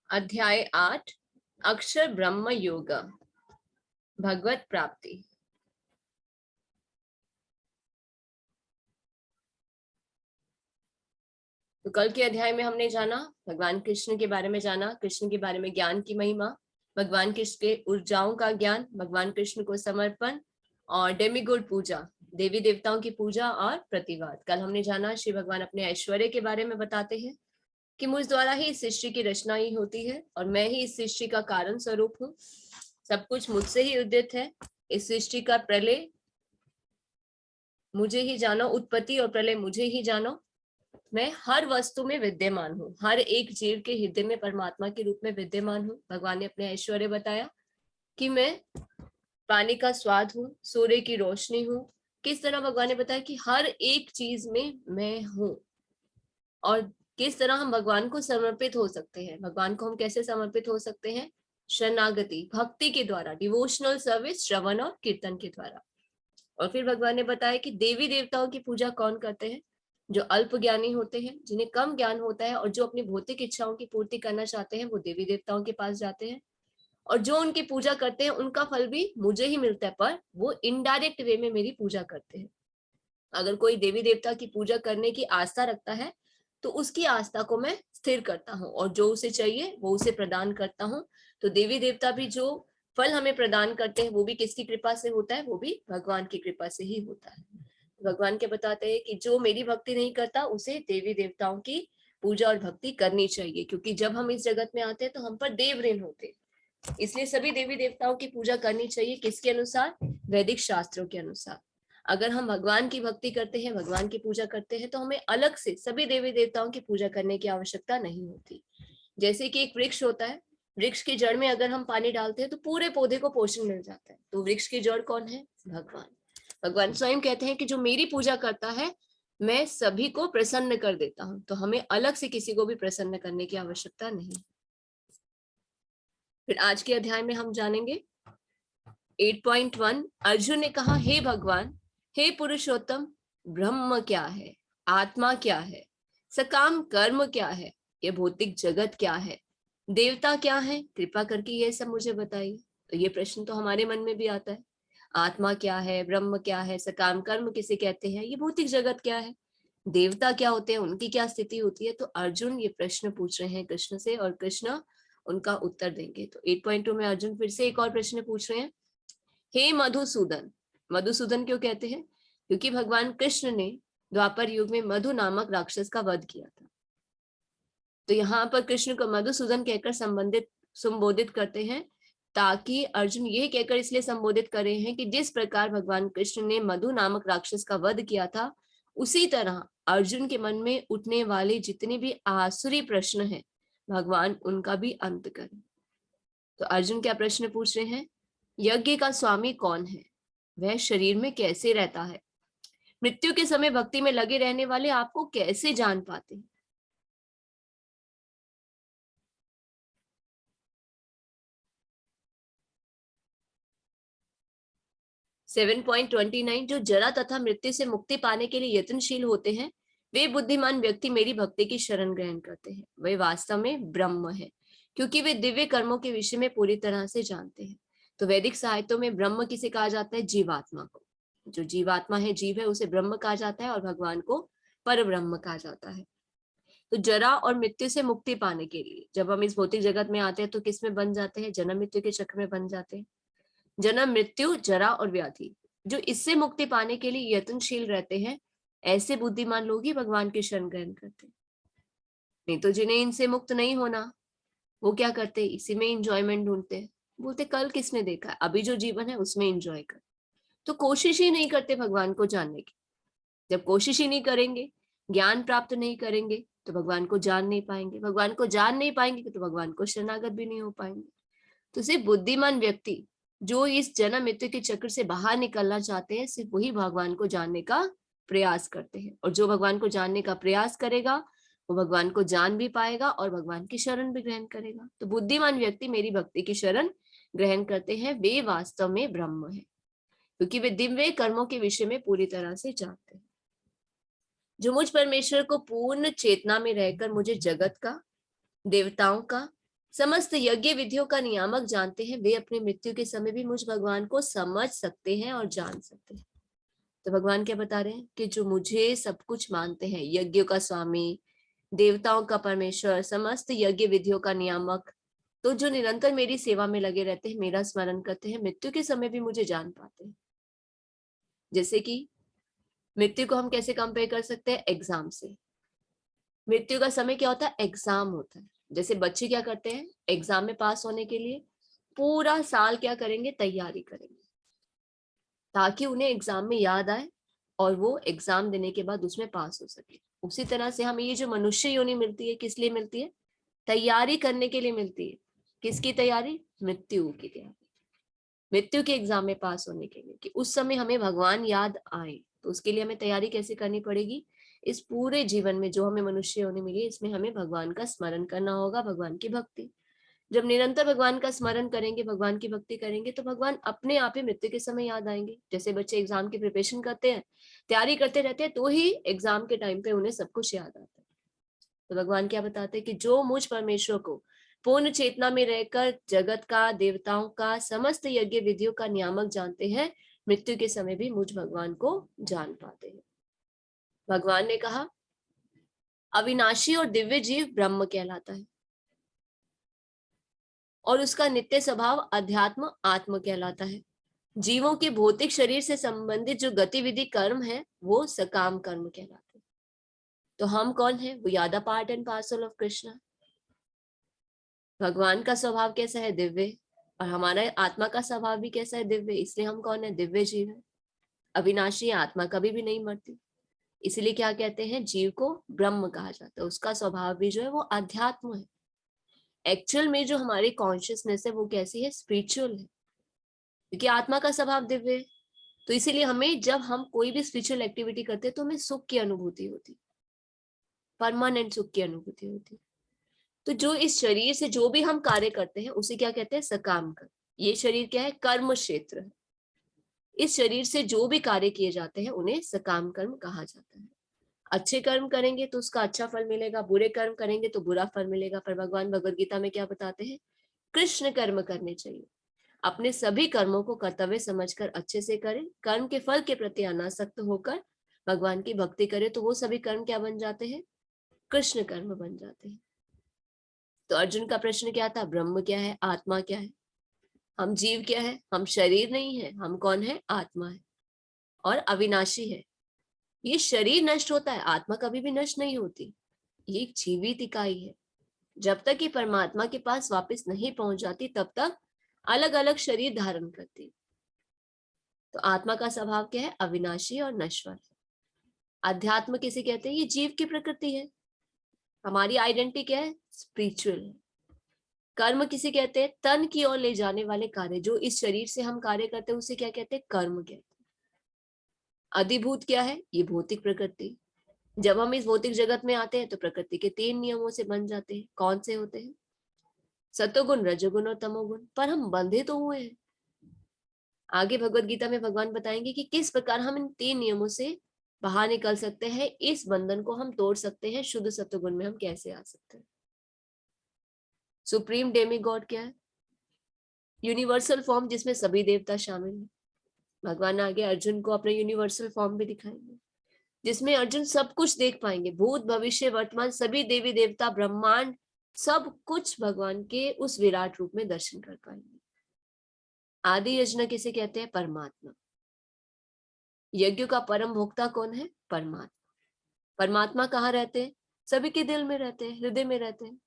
अध्याय 8 अक्षर ब्रह्म योग भगवत प्राप्ति। तो कल के अध्याय में हमने जाना भगवान कृष्ण के बारे में, जाना कृष्ण के बारे में, ज्ञान की महिमा, भगवान कृष्ण के ऊर्जाओं का ज्ञान, भगवान कृष्ण को समर्पण और डेमिगोड पूजा, देवी देवताओं की पूजा और प्रतिवाद। कल हमने जाना श्री भगवान अपने ऐश्वर्य के बारे में बताते हैं कि मुझ द्वारा ही इस सृष्टि की रचना ही होती है और मैं ही इस सृष्टि का कारण स्वरूप हूँ। सब कुछ मुझसे ही उदित है। इस सृष्टि का प्रलय मुझे ही जानो, उत्पत्ति और प्रलय मुझे ही जानो। मैं हर वस्तु में विद्यमान हूँ, हर एक जीव के हृदय में परमात्मा के रूप में विद्यमान हूँ। भगवान ने अपने ऐश्वर्य बताया कि मैं पानी का स्वाद हूँ, सूर्य की रोशनी हूँ। किस तरह भगवान ने बताया कि हर एक चीज में मैं हूँ और किस तरह हम भगवान को समर्पित हो सकते हैं। भगवान को हम कैसे समर्पित हो सकते हैं? शरणागति, भक्ति के द्वारा, डिवोशनल सर्विस, श्रवण और कीर्तन के द्वारा। और फिर भगवान ने बताया कि देवी देवताओं की पूजा कौन करते हैं? जो अल्प ज्ञानी होते हैं, जिन्हें कम ज्ञान होता है और जो अपनी भौतिक इच्छाओं की पूर्ति करना चाहते हैं, वो देवी देवताओं के पास जाते हैं। और जो उनकी पूजा करते हैं उनका फल भी मुझे ही मिलता है, पर वो इनडायरेक्ट वे में मेरी पूजा करते हैं। अगर कोई देवी देवता की पूजा करने की आस्था रखता है तो उसकी आस्था को मैं स्थिर करता हूँ और जो उसे चाहिए वो उसे प्रदान करता हूँ। तो देवी देवता भी जो फल हमें प्रदान करते हैं वो भी किसकी कृपा से होता है? वो भी भगवान की कृपा से ही होता है। भगवान के बताते हैं कि जो मेरी भक्ति नहीं करता उसे देवी देवताओं की पूजा और भक्ति करनी चाहिए, क्योंकि जब हम इस जगत में आते हैं तो हम पर देव ऋण होते हैं। इसलिए सभी देवी देवताओं की पूजा करनी चाहिए। किसके अनुसार? वैदिक शास्त्रों के अनुसार। अगर हम भगवान की भक्ति करते हैं, भगवान की पूजा करते हैं, तो हमें अलग से सभी देवी देवताओं की पूजा करने की आवश्यकता नहीं होती। जैसे कि एक वृक्ष होता है, वृक्ष की जड़ में अगर हम पानी डालते हैं तो पूरे पौधे को पोषण मिल जाता है। तो वृक्ष की जड़ कौन है? भगवान। भगवान स्वयं कहते हैं कि जो मेरी पूजा करता है मैं सभी को प्रसन्न कर देता हूं। तो हमें अलग से किसी को भी प्रसन्न करने की आवश्यकता नहीं। फिर आज के अध्याय में हम जानेंगे 8.1। अर्जुन ने कहा, हे भगवान, हे पुरुषोत्तम, ब्रह्म क्या है? आत्मा क्या है? सकाम कर्म क्या है? ये भौतिक जगत क्या है? देवता क्या है? कृपा करके ये सब मुझे बताइए। तो ये प्रश्न तो हमारे मन में भी आता है। आत्मा क्या है? ब्रह्म क्या है? सकाम कर्म किसे कहते हैं? ये भौतिक जगत क्या है? देवता क्या होते हैं? उनकी क्या स्थिति होती है? तो अर्जुन ये प्रश्न पूछ रहे हैं कृष्ण से और कृष्ण उनका उत्तर देंगे। तो 8.2 में अर्जुन फिर से एक और प्रश्न पूछ रहे हैं। हे मधुसूदन। मधुसूदन क्यों कहते हैं? क्योंकि भगवान कृष्ण ने द्वापर युग में मधु नामक राक्षस का वध किया था। तो यहाँ पर कृष्ण को मधुसूदन कहकर संबोधित करते हैं, ताकि अर्जुन ये कहकर इसलिए संबोधित करे हैं कि जिस प्रकार भगवान कृष्ण ने मधु नामक राक्षस का वध किया था, उसी तरह अर्जुन के मन में उठने वाले जितने भी आसुरी प्रश्न हैं, भगवान उनका भी अंत करें। तो अर्जुन क्या प्रश्न पूछ रहे हैं? यज्ञ का स्वामी कौन है? वह शरीर में कैसे रहता है? मृत्यु के समय भक्ति में लगे रहने वाले आपको कैसे जान पाते हैं? 7.29। जो जरा तथा मृत्यु से मुक्ति पाने के लिए यत्नशील होते हैं, वे बुद्धिमान व्यक्ति मेरी भक्ति की शरण ग्रहण करते हैं। वे वास्तव में ब्रह्म है, क्योंकि वे दिव्य कर्मों के विषय में पूरी तरह से जानते हैं। तो वैदिक साहित्यों में ब्रह्म किसे कहा जाता है? जीवात्मा को। जो जीवात्मा है, जीव है, उसे ब्रह्म कहा जाता है और भगवान को पर ब्रह्म कहा जाता है। तो जरा और मृत्यु से मुक्ति पाने के लिए जब हम इस भौतिक जगत में आते हैं तो किस में बन जाते हैं? जन्म मृत्यु के चक्र में बन जाते हैं। जन्म मृत्यु जरा और व्याधि, जो इससे मुक्ति पाने के लिए यत्नशील रहते हैं, ऐसे बुद्धिमान लोग ही भगवान की शरण ग्रहण करते हैं। नहीं तो जिन्हें इनसे मुक्त नहीं होना, वो क्या करते? इसी में इंजॉयमेंट ढूंढते हैं। बोलते कल किसने देखा है, अभी जो जीवन है उसमें इंजॉय कर। तो कोशिश ही नहीं करते भगवान को जानने की। जब कोशिश ही नहीं करेंगे, ज्ञान प्राप्त नहीं करेंगे, तो भगवान को जान नहीं पाएंगे। भगवान को जान नहीं पाएंगे तो भगवान को शरणागत भी नहीं हो पाएंगे। तो सिर्फ बुद्धिमान व्यक्ति जो इस जन्म मृत्यु के चक्र से बाहर निकलना चाहते हैं, सिर्फ वही भगवान को जानने का प्रयास करते हैं। और जो भगवान को जानने का प्रयास करेगा वो भगवान को जान भी पाएगा और भगवान की शरण भी ग्रहण करेगा। तो बुद्धिमान व्यक्ति मेरी भक्ति की शरण ग्रहण करते हैं, वे वास्तव में ब्रह्म है, क्योंकि वे दिव्य कर्मों के विषय में पूरी तरह से जानते हैं। जो मुझ परमेश्वर को पूर्ण चेतना में रहकर मुझे जगत का, देवताओं का, समस्त यज्ञ विधियों का नियामक जानते हैं, वे अपनी मृत्यु के समय भी मुझ भगवान को समझ सकते हैं और जान सकते हैं। तो भगवान क्या बता रहे हैं कि जो मुझे सब कुछ मानते हैं, यज्ञों का स्वामी, देवताओं का परमेश्वर, समस्त यज्ञ विधियों का नियामक, तो जो निरंतर मेरी सेवा में लगे रहते हैं, मेरा स्मरण करते हैं, मृत्यु के समय भी मुझे जान पाते हैं। जैसे कि मृत्यु को हम कैसे कंपेयर कर सकते हैं? एग्जाम से। मृत्यु का समय क्या होता है? एग्जाम होता है। जैसे बच्चे क्या करते हैं एग्जाम में पास होने के लिए? पूरा साल क्या करेंगे? तैयारी करेंगे, ताकि उन्हें एग्जाम में याद आए और वो एग्जाम देने के बाद उसमें पास हो सके। उसी तरह से हमें ये जो मनुष्य योनि मिलती है, किस लिए मिलती है? तैयारी करने के लिए मिलती है। किसकी तैयारी? मृत्यु की तैयारी, मृत्यु के एग्जाम में पास होने के लिए, कि उस समय हमें भगवान याद आए। तो उसके लिए हमें तैयारी कैसे करनी पड़ेगी? इस पूरे जीवन में जो हमें मनुष्य होने मिली, इसमें हमें भगवान का स्मरण करना होगा, भगवान की भक्ति। जब निरंतर भगवान का स्मरण करेंगे, भगवान की भक्ति करेंगे, तो भगवान अपने आप ही मृत्यु के समय याद आएंगे। जैसे बच्चे एग्जाम की प्रिपरेशन करते हैं, तैयारी करते रहते हैं, तो ही एग्जाम के टाइम पे उन्हें सब कुछ याद आता है। तो भगवान क्या बताते हैं कि जो मुझ परमेश्वर को पूर्ण चेतना में रहकर जगत का, देवताओं का, समस्त यज्ञ विधियों का नियामक जानते हैं, मृत्यु के समय भी मुझ भगवान को जान पाते हैं। भगवान ने कहा अविनाशी और दिव्य जीव ब्रह्म कहलाता है, और उसका नित्य स्वभाव अध्यात्म आत्म कहलाता है। जीवों के भौतिक शरीर से संबंधित जो गतिविधि कर्म है, वो सकाम कर्म कहलाते हैं। तो हम कौन है? We are the part and parcel of Krishna. भगवान का स्वभाव कैसा है? दिव्य। और हमारा आत्मा का स्वभाव भी कैसा है? दिव्य। इसलिए हम कौन है? दिव्य जीव है। अविनाशी आत्मा कभी भी नहीं मरती, इसलिए क्या कहते हैं? जीव को ब्रह्म कहा जाता है। उसका स्वभाव भी जो है वो अध्यात्म है। एक्चुअल में जो हमारी कॉन्शियसनेस है वो कैसी है? स्पिरिचुअल है, क्योंकि आत्मा का स्वभाव दिव्य है। तो इसीलिए हमें जब हम कोई भी स्पिरिचुअल एक्टिविटी करते हैं तो हमें सुख की अनुभूति होती, परमानेंट सुख की अनुभूति होती। तो जो इस शरीर से जो भी हम कार्य करते हैं उसे क्या कहते हैं? सकाम कर्म। ये शरीर क्या है? कर्म क्षेत्र है। इस शरीर से जो भी कार्य किए जाते हैं उन्हें सकाम कर्म कहा जाता है। अच्छे कर्म करेंगे तो उसका अच्छा फल मिलेगा, बुरे कर्म करेंगे तो बुरा फल मिलेगा। पर भगवान भगवद गीता में क्या बताते हैं? कृष्ण कर्म करने चाहिए। अपने सभी कर्मों को कर्तव्य समझकर अच्छे से करें, कर्म के फल के प्रति अनासक्त होकर भगवान की भक्ति करें, तो वो सभी कर्म क्या बन जाते हैं? कृष्ण कर्म बन जाते हैं। तो अर्जुन का प्रश्न क्या था? ब्रह्म क्या है? आत्मा क्या है? हम जीव क्या है? हम शरीर नहीं है। हम कौन है? आत्मा है, और अविनाशी है। ये शरीर नष्ट होता है, आत्मा कभी भी नष्ट नहीं होती। ये एक जीवित इकाई है। जब तक ये परमात्मा के पास वापस नहीं पहुंच जाती, तब तक अलग अलग शरीर धारण करती। तो आत्मा का स्वभाव क्या है? अविनाशी और नश्वर। अध्यात्म किसे कहते हैं? ये जीव की प्रकृति है। हमारी आइडेंटिटी क्या है? स्पिरिचुअल है। कर्म किसे कहते हैं? तन की ओर ले जाने वाले कार्य, जो इस शरीर से हम कार्य करते हैं उसे क्या कहते हैं? कर्म कहते हैं। अधिभूत क्या है? ये भौतिक प्रकृति। जब हम इस भौतिक जगत में आते हैं तो प्रकृति के 3 नियमों से बन जाते हैं। कौन से होते हैं? सतोगुण, रजोगुण और तमोगुण। पर हम बंधे तो हुए हैं। आगे भगवत गीता में भगवान बताएंगे कि किस प्रकार हम इन 3 नियमों से बाहर निकल सकते हैं, इस बंधन को हम तोड़ सकते हैं, शुद्ध सत्वगुण में हम कैसे आ सकते हैं। सुप्रीम डेमी गॉड क्या है? यूनिवर्सल फॉर्म, जिसमें सभी देवता शामिल हैं। भगवान आगे अर्जुन को अपने यूनिवर्सल फॉर्म भी दिखाएंगे, जिसमें अर्जुन सब कुछ देख पाएंगे। भूत, भविष्य, वर्तमान, सभी देवी देवता, ब्रह्मांड, सब कुछ भगवान के उस विराट रूप में दर्शन कर पाएंगे। आदि यज्ञ किसे कहते हैं? परमात्मा। यज्ञ का परम भोक्ता कौन है? परमात्मा। परमात्मा कहाँ रहते हैं? सभी के दिल में रहते हैं, हृदय में रहते हैं।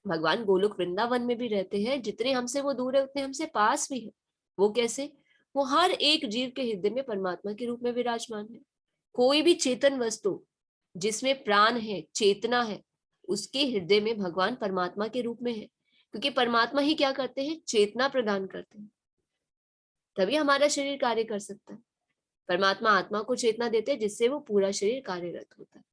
भगवान गोलोक वृंदावन में भी रहते हैं। जितने हमसे वो दूर है उतने हमसे पास भी है। वो कैसे? वो हर एक जीव के हृदय में परमात्मा के रूप में विराजमान है। कोई भी चेतन वस्तु जिसमें प्राण है, चेतना है, उसके हृदय में भगवान परमात्मा के रूप में है। क्योंकि परमात्मा ही क्या करते हैं? चेतना प्रदान करते हैं, तभी हमारा शरीर कार्य कर सकता है। परमात्मा आत्मा को चेतना देते हैं, जिससे वो पूरा शरीर कार्यरत होता है।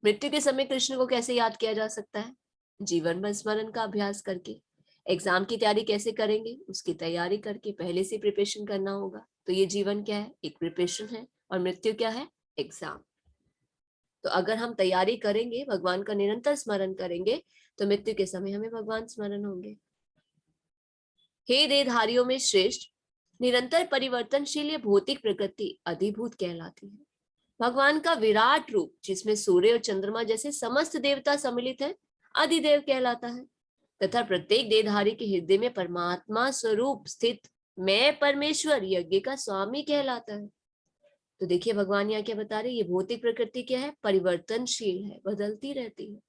मृत्यु के समय कृष्ण को कैसे याद किया जा सकता है? जीवन भर स्मरण का अभ्यास करके। एग्जाम की तैयारी कैसे करेंगे? उसकी तैयारी करके पहले से प्रिपरेशन करना होगा। तो ये जीवन क्या है? एक प्रिपरेशन है। और मृत्यु क्या है? एग्जाम। तो अगर हम तैयारी करेंगे, भगवान का निरंतर स्मरण करेंगे, तो मृत्यु के समय हमें भगवान स्मरण होंगे। हे देहधारियों में श्रेष्ठ, निरंतर परिवर्तनशील ये भौतिक प्रकृति अधिभूत कहलाती है। भगवान का विराट रूप जिसमें सूर्य और चंद्रमा जैसे समस्त देवता सम्मिलित है अधिदेव कहलाता है, तथा प्रत्येक देहधारी के हृदय में परमात्मा स्वरूप स्थित मैं परमेश्वर यज्ञ का स्वामी कहलाता है। तो देखिए भगवान यहाँ क्या बता रहे, ये भौतिक प्रकृति क्या है, परिवर्तनशील है, बदलती रहती है।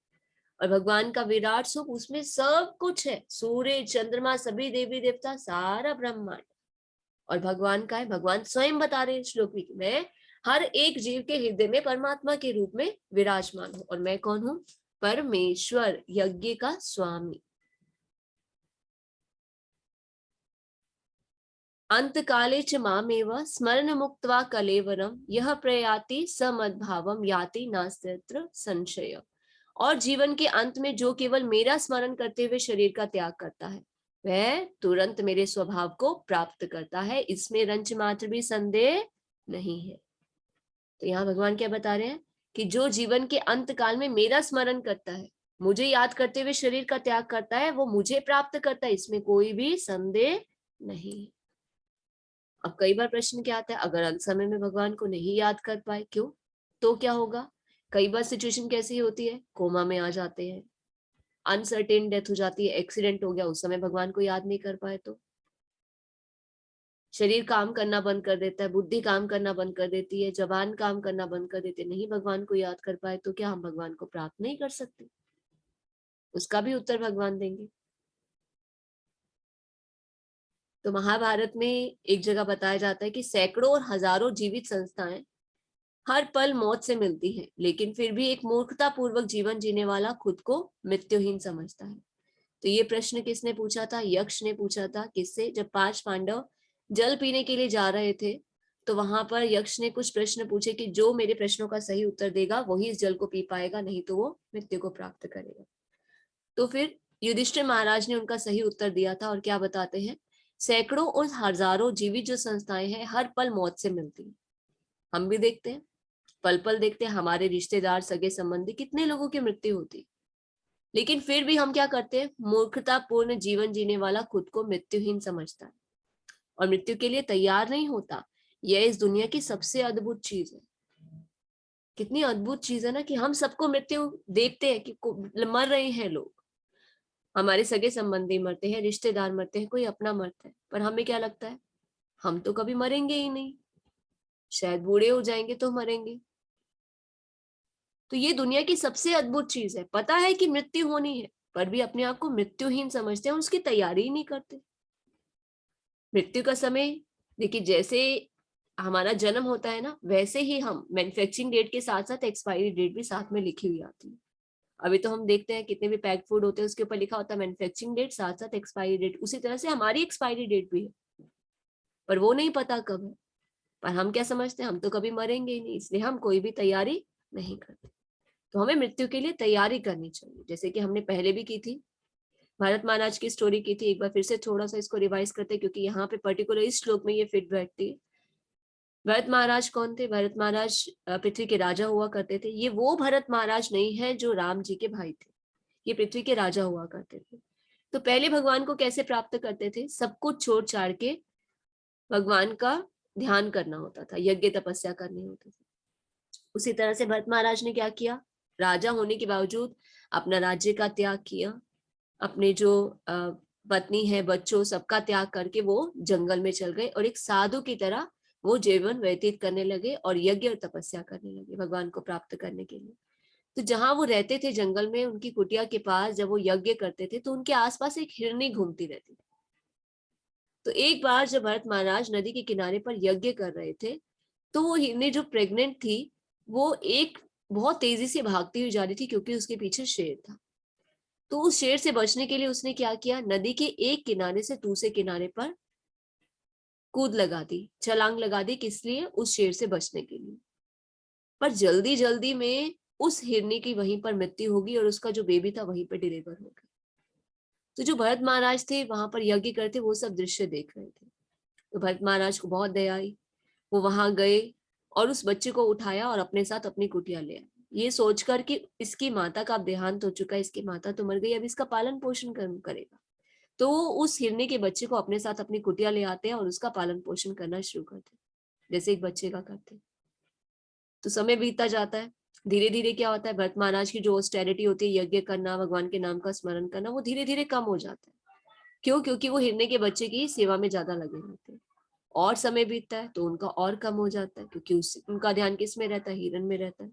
और भगवान का विराट स्वरूप उसमें सब कुछ है, सूर्य चंद्रमा सभी देवी देवता सारा ब्रह्मांड। और भगवान का है, भगवान स्वयं बता रहे हैं श्लोक में, मैं हर एक जीव के हृदय में परमात्मा के रूप में विराजमान हूं। और मैं कौन हूं, परमेश्वर यज्ञ का स्वामी। अंत काले च मामेव स्मरण मुक्त्वा कलेवरम यह प्रयाति समद्भावम याति नास्त्यत्र संशय। और जीवन के अंत में जो केवल मेरा स्मरण करते हुए शरीर का त्याग करता है वह तुरंत मेरे स्वभाव को प्राप्त करता है, इसमें रंच मात्र भी संदेह नहीं है। तो यहाँ भगवान क्या बता रहे हैं कि जो जीवन के अंत काल में मेरा स्मरण करता है, मुझे याद करते हुए शरीर का त्याग करता है, वो मुझे प्राप्त करता है, इसमें कोई भी संदेह नहीं है। अब कई बार प्रश्न क्या आता है, अगर अंत समय में भगवान को नहीं याद कर पाए, क्यों, तो क्या होगा। कई बार सिचुएशन कैसी होती है, कोमा में आ जाते हैं, अनसर्टेन डेथ हो जाती है, एक्सीडेंट हो गया, उस समय भगवान को याद नहीं कर पाए तो शरीर काम करना बंद कर देता है, बुद्धि काम करना बंद कर देती है, जबान काम करना बंद कर देती है, नहीं भगवान को याद कर पाए तो क्या हम भगवान को प्राप्त नहीं कर सकते, उसका भी उत्तर भगवान देंगे। तो महाभारत में एक जगह बताया जाता है कि सैकड़ों और हजारों जीवित संस्थाएं हर पल मौत से मिलती है, लेकिन फिर भी एक मूर्खता पूर्वक जीवन जीने वाला खुद को मृत्युहीन समझता है। तो ये प्रश्न किसने पूछा था, यक्ष ने पूछा था। किससे, जब 5 पांडव जल पीने के लिए जा रहे थे तो वहां पर यक्ष ने कुछ प्रश्न पूछे कि जो मेरे प्रश्नों का सही उत्तर देगा वही इस जल को पी पाएगा, नहीं तो वो मृत्यु को प्राप्त करेगा। तो फिर युधिष्ठिर महाराज ने उनका सही उत्तर दिया था, और क्या बताते हैं, सैकड़ों और हजारों जीवित जो संस्थाएं हैं हर पल मौत से मिलती हैं। हम भी देखते हैं, पल पल देखते हैं, हमारे रिश्तेदार सगे संबंधी कितने लोगों की मृत्यु होती, लेकिन फिर भी हम क्या करते हैं, मूर्खतापूर्ण जीवन जीने वाला खुद को मृत्युहीन समझता है और मृत्यु के लिए तैयार नहीं होता। यह इस दुनिया की सबसे अद्भुत चीज है। कितनी अद्भुत चीज है ना, कि हम सबको मृत्यु देखते हैं कि मर रहे हैं लोग, हमारे सगे संबंधी मरते हैं, रिश्तेदार मरते हैं, कोई अपना मरता है, पर हमें क्या लगता है, हम तो कभी मरेंगे ही नहीं, शायद बूढ़े हो जाएंगे तो मरेंगे। तो ये दुनिया की सबसे अद्भुत चीज है, पता है कि मृत्यु होनी है पर भी अपने आप को मृत्युहीन समझते हैं, उसकी तैयारी ही नहीं करते। मृत्यु का समय देखिए, जैसे हमारा जन्म होता है ना, वैसे ही हम मैन्युफैक्चरिंग डेट के साथ साथ एक्सपायरी डेट भी साथ में लिखी हुई आती है। अभी तो हम देखते हैं कितने भी पैक फूड होते हैं उसके ऊपर लिखा होता है मैन्युफैक्चरिंग डेट साथ साथ एक्सपायरी डेट, उसी तरह से हमारी एक्सपायरी डेट भी है, पर वो नहीं पता कब है। पर हम क्या समझते हैं, हम तो कभी मरेंगे ही नहीं, इसलिए हम कोई भी तैयारी नहीं करते। तो हमें मृत्यु के लिए तैयारी करनी चाहिए, जैसे कि हमने पहले भी की थी, भरत महाराज की स्टोरी की थी, एक बार फिर से थोड़ा सा इसको रिवाइज करते हैं क्योंकि यहाँ पे पर्टिकुलर इस श्लोक में ये फिट बैठती है। भरत महाराज कौन थे, भरत महाराज पृथ्वी के राजा हुआ करते थे। ये वो भरत महाराज नहीं है जो राम जी के भाई थे, ये पृथ्वी के राजा हुआ करते थे। तो पहले भगवान को कैसे प्राप्त करते थे, सब कुछ छोड़ छाड़ के भगवान का ध्यान करना होता था, यज्ञ तपस्या करनी होती थी। उसी तरह से भरत महाराज ने क्या किया, राजा होने के बावजूद अपना राज्य का त्याग किया, अपने जो पत्नी है, बच्चों, सबका त्याग करके वो जंगल में चल गए और एक साधु की तरह वो जीवन व्यतीत करने लगे और यज्ञ और तपस्या करने लगे भगवान को प्राप्त करने के लिए। तो जहां वो रहते थे जंगल में, उनकी कुटिया के पास जब वो यज्ञ करते थे तो उनके आसपास एक हिरनी घूमती रहती थी। तो एक बार जब भरत महाराज नदी के किनारे पर यज्ञ कर रहे थे तो वो हिरनी जो प्रेग्नेंट थी वो एक बहुत तेजी से भागती हुई जा रही थी क्योंकि उसके पीछे शेर था। तो उस शेर से बचने के लिए उसने क्या किया, नदी के एक किनारे से दूसरे किनारे पर कूद लगा दी, छलांग लगा दी, किस लिए, उस शेर से बचने के लिए। पर जल्दी जल्दी में उस हिरनी की वहीं पर मृत्यु होगी और उसका जो बेबी था वहीं पर डिलीवर हो गया। तो जो भरत महाराज थे वहां पर यज्ञ करते, वो सब दृश्य देख रहे थे। तो भरत महाराज को बहुत दया आई, वो वहां गए और उस बच्चे को उठाया और अपने साथ अपनी कुटिया ले आए। ये सोचकर कि इसकी माता का अब देहांत हो चुका है, इसकी माता तो मर गई, अब इसका पालन पोषण करेगा, तो उस हिरनी के बच्चे को अपने साथ अपनी कुटिया ले आते हैं और उसका पालन पोषण करना शुरू करते हैं, जैसे एक बच्चे का करते हैं। तो समय बीतता जाता है, धीरे धीरे क्या होता है, भरत महाराज की जो ऑस्टेरिटी होती है, यज्ञ करना, भगवान के नाम का स्मरण करना, वो धीरे धीरे कम हो जाता है। क्यों? क्योंकि वो हिरने के बच्चे की सेवा में ज्यादा लगे रहते हैं। और समय बीतता है तो उनका और कम हो जाता है, क्योंकि उनका ध्यान किस में रहता है, हिरण में रहता है।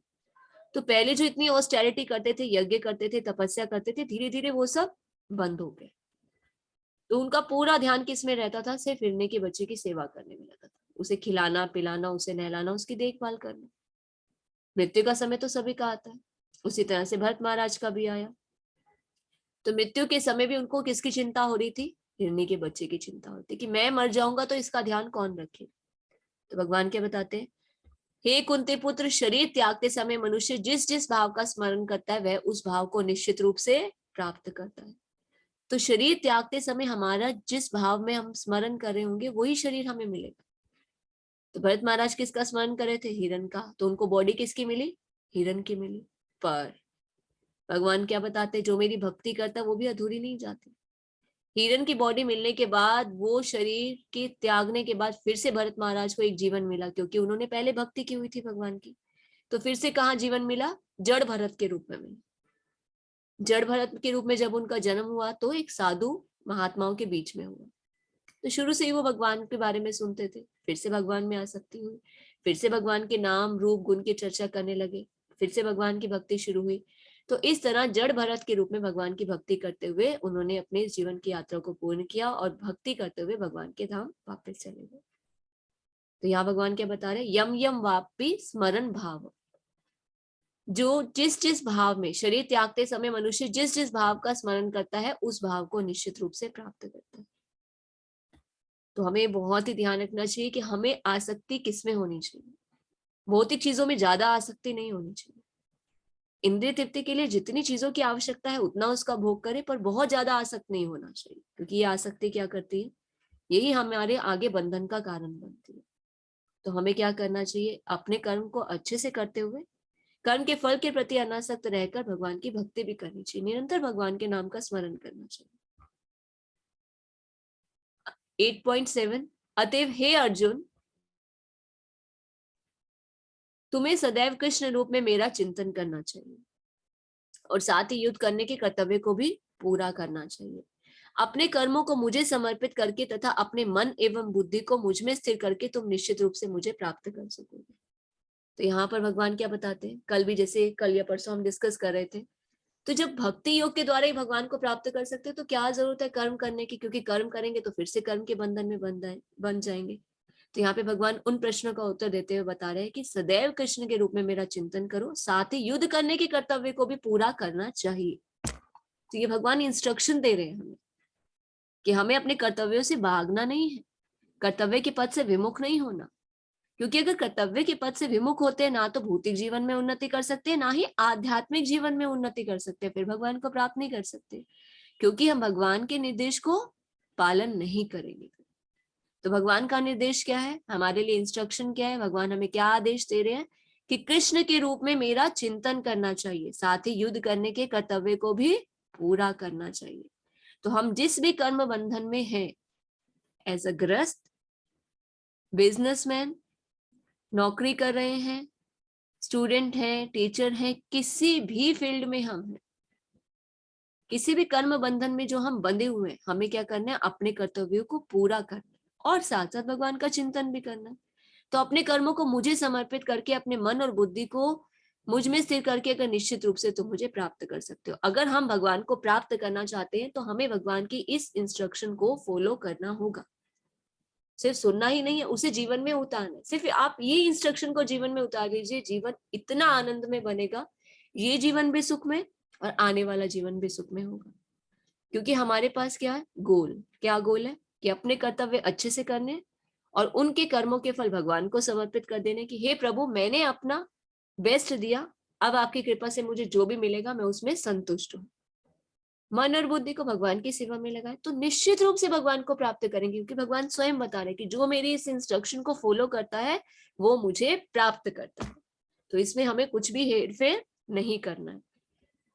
तो पहले जो इतनी ऑस्टेरिटी करते थे, यज्ञ करते थे, तपस्या करते थे, धीरे धीरे वो सब बंद हो गए। तो उनका पूरा ध्यान किस में रहता था, सिर्फ हिरने के बच्चे की सेवा करने में रहता था, उसे खिलाना पिलाना, उसे नहलाना, उसकी देखभाल करना। मृत्यु का समय तो सभी का आता है, उसी तरह से भरत महाराज का भी आया। तो मृत्यु के समय भी उनको किसकी चिंता हो रही थी, हिरनी के बच्चे की चिंता होती कि मैं मर जाऊंगा तो इसका ध्यान कौन रखे। तो भगवान क्या बताते हैं, हे कुंती पुत्र, शरीर त्यागते समय मनुष्य जिस जिस भाव का स्मरण करता है वह उस भाव को निश्चित रूप से प्राप्त करता है। तो शरीर त्यागते समय हमारा जिस भाव में हम स्मरण कर रहे होंगे वही शरीर हमें मिलेगा। तो भरत महाराज किसका स्मरण करे थे, हिरण का, तो उनको बॉडी किसकी मिली, हिरण की मिली। पर भगवान क्या बताते, जो मेरी भक्ति करता वो भी अधूरी नहीं जाती। हिरण की बॉडी मिलने के बाद, वो शरीर के त्यागने के बाद फिर से भरत महाराज को एक जीवन मिला, क्योंकि उन्होंने पहले भक्ति की हुई थी भगवान की। तो फिर से कहाँ जीवन मिला, जड़ भरत के रूप में मिला। जड़ भरत के रूप में जब उनका जन्म हुआ तो एक साधु महात्माओं के बीच में हुआ। तो शुरू से ही वो भगवान के बारे में सुनते थे, फिर से भगवान में आसक्ति हुई, फिर से भगवान के नाम रूप गुण की चर्चा करने लगे, फिर से भगवान की भक्ति शुरू हुई। तो इस तरह जड़ भरत के रूप में भगवान की भक्ति करते हुए उन्होंने अपने जीवन की यात्रा को पूर्ण किया और भक्ति करते हुए भगवान के धाम वापस चले गए। तो यहाँ भगवान क्या बता रहे, यम यम वापी स्मरण भाव, जो जिस जिस भाव में, शरीर त्यागते समय मनुष्य जिस जिस भाव का स्मरण करता है उस भाव को निश्चित रूप से प्राप्त करता है। तो हमें बहुत ही ध्यान रखना चाहिए कि हमें आसक्ति किसमें होनी चाहिए, भौतिक चीजों में ज्यादा आसक्ति नहीं होनी चाहिए। इंद्रिय तृप्ति के लिए जितनी चीजों की आवश्यकता है उतना उसका भोग करे, पर बहुत ज्यादा आसक्त नहीं होना चाहिए, क्योंकि ये आसक्ति क्या करती है, यही हमारे आगे बंधन का कारण बनती है। तो हमें क्या करना चाहिए, अपने कर्म को अच्छे से करते हुए कर्म के फल के प्रति अनासक्त रहकर भगवान की भक्ति भी करनी चाहिए, निरंतर भगवान के नाम का स्मरण करना चाहिए। 8.7 अतएव हे अर्जुन, तुम्हें सदैव कृष्ण रूप में मेरा चिंतन करना चाहिए और साथ ही युद्ध करने के कर्तव्य को भी पूरा करना चाहिए। अपने कर्मों को मुझे समर्पित करके तथा अपने मन एवं बुद्धि को मुझ में स्थिर करके तुम निश्चित रूप से मुझे प्राप्त कर सकोगे। तो यहाँ पर भगवान क्या बताते हैं, कल भी जैसे कल या परसों हम डिस्कस कर रहे थे, तो जब भक्ति योग के द्वारा ही भगवान को प्राप्त कर सकते हैं तो क्या जरूरत है कर्म करने की, क्योंकि कर्म करेंगे तो फिर से कर्म के बंधन में बन जाएंगे। तो यहाँ पे भगवान उन प्रश्नों का उत्तर देते हुए बता रहे हैं कि सदैव कृष्ण के रूप में मेरा चिंतन करो, साथ ही युद्ध करने के कर्तव्य को भी पूरा करना चाहिए। तो ये भगवान इंस्ट्रक्शन दे रहे हैं हमें कि हमें अपने कर्तव्यों से भागना नहीं है, कर्तव्य के पद से विमुख नहीं होना, क्योंकि अगर कर्तव्य के पद से विमुख होते हैं ना तो भौतिक जीवन में उन्नति कर सकते हैं, ना ही आध्यात्मिक जीवन में उन्नति कर सकते हैं, फिर भगवान को प्राप्त नहीं कर सकते, क्योंकि हम भगवान के निर्देश को पालन नहीं करेंगे। तो भगवान का निर्देश क्या है, हमारे लिए इंस्ट्रक्शन क्या है, भगवान हमें क्या आदेश दे रहे हैं कि कृष्ण के रूप में मेरा चिंतन करना चाहिए, साथ ही युद्ध करने के कर्तव्य को भी पूरा करना चाहिए। तो हम जिस भी कर्म बंधन में हैं, एज अ गृहस्थ, बिजनेसमैन, नौकरी कर रहे हैं, स्टूडेंट हैं, टीचर हैं, किसी भी फील्ड में हम हैं, किसी भी कर्म बंधन में जो हम बंधे हुए हैं, हमें क्या करना है, अपने कर्तव्यों को पूरा करना है और साथ साथ भगवान का चिंतन भी करना है। तो अपने कर्मों को मुझे समर्पित करके अपने मन और बुद्धि को मुझ में स्थिर करके अगर निश्चित रूप से तुम मुझे प्राप्त कर सकते हो। अगर हम भगवान को प्राप्त करना चाहते हैं तो हमें भगवान की इस इंस्ट्रक्शन को फॉलो करना होगा, सिर्फ सुनना ही नहीं है, उसे जीवन में उतारना है। सिर्फ आप ये इंस्ट्रक्शन को जीवन में उतार लीजिए, जीवन इतना आनंद में बनेगा, ये जीवन भी सुख में और आने वाला जीवन भी सुख में होगा। क्योंकि हमारे पास क्या है, गोल, क्या गोल है कि अपने कर्तव्य अच्छे से करने और उनके कर्मों के फल भगवान को समर्पित कर देने की, हे प्रभु मैंने अपना बेस्ट दिया, अब आपकी कृपा से मुझे जो भी मिलेगा मैं उसमें संतुष्ट हूँ। मन और बुद्धि को भगवान की सेवा में लगाए तो निश्चित रूप से भगवान को प्राप्त करेंगे, क्योंकि भगवान स्वयं बता रहे कि जो मेरी इस इंस्ट्रक्शन को फॉलो करता है वो मुझे प्राप्त करता है। तो इसमें हमें कुछ भी हेरफेर नहीं करना है।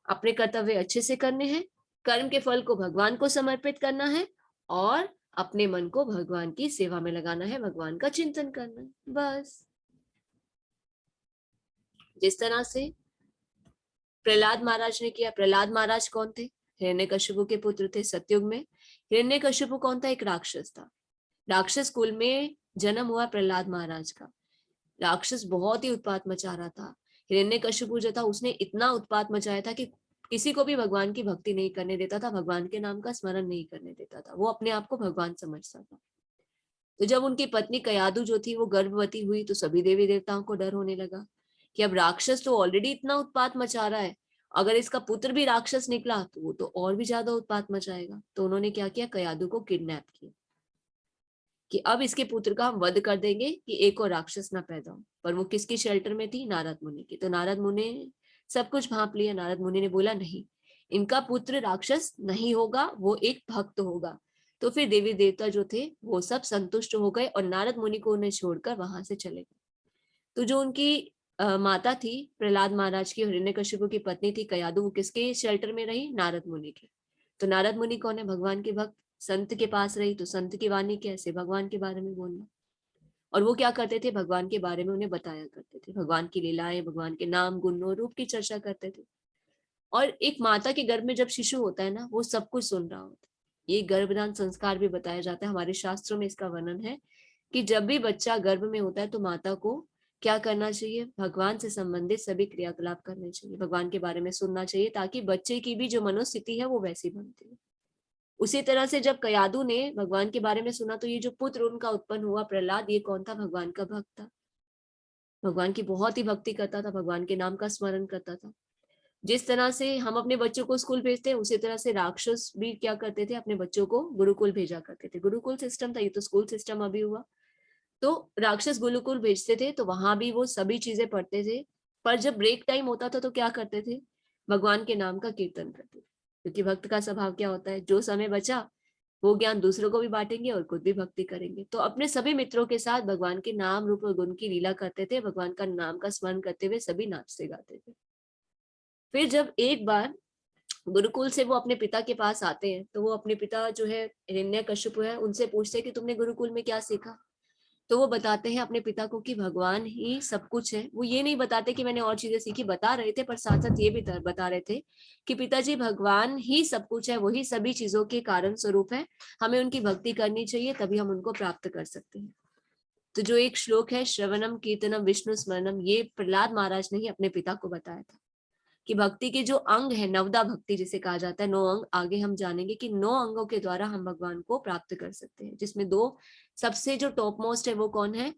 अपने कर्तव्य अच्छे से करने हैं, कर्म के फल को भगवान को समर्पित करना है और अपने मन को भगवान की सेवा में लगाना है, भगवान का चिंतन करना है, बस। जिस तरह से प्रहलाद महाराज ने किया। प्रहलाद महाराज कौन थे? हिरण्यकशिपु के पुत्र थे सतयुग में। हिरण्यकशिपु कौन था? एक राक्षस था। राक्षस कुल में जन्म हुआ प्रहलाद महाराज का। राक्षस बहुत ही उत्पात मचा रहा था। हिरण्यकशिपु जो था उसने इतना उत्पात मचाया था कि किसी को भी भगवान की भक्ति नहीं करने देता था, भगवान के नाम का स्मरण नहीं करने देता था। वो अपने आप को भगवान समझता था। तो जब उनकी पत्नी कयादु जो थी वो गर्भवती हुई तो सभी देवी देवताओं को डर होने लगा कि अब राक्षस तो ऑलरेडी इतना उत्पात मचा रहा है, अगर इसका पुत्र भी राक्षस निकला तो वो तो और भी ज्यादा उत्पात मचाएगा। तो उन्होंने क्या किया? कयादु को किडनैप किया कि अब इसके पुत्र का हम वध कर देंगे कि एक और राक्षस ना पैदा हो। पर वो किसकी शेल्टर में थी? नारद मुनि की। तो नारद मुनि ने सब कुछ भांप लिया। नारद मुनि ने बोला नहीं, इनका पुत्र राक्षस नहीं होगा, वो एक भक्त होगा। तो फिर देवी देवता जो थे वो सब संतुष्ट हो गए और नारद मुनि को उन्हें छोड़कर वहां से चले गए। तो जो उनकी माता थी प्रहलाद महाराज की, हिरण्यकशिपु की पत्नी थी कयादु, वो किसके शेल्टर में रही? नारद मुनि के। तो नारद मुनि कौन है? भगवान के भक्त। संत के पास रही तो संत की वाणी कैसे? भगवान के बारे में बोलना। और वो क्या करते थे? भगवान के बारे में उन्हें बताया करते थे, भगवान की लीलाएं, भगवान के नाम गुण और रूप की चर्चा करते थे। और एक माता के गर्भ में जब शिशु होता है ना, वो सब कुछ सुन रहा होता है। ये गर्भदान संस्कार भी बताया जाता है, हमारे शास्त्रों में इसका वर्णन है कि जब भी बच्चा गर्भ में होता है तो माता को क्या करना चाहिए? भगवान से संबंधित सभी क्रियाकलाप करने चाहिए, भगवान के बारे में सुनना चाहिए, ताकि बच्चे की भी जो मनोस्थिति है वो वैसी बनती है। उसी तरह से जब कयादु ने भगवान के बारे में सुना तो ये जो पुत्र उनका उत्पन्न हुआ प्रहलाद, ये कौन था? भगवान का भक्त था, भगवान की बहुत ही भक्ति करता था, भगवान के नाम का स्मरण करता था। जिस तरह से हम अपने बच्चों को स्कूल भेजते हैं, उसी तरह से राक्षस भी क्या करते थे? अपने बच्चों को गुरुकुल भेजा करते थे। गुरुकुल सिस्टम था, ये तो स्कूल सिस्टम अभी हुआ। तो राक्षस गुरुकुल भेजते थे तो वहां भी वो सभी चीजें पढ़ते थे। पर जब ब्रेक टाइम होता था तो क्या करते थे? भगवान के नाम का कीर्तन करते थे, क्योंकि भक्त का स्वभाव क्या होता है? जो समय बचा वो ज्ञान दूसरों को भी बांटेंगे और खुद भी भक्ति करेंगे। तो अपने सभी मित्रों के साथ भगवान के नाम रूप और गुण की लीला करते थे, भगवान का नाम का स्मरण करते हुए सभी नाचते गाते थे। फिर जब एक बार गुरुकुल से वो अपने पिता के पास आते हैं तो वो अपने पिता जो है हिरण्यकशिपु है, उनसे पूछते हैं कि तुमने गुरुकुल में क्या सीखा? तो वो बताते हैं अपने पिता को कि भगवान ही सब कुछ है। वो ये नहीं बताते कि मैंने और चीजें सीखी, बता रहे थे, पर साथ साथ ये भी बता रहे थे कि पिताजी भगवान ही सब कुछ है, वही सभी चीजों के कारण स्वरूप है, हमें उनकी भक्ति करनी चाहिए, तभी हम उनको प्राप्त कर सकते हैं। तो जो एक श्लोक है श्रवणम कीर्तनम विष्णु स्मरणम, ये प्रहलाद महाराज ने ही अपने पिता को बताया था कि भक्ति के जो अंग है, नवदा भक्ति जिसे कहा जाता है, 9 अंग, आगे हम जानेंगे कि 9 अंगों के द्वारा हम भगवान को प्राप्त कर सकते हैं, जिसमें 2 सबसे जो टॉप मोस्ट है वो कौन है?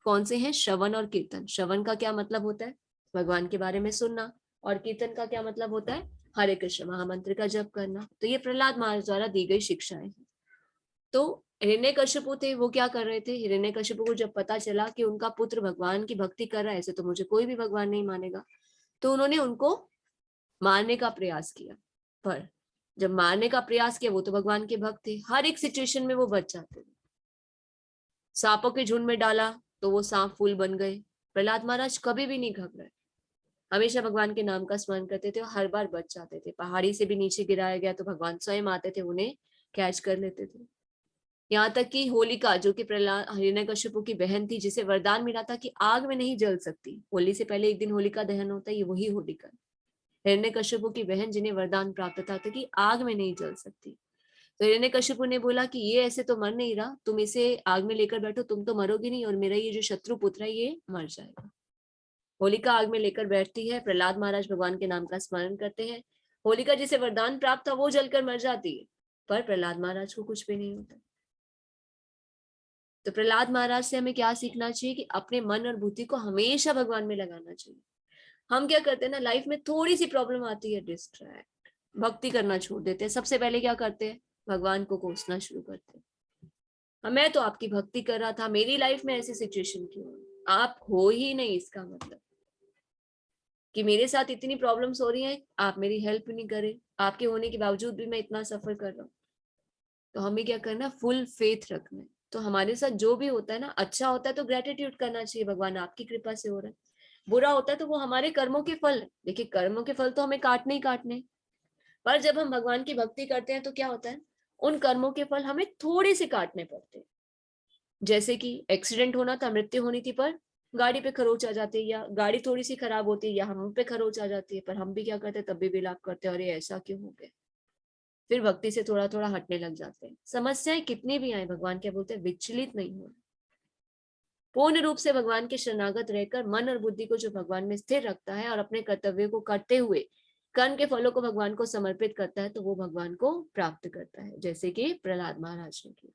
कौन से हैं? श्रवण और कीर्तन। श्रवण का क्या मतलब होता है? भगवान के बारे में सुनना। और कीर्तन का क्या मतलब होता है? हरे कृष्ण महामंत्र का जप करना। तो ये प्रहलाद महाराज द्वारा दी गई शिक्षाएं हैं। तो हिरण्यकशिपु थे, वो क्या कर रहे थे? हिरण्यकशिपु को जब पता चला कि उनका पुत्र भगवान की भक्ति कर रहा है, ऐसे तो मुझे कोई भी भगवान नहीं मानेगा, तो उन्होंने उनको मारने का प्रयास किया। पर जब मारने का प्रयास किया, वो तो भगवान के भक्त थे, हर एक सिचुएशन में वो बच जाते थे। सांपों के झुंड में डाला तो वो सांप फूल बन गए। प्रहलाद महाराज कभी भी नहीं घबराए, हमेशा भगवान के नाम का स्मरण करते थे और हर बार बच जाते थे। पहाड़ी से भी नीचे गिराया गया तो भगवान स्वयं आते थे, उन्हें कैच कर लेते थे। यहाँ तक कि होलिका, जो कि प्रहलाद हिरण्यकशिपु की बहन थी, जिसे वरदान मिला था कि आग में नहीं जल सकती, होली से पहले एक दिन होलिका दहन होता है, ये वही होलिका, हिरण्यकशिपु की बहन जिन्हें वरदान प्राप्त था कि आग में नहीं जल सकती। तो हिरण्यकशिपु ने बोला कि ये ऐसे तो मर नहीं रहा, तुम इसे आग में लेकर बैठो, तुम तो मरोगी नहीं और मेरा ये जो शत्रु पुत्र है ये मर जाएगा। होलिका आग में लेकर बैठती है, प्रहलाद महाराज भगवान के नाम का स्मरण करते हैं, होलिका जिसे वरदान प्राप्त था वो जलकर मर जाती है, पर प्रहलाद महाराज को कुछ भी नहीं होता। तो प्रहलाद महाराज से हमें क्या सीखना चाहिए? कि अपने मन और बुद्धि को हमेशा भगवान में लगाना चाहिए। हम क्या करते हैं ना, लाइफ में थोड़ी सी प्रॉब्लम आती है, डिस्ट्रैक्ट, भक्ति करना छोड़ देते हैं। सबसे पहले क्या करते हैं? भगवान को कोसना शुरू करते हैं। मैं तो आपकी भक्ति कर रहा था, मेरी लाइफ में ऐसी सिचुएशन क्यों है? आप हो ही नहीं, इसका मतलब कि मेरे साथ इतनी प्रॉब्लम्स हो रही हैं, आप मेरी हेल्प नहीं करें, आपके होने के बावजूद भी मैं इतना सफर कर रहा हूँ। तो हमें क्या करना? फुल फेथ रखना है। तो हमारे साथ जो भी होता है ना, अच्छा होता है तो ग्रेटिट्यूड करना चाहिए, भगवान आपकी कृपा से हो रहा है। बुरा होता है तो वो हमारे कर्मों के फल है। देखिए कर्मों के फल तो हमें काटने ही काटने, पर जब हम भगवान की भक्ति करते हैं तो क्या होता है, उन कर्मों के फल हमें थोड़े से काटने पड़ते हैं। जैसे कि एक्सीडेंट होना था, मृत्यु होनी थी, पर गाड़ी पे खरोच आ जाती है, या गाड़ी थोड़ी सी खराब होती है, या हम पे खरोच आ जाती है, पर हम भी क्या करते हैं, तब भी विलाप करते हैं, अरे ऐसा क्यों हो गया। फिर भक्ति से थोड़ा थोड़ा हटने लग जाते हैं। समस्याएं कितनी भी आए, भगवान क्या बोलते हैं, विचलित नहीं हो, पूर्ण रूप से भगवान के शरणागत रहकर मन और बुद्धि को जो भगवान में स्थिर रखता है और अपने कर्तव्य को करते हुए कर्म के फलों को भगवान को समर्पित करता है, तो वो भगवान को प्राप्त करता है, जैसे कि प्रहलाद महाराज ने किया।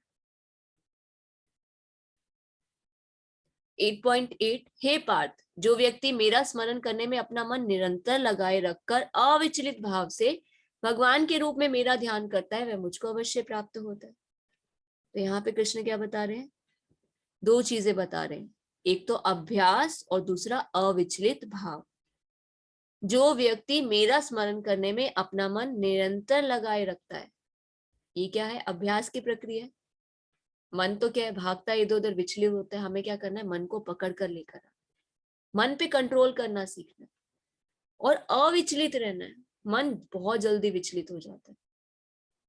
8.8 हे पार्थ, जो व्यक्ति मेरा स्मरण करने में अपना मन निरंतर लगाए रखकर अविचलित भाव से भगवान के रूप में मेरा ध्यान करता है, वह मुझको अवश्य प्राप्त होता है। तो यहाँ पे कृष्ण क्या बता रहे हैं, दो चीजें बता रहे हैं, एक तो अभ्यास और दूसरा अविचलित भाव। जो व्यक्ति मेरा स्मरण करने में अपना मन निरंतर लगाए रखता है, ये क्या है, अभ्यास की प्रक्रिया। मन तो क्या है, भागता है इधर उधर, विचलित होता है, हमें क्या करना है, मन को पकड़ कर लेकर मन पे कंट्रोल करना सीखना है और अविचलित रहना है। मन बहुत जल्दी विचलित हो जाता है,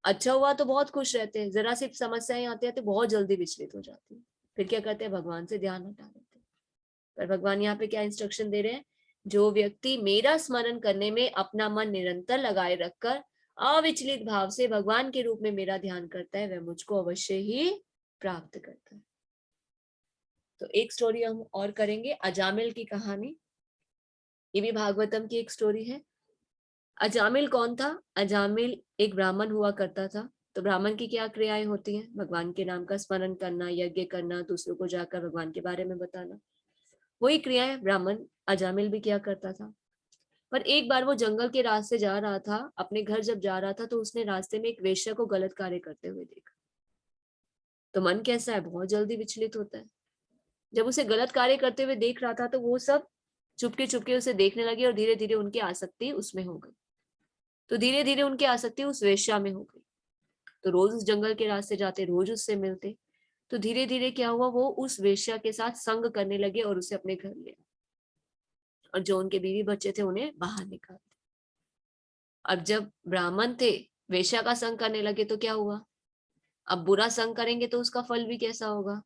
अच्छा हुआ तो बहुत खुश रहते हैं, जरा सी समस्याएं आती है तो बहुत जल्दी विचलित हो जाती है, फिर क्या करते हैं, भगवान से ध्यान हटा देते हैं। पर भगवान यहाँ पे क्या इंस्ट्रक्शन दे रहे हैं, जो व्यक्ति मेरा स्मरण करने में अपना मन निरंतर लगाए रखकर अविचलित भाव से भगवान के रूप में मेरा ध्यान करता है, वह मुझको अवश्य ही प्राप्त करता है। तो एक स्टोरी हम और करेंगे, अजामिल की कहानी। ये भी भागवतम की एक स्टोरी है। अजामिल कौन था, अजामिल एक ब्राह्मण हुआ करता था। तो ब्राह्मण की क्या क्रियाएं होती हैं, भगवान के नाम का स्मरण करना, यज्ञ करना, दूसरों को जाकर भगवान के बारे में बताना, वही क्रियाएं ब्राह्मण अजामिल भी किया करता था। पर एक बार वो जंगल के रास्ते जा रहा था, अपने घर जब जा रहा था, तो उसने रास्ते में एक वेश्या को गलत कार्य करते हुए देखा। तो मन कैसा है, बहुत जल्दी विचलित होता है। जब उसे गलत कार्य करते हुए देख रहा था, तो वो सब चुपके चुपके उसे देखने लगे और धीरे धीरे उनकी आसक्ति उसमें हो गई। तो धीरे धीरे उनकी आसक्ति उस वेश्या में हो गई। तो रोज उस जंगल के रास्ते जाते, रोज उससे मिलते। तो धीरे धीरे क्या हुआ, वो उस वेश्या के साथ संग करने लगे और उसे अपने घर ले, और जो उनके बीवी बच्चे थे उन्हें बाहर निकाल दिया। अब जब ब्राह्मण थे वेश्या का संग करने लगे, तो क्या हुआ, अब बुरा संग करेंगे तो उसका फल भी कैसा होगा।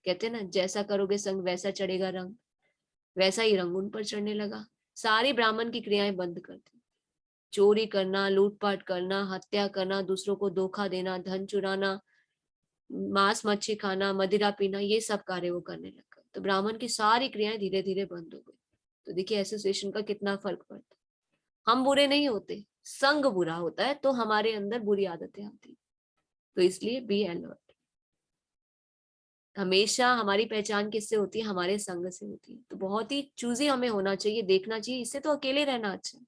कहते ना, जैसा करोगे संग वैसा चढ़ेगा रंग, वैसा ही रंग उन पर चढ़ने लगा। सारी ब्राह्मण की क्रियाएं बंद कर दी। चोरी करना, लूटपाट करना, हत्या करना, दूसरों को धोखा देना, धन चुराना, मांस मच्छी खाना, मदिरा पीना, ये सब कार्य वो करने लगा। तो ब्राह्मण की सारी क्रियाएं धीरे धीरे बंद हो गई। तो देखिए एसोसिएशन का कितना फर्क पड़ता है। हम बुरे नहीं होते, संग बुरा होता है तो हमारे अंदर बुरी आदतें आती। तो इसलिए बी अलर्ट। हमेशा हमारी पहचान किससे होती है, हमारे संग से होती है। तो बहुत ही चूजी हमें होना चाहिए, देखना चाहिए, इससे तो अकेले रहना अच्छा है।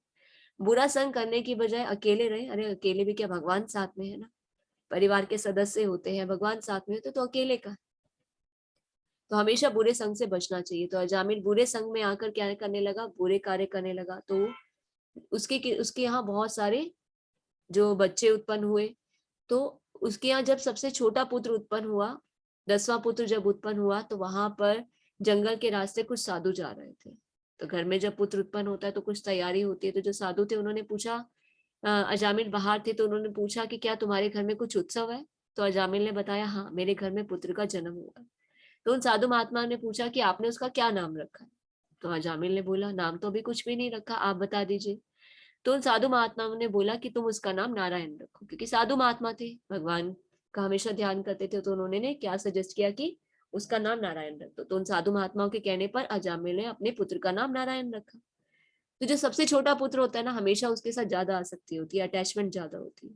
बुरा संग करने की बजाय अकेले रहे। अरे अकेले भी क्या, भगवान साथ में है ना, परिवार के सदस्य होते हैं, भगवान साथ में होते तो अकेले का। तो हमेशा बुरे संग से बचना चाहिए। तो अजामिल बुरे संग में आकर क्या करने लगा, बुरे कार्य करने लगा। तो उसके यहाँ बहुत सारे जो बच्चे उत्पन्न हुए। तो उसके यहाँ जब सबसे छोटा पुत्र उत्पन्न हुआ, 10वां पुत्र जब उत्पन्न हुआ, तो वहां पर जंगल के रास्ते कुछ साधु जा रहे थे। तो घर में जब पुत्र उत्पन्न होता है तो कुछ तैयारी होती है। तो जो साधु थे उन्होंने पूछा, अजामिल बाहर थे तो उन्होंने पूछा कि क्या तुम्हारे घर में कुछ उत्सव है। तो अजामिल ने बताया, हाँ मेरे घर में पुत्र का जन्म हुआ। तो उन साधु महात्मा ने पूछा कि आपने उसका क्या नाम रखा है। तो अजामिल ने बोला, नाम तो अभी कुछ भी नहीं रखा, आप बता दीजिए। तो उन साधु महात्माओं ने बोला कि तुम उसका नाम नारायण रखो, क्योंकि साधु महात्मा थे, भगवान का हमेशा ध्यान करते थे। तो उन्होंने ने क्या सजेस्ट किया कि उसका नाम नारायण रख दो। तो उन साधु महात्माओं के कहने पर अजामिल ने अपने पुत्र का नाम नारायण रखा। तो जो सबसे छोटा पुत्र होता है ना, हमेशा उसके साथ ज्यादा आसक्ति होती है, अटैचमेंट ज्यादा होती है।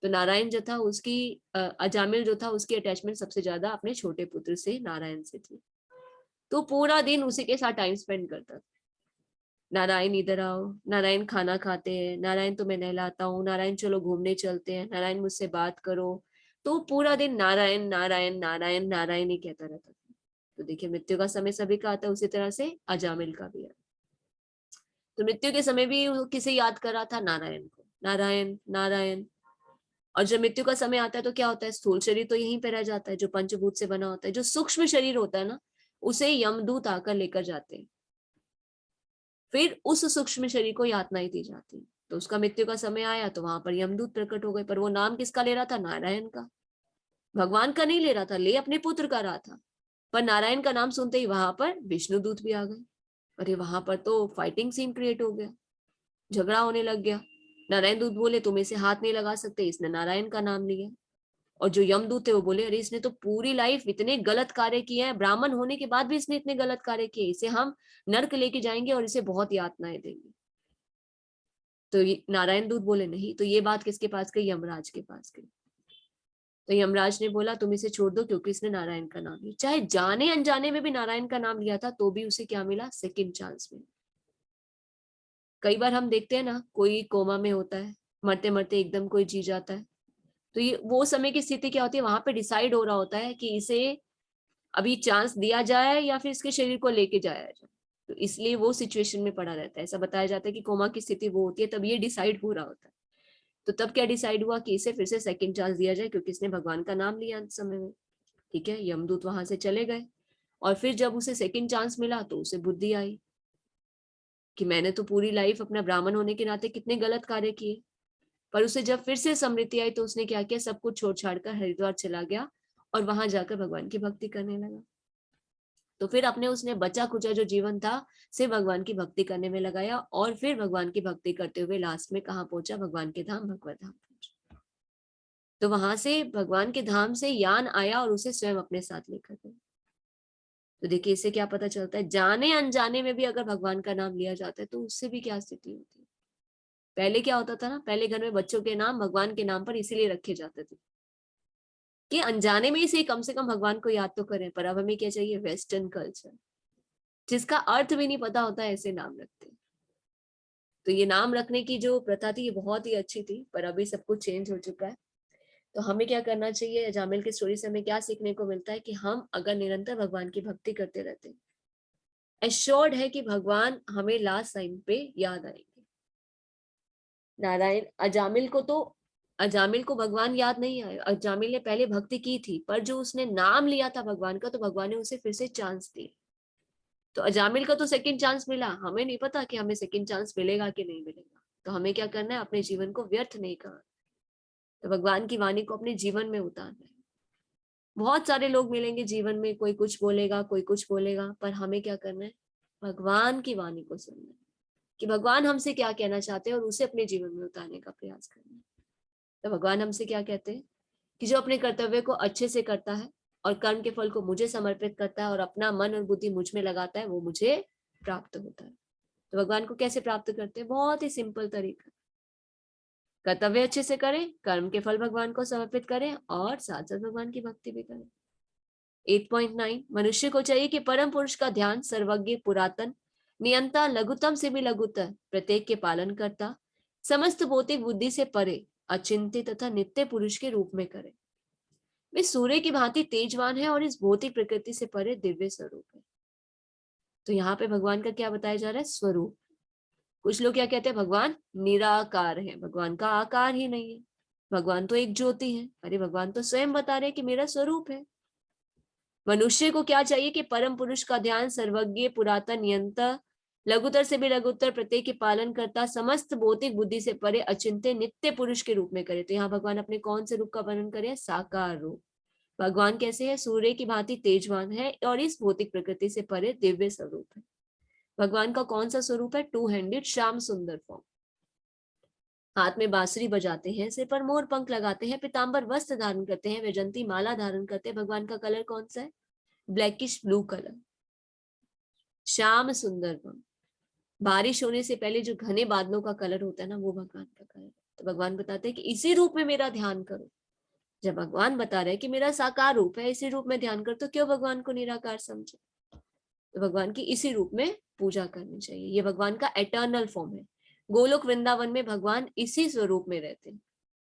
तो नारायण जो था उसकी, अजामिल जो था उसकी अटैचमेंट सबसे ज्यादा अपने छोटे पुत्र से, नारायण से थी। तो पूरा दिन उसी के साथ टाइम स्पेंड करता था। नारायण इधर आओ, नारायण खाना खाते हैं, नारायण तुम्हें नहलाता हूँ, नारायण चलो घूमने चलते हैं, नारायण मुझसे बात करो। तो पूरा दिन नारायण नारायण नारायण नारायण ही कहता रहता था। तो देखिए मृत्यु का समय सभी का आता है, उसी तरह से अजामिल का भी है। तो मृत्यु के समय भी वो किसे याद कर रहा था, नारायण को, नारायण नारायण। और जब मृत्यु का समय आता है तो क्या होता है, स्थूल शरीर तो यहीं पे रह जाता है जो पंचभूत से बना होता है। जो सूक्ष्म शरीर होता है ना, उसे यमदूत आकर लेकर जाते हैं। फिर उस सूक्ष्म शरीर को यातनाएं दी जाती। तो उसका मृत्यु का समय आया तो वहां पर यमदूत प्रकट हो गए, पर वो नाम किसका ले रहा था? नारायण का। भगवान का नहीं ले रहा था, ले अपने पुत्र का रहा था। पर नारायण का नाम सुनते ही वहां पर विष्णुदूत भी आ गए। अरे वहां पर तो फाइटिंग सीन क्रिएट हो गया, झगड़ा होने लग गया। नारायण दूत बोले तुम इसे हाथ नहीं लगा सकते, इसने नारायण का नाम लिया। और जो यमदूत थे वो बोले अरे इसने तो पूरी लाइफ इतने गलत कार्य किए हैं, ब्राह्मण होने के बाद भी इसने इतने गलत कार्य किए, इसे हम नर्क लेके जाएंगे और इसे बहुत यातनाएं देंगे। तो नारायण दूत बोले नहीं। तो ये बात किसके पास गई? यमराज के पास गई। तो यमराज ने बोला तुम इसे छोड़ दो, क्योंकि इसने नारायण का नाम लिया। चाहे जाने अनजाने में भी नारायण का नाम लिया था, तो भी उसे क्या मिला? सेकंड चांस मिला। कई बार हम देखते हैं ना, कोई कोमा में होता है, मरते मरते एकदम कोई जी जाता है, तो ये वो समय की स्थिति क्या होती है? वहां पे डिसाइड हो रहा होता है कि इसे अभी चांस दिया जाए या फिर इसके शरीर को लेके जाया जाए। तो इसलिए वो सिचुएशन में पड़ा रहता है। ऐसा बताया जाता है कि कोमा की स्थिति वो होती है, तब ये डिसाइड हो रहा होता है। तो तब क्या डिसाइड हुआ कि इसे फिर से सेकंड चांस दिया जाए, क्योंकि इसने भगवान का नाम लिया अंत समय में। ठीक है, यमदूत वहां से चले गए। और फिर जब उसे सेकंड चांस मिला तो उसे बुद्धि आई कि मैंने तो पूरी लाइफ अपना ब्राह्मण होने के नाते कितने गलत कार्य किए। पर उसे जब फिर से स्मृति आई तो उसने क्या किया? सब कुछ छोड़ छाड़ कर हरिद्वार चला गया और वहां जाकर भगवान की भक्ति करने लगा। तो फिर अपने उसने बचा खुचा जो जीवन था से भगवान की भक्ति करने में लगाया, और फिर भगवान की भक्ति करते हुए लास्ट में कहाँ पहुंचा? भगवान के धाम, भगवत धाम पहुंचा। तो वहां से भगवान के धाम से यान आया और उसे स्वयं अपने साथ लेकर गए। तो देखिए इससे क्या पता चलता है, जाने अनजाने में भी अगर भगवान का नाम लिया जाता है तो उससे भी क्या स्थिति होती है। पहले क्या होता था ना, पहले घर में बच्चों के नाम भगवान के नाम पर इसीलिए रखे जाते थे कि अनजाने में से कम भगवान को याद तो करें। पर अब हमें क्या चाहिए? वेस्टर्न कल्चर, जिसका अर्थ भी नहीं पता होता है, ऐसे नाम रखते हैं। तो ये नाम रखने की जो प्रथा थी ये बहुत ही अच्छी थी, पर अभी सब कुछ चेंज हो चुका है। तो हमें क्या करना चाहिए? अजामिल की स्टोरी से हमें क्या सीखने को मिलता है कि हम अगर निरंतर भगवान की भक्ति करते रहते हैं, एश्योर्ड है कि भगवान हमें लास्ट टाइम पे याद आएंगे। नारायण अजामिल को भगवान याद नहीं आए। अजामिल ने पहले भक्ति की थी, पर जो उसने नाम लिया था भगवान का, तो भगवान ने उसे फिर से चांस दी। तो अजामिल का तो सेकंड चांस मिला, हमें नहीं पता कि हमें सेकंड चांस मिलेगा कि नहीं मिलेगा। तो हमें क्या करना है? अपने जीवन को व्यर्थ नहीं करना, तो भगवान की वाणी को अपने जीवन में उतारना है। बहुत सारे लोग मिलेंगे जीवन में, कोई कुछ बोलेगा, कोई कुछ बोलेगा, पर हमें क्या करना है? भगवान की वाणी को सुनना है कि भगवान हमसे क्या कहना चाहते हैं और उसे अपने जीवन में उतारने का प्रयास करना है। तो भगवान हमसे क्या कहते हैं कि जो अपने कर्तव्य को अच्छे से करता है और कर्म के फल को मुझे समर्पित करता है और अपना मन और बुद्धि मुझ में लगाता है, वो मुझे प्राप्त होता है। तो भगवान को कैसे प्राप्त करते हैं? बहुत ही सिंपल तरीका, कर्तव्य अच्छे से करें, कर्म के फल भगवान को समर्पित करें और साथ साथ भगवान की भक्ति भी करें। 8.9 मनुष्य को चाहिए कि परम पुरुष का ध्यान सर्वज्ञ, पुरातन, नियंता, लघुतम से भी लघुतर, प्रत्येक के पालन करता, समस्त भौतिक बुद्धि से परे, अचिंत्य तथा नित्य पुरुष के रूप में करे। वे सूर्य की भांति तेजवान है और इस भौतिक प्रकृति से परे दिव्य स्वरूप है। तो यहाँ पे भगवान का क्या बताया जा रहा है? स्वरूप। कुछ लोग क्या कहते हैं? भगवान निराकार है, भगवान का आकार ही नहीं है, भगवान तो एक ज्योति है। अरे भगवान तो स्वयं बता रहे हैं कि मेरा स्वरूप है। मनुष्य को क्या चाहिए? कि परम पुरुष का ध्यान सर्वज्ञ, पुरातन, नियंता, लघुतर से भी लघुतर, प्रत्येक के पालन करता, समस्त भौतिक बुद्धि से परे, अचिंत्य, नित्य पुरुष के रूप में करे। तो यहाँ भगवान अपने कौन से रूप का वर्णन करे? साकार रूप। भगवान कैसे है? सूर्य की भांति तेजवान है और इस भौतिक प्रकृति से परे दिव्य स्वरूप है। भगवान का कौन सा स्वरूप है? टू हैंडेड श्याम सुंदर फॉर्म। हाथ में बांसुरी बजाते हैं, सिर पर मोर पंख लगाते हैं, पीतांबर वस्त्र धारण करते हैं, वैजंती माला धारण करते हैं। भगवान का कलर कौन सा है? ब्लैकिश ब्लू कलर, श्याम सुंदर फॉर्म। बारिश होने से पहले जो घने बादलों का कलर होता है ना, वो भगवान का कलर है। तो भगवान बताते हैं कि इसी रूप में मेरा ध्यान करो। जब भगवान बता रहे हैं कि मेरा साकार रूप है, इसी रूप में ध्यान कर, तो क्यों भगवान को निराकार समझे? तो भगवान की इसी रूप में पूजा करनी चाहिए। ये भगवान का एटर्नल फॉर्म है। गोलोक वृंदावन में भगवान इसी स्वरूप में रहते हैं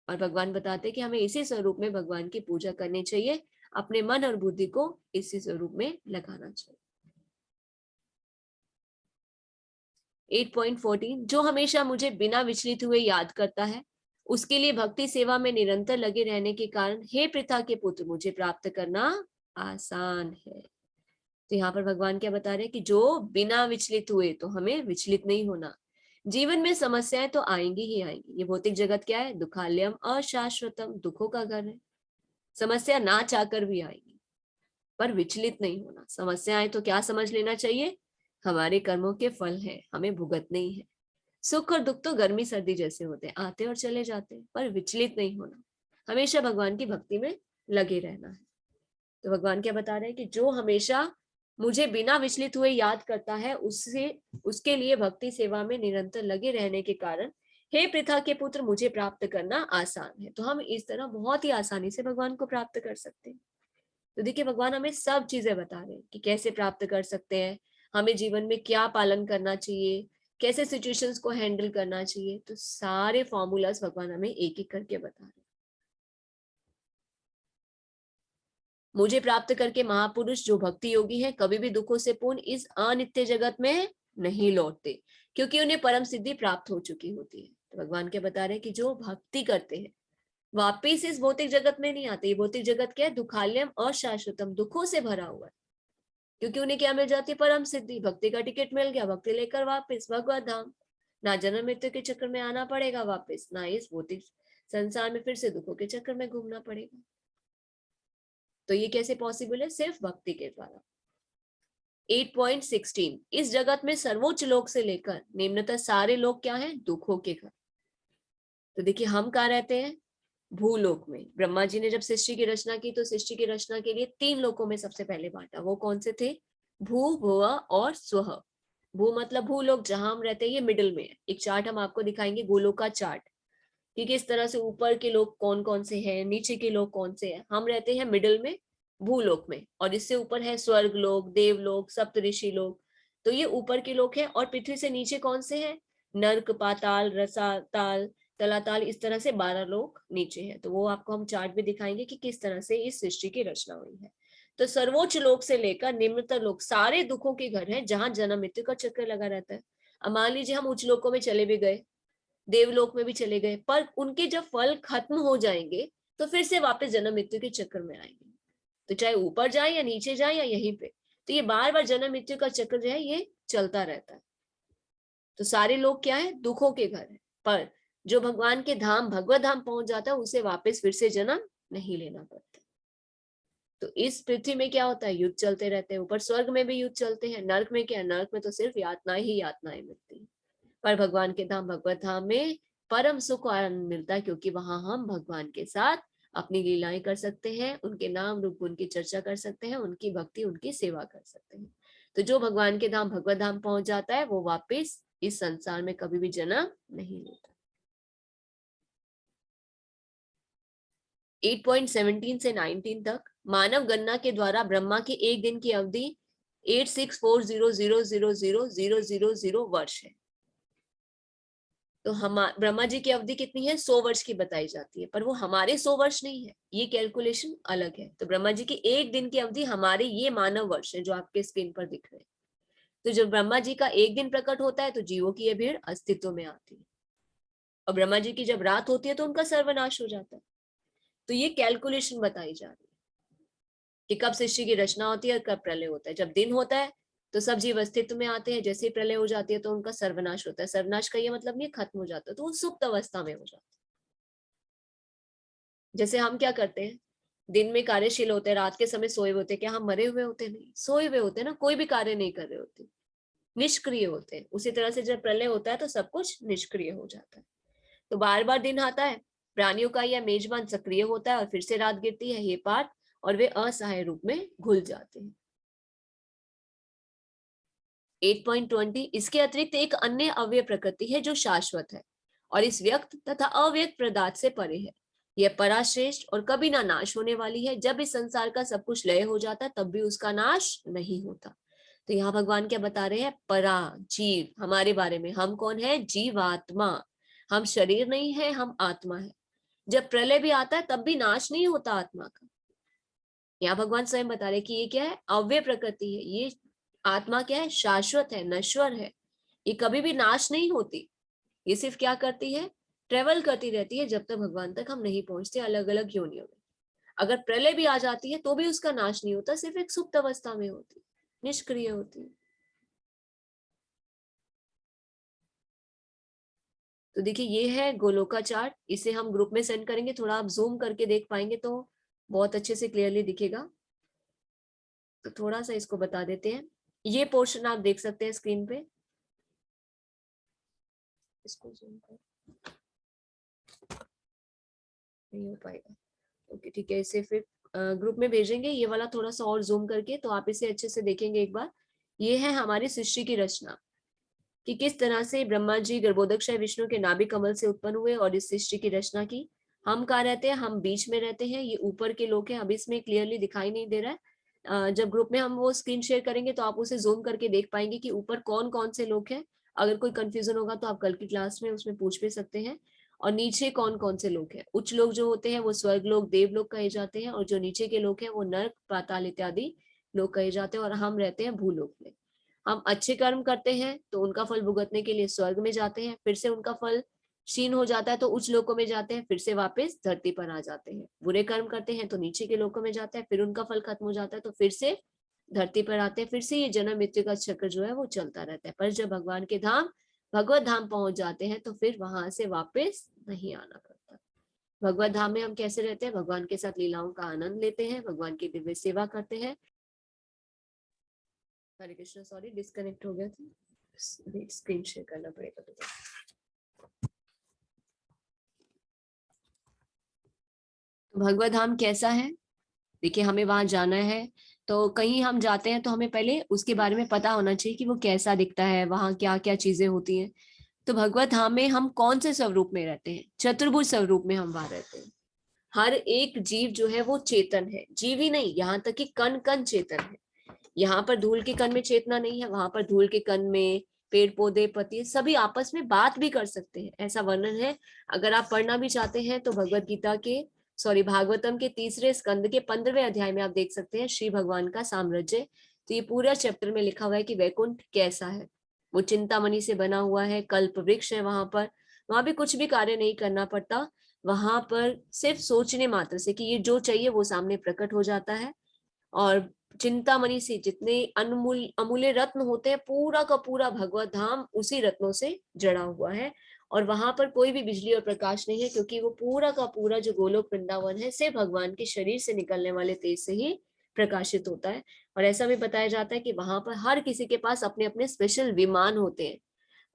और भगवान बताते हैं कि हमें इसी स्वरूप में भगवान की पूजा करनी चाहिए, अपने मन और बुद्धि को इसी स्वरूप में लगाना चाहिए। 8.14 जो हमेशा मुझे बिना विचलित हुए याद करता है, उसके लिए भक्ति सेवा में निरंतर लगे रहने के कारण हे पृथा के पुत्र, मुझे प्राप्त करना आसान है। तो यहाँ पर भगवान क्या बता रहे हैं कि जो बिना विचलित हुए, तो हमें विचलित नहीं होना। जीवन में समस्याएं तो आएंगी ही आएंगी। ये भौतिक जगत क्या है? दुखालयम अशाश्वतम, दुखों का घर है। समस्या ना चाहकर भी आएगी, पर विचलित नहीं होना। समस्या आए तो क्या समझ लेना चाहिए? हमारे कर्मों के फल है, हमें भुगतने ही है। सुख और दुख तो गर्मी सर्दी जैसे होते हैं, आते और चले जाते हैं, पर विचलित नहीं होना, हमेशा भगवान की भक्ति में लगे रहना है। तो भगवान क्या बता रहे हैं कि जो हमेशा मुझे बिना विचलित हुए याद करता है, उससे उसके लिए भक्ति सेवा में निरंतर लगे रहने के कारण हे पृथा के पुत्र, मुझे प्राप्त करना आसान है। तो हम इस तरह बहुत ही आसानी से भगवान को प्राप्त कर सकते हैं। तो देखिए, भगवान हमें सब चीजें बता रहे हैं कि कैसे प्राप्त कर सकते हैं, हमें जीवन में क्या पालन करना चाहिए, कैसे सिचुएशंस को हैंडल करना चाहिए। तो सारे फॉर्मूलाज भगवान हमें एक एक करके बता रहे हैं। मुझे प्राप्त करके महापुरुष जो भक्ति योगी हैं, कभी भी दुखों से पूर्ण इस अनित्य जगत में नहीं लौटते, क्योंकि उन्हें परम सिद्धि प्राप्त हो चुकी होती है। तो भगवान क्या बता रहे हैं कि जो भक्ति करते हैं वापिस इस भौतिक जगत में नहीं आते। ये भौतिक जगत क्या है? दुखालयम अशाश्वतम, दुखों से भरा हुआ है, क्योंकि उन्हें क्या मिल जाती है? परम सिद्धि। भक्ति का टिकट मिल गया, भक्ति लेकर वापस भगवत धाम। ना जन्म मृत्यु के चक्कर में आना पड़ेगा वापस, ना इस भौतिक संसार में फिर से दुखों के चक्कर में घूमना पड़ेगा। तो ये कैसे पॉसिबल है? सिर्फ भक्ति के द्वारा। 8.16, इस जगत में सर्वोच्च लोक से लेकर निम्नतः सारे लोग क्या हैं? दुखों के घर। तो देखिए, हम कहाँ रहते हैं? भूलोक में। ब्रह्मा जी ने जब सृष्टि की रचना की, तो सृष्टि की रचना के लिए 3 लोकों में सबसे पहले बांटा। वो कौन से थे? भू, भुव और स्वह। भू मतलब भूलोक, जहां हम रहते हैं, ये मिडिल में है। एक चार्ट हम आपको दिखाएंगे, गोलोक का चार्ट, कि किस तरह से ऊपर के लोग कौन कौन से हैं, नीचे के लोग कौन से हैं। हम रहते हैं मिडिल में, भूलोक में, और इससे ऊपर है स्वर्ग लोक, देवलोक, सप्तऋषि लोक। तो ये ऊपर के लोग हैं। और पृथ्वी से नीचे कौन से हैं? नर्क, पाताल, रसाताल, तलाताल, इस तरह से 12 लोग नीचे हैं। तो वो आपको हम चार्ट भी दिखाएंगे कि किस तरह से इस सृष्टि की रचना हुई है। तो सर्वोच्च लोक से लेकर निम्नतर लोक सारे दुखों के घर हैं, जहां जन्म मृत्यु का चक्कर लगा रहता है। अब मान लीजिए हम उच्च लोकों में चले भी गए, देवलोक में भी चले गए, पर उनके जब फल खत्म हो जाएंगे, तो फिर से वापस जन्म मृत्यु के चक्कर में आएंगे। तो चाहे ऊपर जाए या नीचे जाए या यहीं पे, तो ये बार बार जन्म मृत्यु का चक्कर जो है ये चलता रहता है। तो सारे लोग क्या है? दुखों के घर है। पर जो भगवान के धाम, भगवत धाम पहुंच जाता है, उसे वापस फिर से जन्म नहीं लेना पड़ता। तो इस पृथ्वी में क्या होता है? युद्ध चलते रहते हैं। ऊपर स्वर्ग में भी युद्ध चलते हैं। नर्क में क्या? नर्क में तो सिर्फ यातनाएं ही यातनाएं मिलती है। पर भगवान के धाम, भगवत धाम में परम सुख और आनंद मिलता है, क्योंकि वहां हम भगवान के साथ अपनी लीलाएं कर सकते हैं, उनके नाम रूप उनकी चर्चा कर सकते हैं, उनकी भक्ति, उनकी सेवा कर सकते हैं। तो जो भगवान के धाम, भगवत धाम पहुंच जाता है, वो वापिस इस संसार में कभी भी जन्म नहीं लेता। 8.17 से 19 तक मानव गणना के द्वारा ब्रह्मा की एक दिन की अवधि 8640000000 वर्ष है। तो हम ब्रह्मा जी की अवधि कितनी है? 100 वर्ष की बताई जाती है, पर वो हमारे 100 वर्ष नहीं है, ये कैलकुलेशन अलग है। तो ब्रह्मा जी की एक दिन की अवधि हमारे ये मानव वर्ष है जो आपके स्क्रीन पर दिख रहे हैं। तो जब ब्रह्मा जी का एक दिन प्रकट होता है, तो जीवों की ये भीड़ अस्तित्व में आती है। और ब्रह्मा जी की जब रात होती है, तो उनका सर्वनाश हो जाता है। तो ये कैलकुलेशन बताई जा रही है कि कब सृष्टि की रचना होती है और कब प्रलय होता है। जब दिन होता है तो सब जीव अस्तित्व में आते हैं, जैसे ही प्रलय हो जाती है तो उनका सर्वनाश होता है। सर्वनाश का ये मतलब नहीं खत्म हो जाता, तो वो सुप्त अवस्था में हो जाता है। जैसे हम क्या करते हैं, दिन में कार्यशील होते हैं, रात के समय सोए हुए होते हैं, क्या हम मरे हुए होते? नहीं, सोए हुए होते हैं ना, कोई भी कार्य नहीं कर रहे होते, निष्क्रिय होते हैं। उसी तरह से जब प्रलय होता है तो सब कुछ निष्क्रिय हो जाता है। तो बार बार दिन आता है, प्राणियों का यह मेजबान सक्रिय होता है और फिर से रात गिरती है, हे पार्थ, और वे असहाय रूप में घुल जाते हैं। 8.20, इसके अतिरिक्त एक अन्य अव्यय प्रकृति है जो शाश्वत है और इस व्यक्त तथा अव्यक्त पदार्थ से परे है। यह पराश्रेष्ठ और कभी ना नाश होने वाली है। जब इस संसार का सब कुछ लय हो जाता है, तब भी उसका नाश नहीं होता। तो यहाँ भगवान क्या बता रहे हैं? परा, जीव, हमारे बारे में। हम कौन है? जीवात्मा। हम शरीर नहीं है, हम आत्मा है। जब प्रलय भी आता है, तब भी नाश नहीं होता आत्मा का। यहाँ भगवान स्वयं बता रहे कि ये क्या है? अव्यय प्रकृति है। ये आत्मा क्या है? शाश्वत है, नश्वर है। ये कभी भी नाश नहीं होती। ये सिर्फ क्या करती है? ट्रेवल करती रहती है, जब तक भगवान तक हम नहीं पहुंचते, अलग अलग योनियों में। अगर प्रलय भी आ जाती है, तो भी उसका नाश नहीं होता, सिर्फ एक सुप्त अवस्था में होती है। निष्क्रिय होती है। तो देखिए ये है गोलोका चार्ट, इसे हम ग्रुप में सेंड करेंगे, थोड़ा आप जूम करके देख पाएंगे तो बहुत अच्छे से क्लियरली दिखेगा। तो थोड़ा सा इसको बता देते हैं, ये पोर्शन आप देख सकते हैं स्क्रीन पे, इसको जूम कर नहीं हो पाएगा। ओके ठीक है, इसे फिर ग्रुप में भेजेंगे, ये वाला थोड़ा सा और जूम करके, तो आप इसे अच्छे से देखेंगे एक बार। ये है हमारी सृष्टि की रचना, कि किस तरह से ब्रह्मा जी गर्भोदक्षय विष्णु के नाभि कमल से उत्पन्न हुए और इस सृष्टि की रचना की। हम कहाँ रहते हैं, हम बीच में रहते हैं, ये ऊपर के लोग हैं। अब इसमें क्लियरली दिखाई नहीं दे रहा है, जब ग्रुप में हम वो स्क्रीन शेयर करेंगे तो आप उसे जूम करके देख पाएंगे कि ऊपर कौन कौन से लोग हैं। अगर कोई कंफ्यूजन होगा तो आप कल की क्लास में उसमें पूछ भी सकते हैं। और नीचे कौन कौन से लोग हैं, उच्च लोग जो होते हैं वो स्वर्ग लोग देव लोग कहे जाते हैं, और जो नीचे के लोग हैं वो नर्क पाताल इत्यादि लोग कहे जाते हैं, और हम रहते हैं भूलोक में। हम अच्छे कर्म करते हैं तो उनका फल भुगतने के लिए स्वर्ग में जाते हैं, फिर से उनका फल क्षीण हो जाता है तो उच्च लोकों में जाते हैं, फिर से वापस धरती पर आ जाते हैं। बुरे कर्म करते हैं तो नीचे के लोकों में जाते हैं, फिर उनका फल खत्म हो जाता है तो फिर से धरती पर आते हैं। फिर से ये जन्म मृत्यु का चक्र जो है वो चलता रहता है। पर जब भगवान के धाम भगवत धाम पहुंच जाते हैं तो फिर वहां से वापस नहीं आना पड़ता। भगवत धाम में हम कैसे रहते हैं, भगवान के साथ लीलाओं का आनंद लेते हैं, भगवान की दिव्य सेवा करते हैं। हरे कृष्ण, सॉरी डिस्कनेक्ट हो गया था, स्क्रीन शेयर करना पड़ेगा तो। भगवत धाम कैसा है, देखिए हमें वहां जाना है, तो कहीं हम जाते हैं तो हमें पहले उसके बारे में पता होना चाहिए कि वो कैसा दिखता है, वहां क्या क्या चीजें होती हैं। तो भगवत धाम में हम कौन से स्वरूप में रहते हैं, चतुर्भुज स्वरूप में हम वहां रहते हैं। हर एक जीव जो है वो चेतन है, जीव ही नहीं, यहाँ तक कि कण कण चेतन है। यहाँ पर धूल के कण में चेतना नहीं है, वहां पर धूल के कण में पेड़ पौधे पत्ती सभी आपस में बात भी कर सकते हैं, ऐसा वर्णन है। अगर आप पढ़ना भी चाहते हैं तो भगवत गीता के भागवतम के 3 स्कंद के 15वें अध्याय में आप देख सकते हैं श्री भगवान का साम्राज्य। तो ये पूरा चैप्टर में लिखा हुआ है कि वैकुंठ कैसा है। वो चिंतामणि से बना हुआ है, कल्प वृक्ष है वहां पर, वहां भी कुछ भी कार्य नहीं करना पड़ता। वहां पर सिर्फ सोचने मात्र से कि ये जो चाहिए वो सामने प्रकट हो जाता है। और चिंतामणि से जितने अनमूल अमूल्य रत्न होते हैं, पूरा का पूरा भगवत धाम उसी रत्नों से जड़ा हुआ है। और वहां पर कोई भी बिजली और प्रकाश नहीं है, क्योंकि वो पूरा का पूरा जो गोलोक वृंदावन है सिर्फ भगवान के शरीर से निकलने वाले तेज से ही प्रकाशित होता है। और ऐसा भी बताया जाता है कि वहां पर हर किसी के पास अपने अपने स्पेशल विमान होते हैं।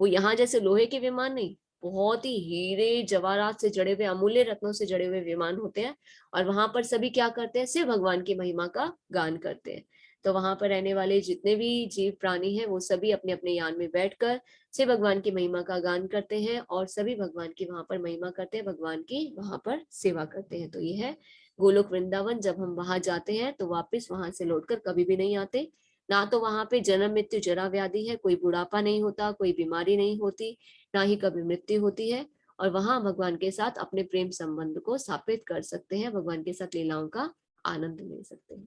वो यहाँ जैसे लोहे के विमान नहीं, बहुत ही हीरे जवाहरात से जड़े हुए अमूल्य रत्नों से जड़े हुए विमान होते हैं। और वहां पर सभी क्या करते हैं, सिर्फ भगवान की महिमा का गान करते हैं। तो वहां पर रहने वाले जितने भी जीव प्राणी हैं वो सभी अपने अपने यान में बैठकर सिर्फ भगवान की महिमा का गान करते हैं, और सभी भगवान की वहां पर महिमा करते हैं, भगवान की वहां पर सेवा करते हैं। तो ये है गोलोक वृंदावन। जब हम वहां जाते हैं तो वापस वहां से लौटकर कभी भी नहीं आते। ना तो वहां पे जन्म मृत्यु जरा व्याधि है, कोई बुढ़ापा नहीं होता, कोई बीमारी नहीं होती, ना ही कभी मृत्यु होती है। और वहां भगवान के साथ अपने प्रेम संबंध को स्थापित कर सकते हैं, भगवान के साथ लीलाओं का आनंद ले सकते हैं।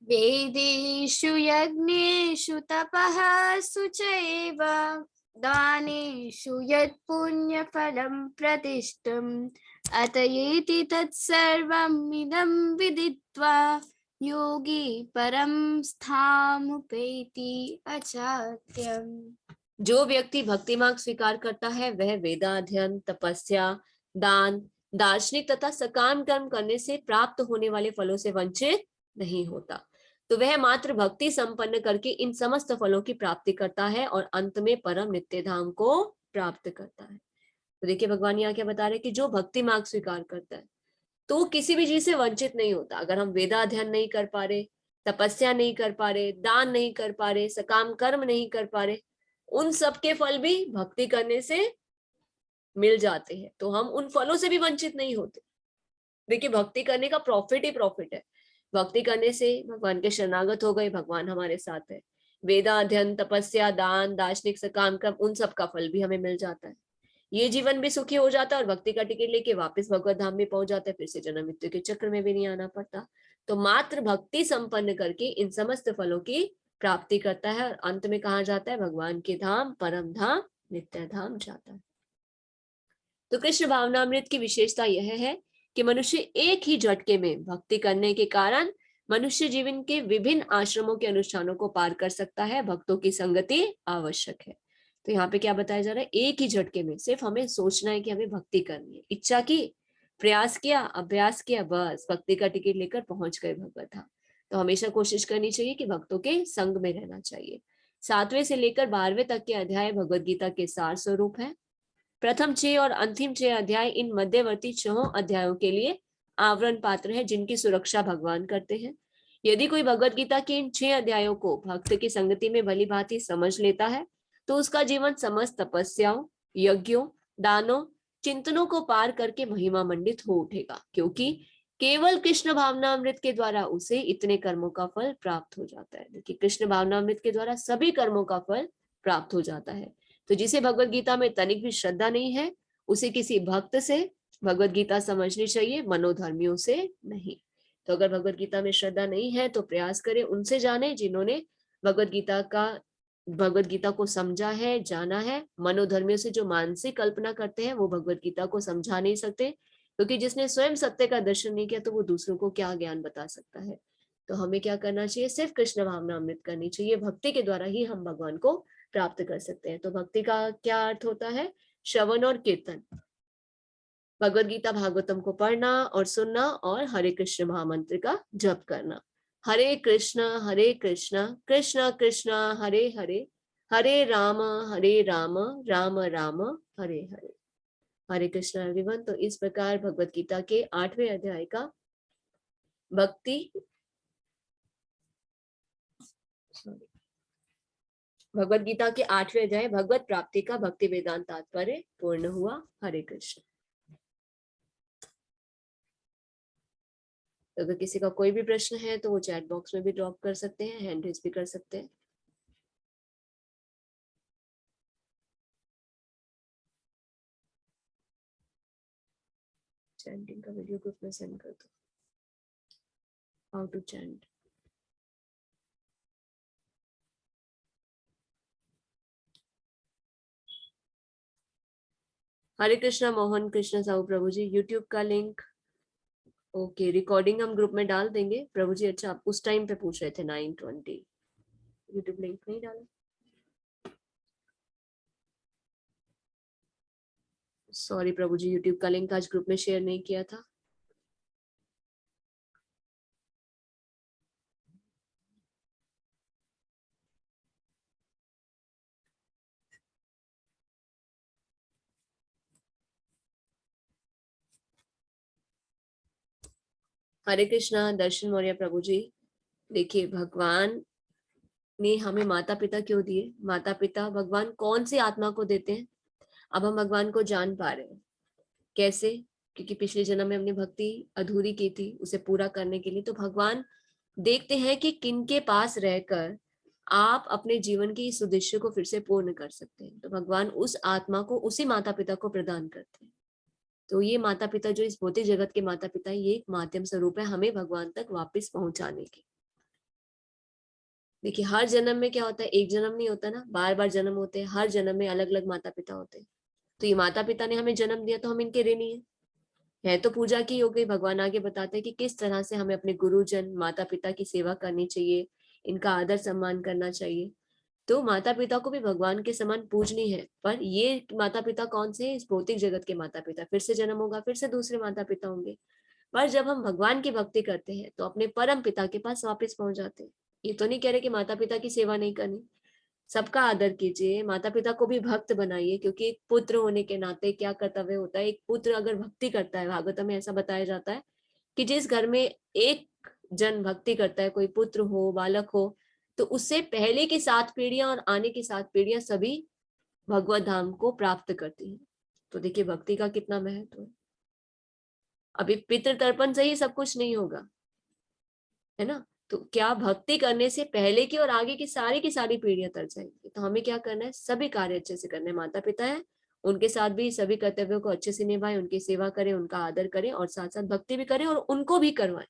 वेदेषु यज्ञेषु तपः शुचैव दानेषु यत्पुण्यफलं प्रतिष्ठम् अतयेति तत्सर्वम् इदं विदित्वा योगी परं स्थामुपैति अचात्यम्। जो व्यक्ति भक्ति मार्ग स्वीकार करता है वह वेदाध्ययन, तपस्या, दान, दार्शनिक तथा सकाम कर्म करने से प्राप्त होने वाले फलों से वंचित नहीं होता। तो वह मात्र भक्ति संपन्न करके इन समस्त फलों की प्राप्ति करता है और अंत में परम नित्य धाम को प्राप्त करता है। तो देखिए भगवान यहाँ क्या बता रहे कि जो भक्ति मार्ग स्वीकार करता है तो किसी भी चीज से वंचित नहीं होता। अगर हम वेदाध्ययन नहीं कर पा रहे, तपस्या नहीं कर पा रहे, दान नहीं कर पा रहे, सकाम कर्म नहीं कर पा रहे, उन सब के फल भी भक्ति करने से मिल जाते हैं, तो हम उन फलों से भी वंचित नहीं होते। देखिए भक्ति करने का प्रॉफिट ही प्रॉफिट है। भक्ति करने से भगवान के शरणागत हो गए, भगवान हमारे साथ है। वेदा अध्ययन, तपस्या, दान, दार्शनिक सकाम कर्म, उन सब का फल भी हमें मिल जाता है। ये जीवन भी सुखी हो जाता है और भक्ति का टिकट लेके वापस भगवत धाम में पहुंच जाता है, फिर से जन्म मृत्यु के चक्र में भी नहीं आना पड़ता। तो मात्र भक्ति संपन्न करके इन समस्त फलों की प्राप्ति करता है, और अंत में कहा जाता है भगवान के धाम, परम धाम, नित्य धाम जाता है। तो कृष्ण भावनामृत की विशेषता यह है कि मनुष्य एक ही झटके में भक्ति करने के कारण मनुष्य जीवन के विभिन्न आश्रमों के अनुष्ठानों को पार कर सकता है। भक्तों की संगति आवश्यक है। तो यहाँ पे क्या बताया जा रहा है, एक ही झटके में सिर्फ हमें सोचना है कि हमें भक्ति करनी है, इच्छा की, प्रयास किया, अभ्यास किया, बस भक्ति का टिकट लेकर पहुंच गए भगवत धाम। तो हमेशा कोशिश करनी चाहिए कि भक्तों के संग में रहना चाहिए। 7वें से लेकर 12वें तक के अध्याय भगवत गीता के सार स्वरूप है। प्रथम 6 और अंतिम 6 अध्याय इन मध्यवर्ती 6 अध्यायों के लिए आवरण पात्र है, जिनकी सुरक्षा भगवान करते हैं। यदि कोई भगवत गीता के इन 6 अध्यायों को भक्त की संगति में भली भांति समझ लेता है तो उसका जीवन समस्त तपस्याओं, यज्ञों, दानों, चिंतनों को पार करके महिमा मंडित हो उठेगा, क्योंकि केवल कृष्ण भावनामृत के द्वारा उसे इतने कर्मों का फल प्राप्त हो जाता है। देखिए, कृष्ण भावनामृत के द्वारा सभी कर्मों का फल प्राप्त हो जाता है। तो जिसे भगवत गीता में तनिक भी श्रद्धा नहीं है, उसे किसी भक्त से भगवत गीता समझनी चाहिए, मनोधर्मियों से नहीं। तो अगर भगवत गीता में श्रद्धा नहीं है तो प्रयास करें उनसे जाने जिन्होंने भगवत गीता को समझा है, जाना है। मनोधर्मियों से जो मानसिक कल्पना करते हैं वो भगवत गीता को समझा नहीं सकते, क्योंकि जिसने स्वयं सत्य का दर्शन नहीं किया तो वो दूसरों को क्या ज्ञान बता सकता है। तो हमें क्या करना चाहिए, सिर्फ कृष्ण भावनामृत करनी चाहिए। भक्ति के द्वारा ही हम भगवान को प्राप्त कर सकते हैं। तो भक्ति का क्या अर्थ होता है, श्रवण और कीर्तन, भगवत गीता भागवतम को पढ़ना और सुनना और हरे कृष्ण महामंत्र का जप करना। हरे कृष्ण कृष्ण कृष्ण हरे हरे, हरे राम राम राम हरे हरे। हरे कृष्ण एवरीवन। तो इस प्रकार भगवत गीता के 8वें अध्याय का भगवत गीता के 8वें अध्याय भगवत प्राप्ति का भक्ति वेदांत तात्पर्य पूर्ण हुआ। हरे कृष्ण। अगर किसी का कोई भी प्रश्न है तो वो चैट बॉक्स में भी ड्रॉप कर सकते हैं, हैंड रेज भी कर सकते हैं। चैंटिंग का वीडियो ग्रुप में सेंड कर दो, how to chant. Hare Krishna Mohan Krishna Sahu प्रभु जी, यूट्यूब का लिंक ओके, रिकॉर्डिंग हम ग्रुप में डाल देंगे प्रभु जी। अच्छा, आप उस टाइम पे पूछ रहे थे 9:20, यूट्यूब लिंक नहीं डाला, सॉरी प्रभु जी, यूट्यूब का लिंक आज ग्रुप में शेयर नहीं किया था। हरे कृष्णा दर्शन मौर्य प्रभु जी। देखिए, भगवान ने हमें माता पिता क्यों दिए? माता पिता भगवान कौन सी आत्मा को देते हैं? अब हम भगवान को जान पा रहे हैं। कैसे? क्योंकि पिछले जन्म में हमने भक्ति अधूरी की थी, उसे पूरा करने के लिए तो भगवान देखते हैं कि किन के पास रहकर आप अपने जीवन के इस उद्देश्य को फिर से पूर्ण कर सकते हैं। तो भगवान उस आत्मा को उसी माता पिता को प्रदान करते हैं। तो ये माता पिता जो इस भौतिक जगत के माता पिता, ये एक माध्यम स्वरूप है हमें भगवान तक वापस पहुंचाने के। देखिए, हर जन्म में क्या होता है, एक जन्म नहीं होता ना, बार बार जन्म होते हैं। हर जन्म में अलग अलग माता पिता होते हैं। तो ये माता पिता ने हमें जन्म दिया तो हम इनके ऋणी है तो पूजा की हो गई। भगवान आगे बताते हैं कि किस तरह से हमें अपने गुरुजन माता पिता की सेवा करनी चाहिए, इनका आदर सम्मान करना चाहिए। तो माता पिता को भी भगवान के समान पूजनी है। पर ये माता पिता कौन से? इस भौतिक जगत के माता पिता। फिर से जन्म होगा, फिर से दूसरे माता पिता होंगे। पर जब हम भगवान की भक्ति करते हैं तो अपने परम पिता के पास वापस पहुंच जाते हैं। ये तो नहीं कह रहे कि माता पिता की सेवा नहीं करनी, सबका आदर कीजिए, माता पिता को भी भक्त बनाइए, क्योंकि एक पुत्र होने के नाते क्या कर्तव्य होता है, एक पुत्र अगर भक्ति करता है, भागवत में ऐसा बताया जाता है कि जिस घर में एक जन भक्ति करता है, कोई पुत्र हो, बालक हो, तो उससे पहले की 7 पीढ़ियां और आने की 7 पीढ़ियां सभी भगवत धाम को प्राप्त करती हैं। तो देखिए भक्ति का कितना महत्व है। अभी पितृ तर्पण से ही सब कुछ नहीं होगा, है ना? तो क्या भक्ति करने से पहले की और आगे की सारी पीढ़ियां तर जाएंगी। तो हमें क्या करना है, सभी कार्य अच्छे से करने। माता पिता है, उनके साथ भी सभी कर्तव्यों को अच्छे से निभाएं, उनकी सेवा करें, उनका आदर करें और साथ साथ भक्ति भी करें और उनको भी करवाएं,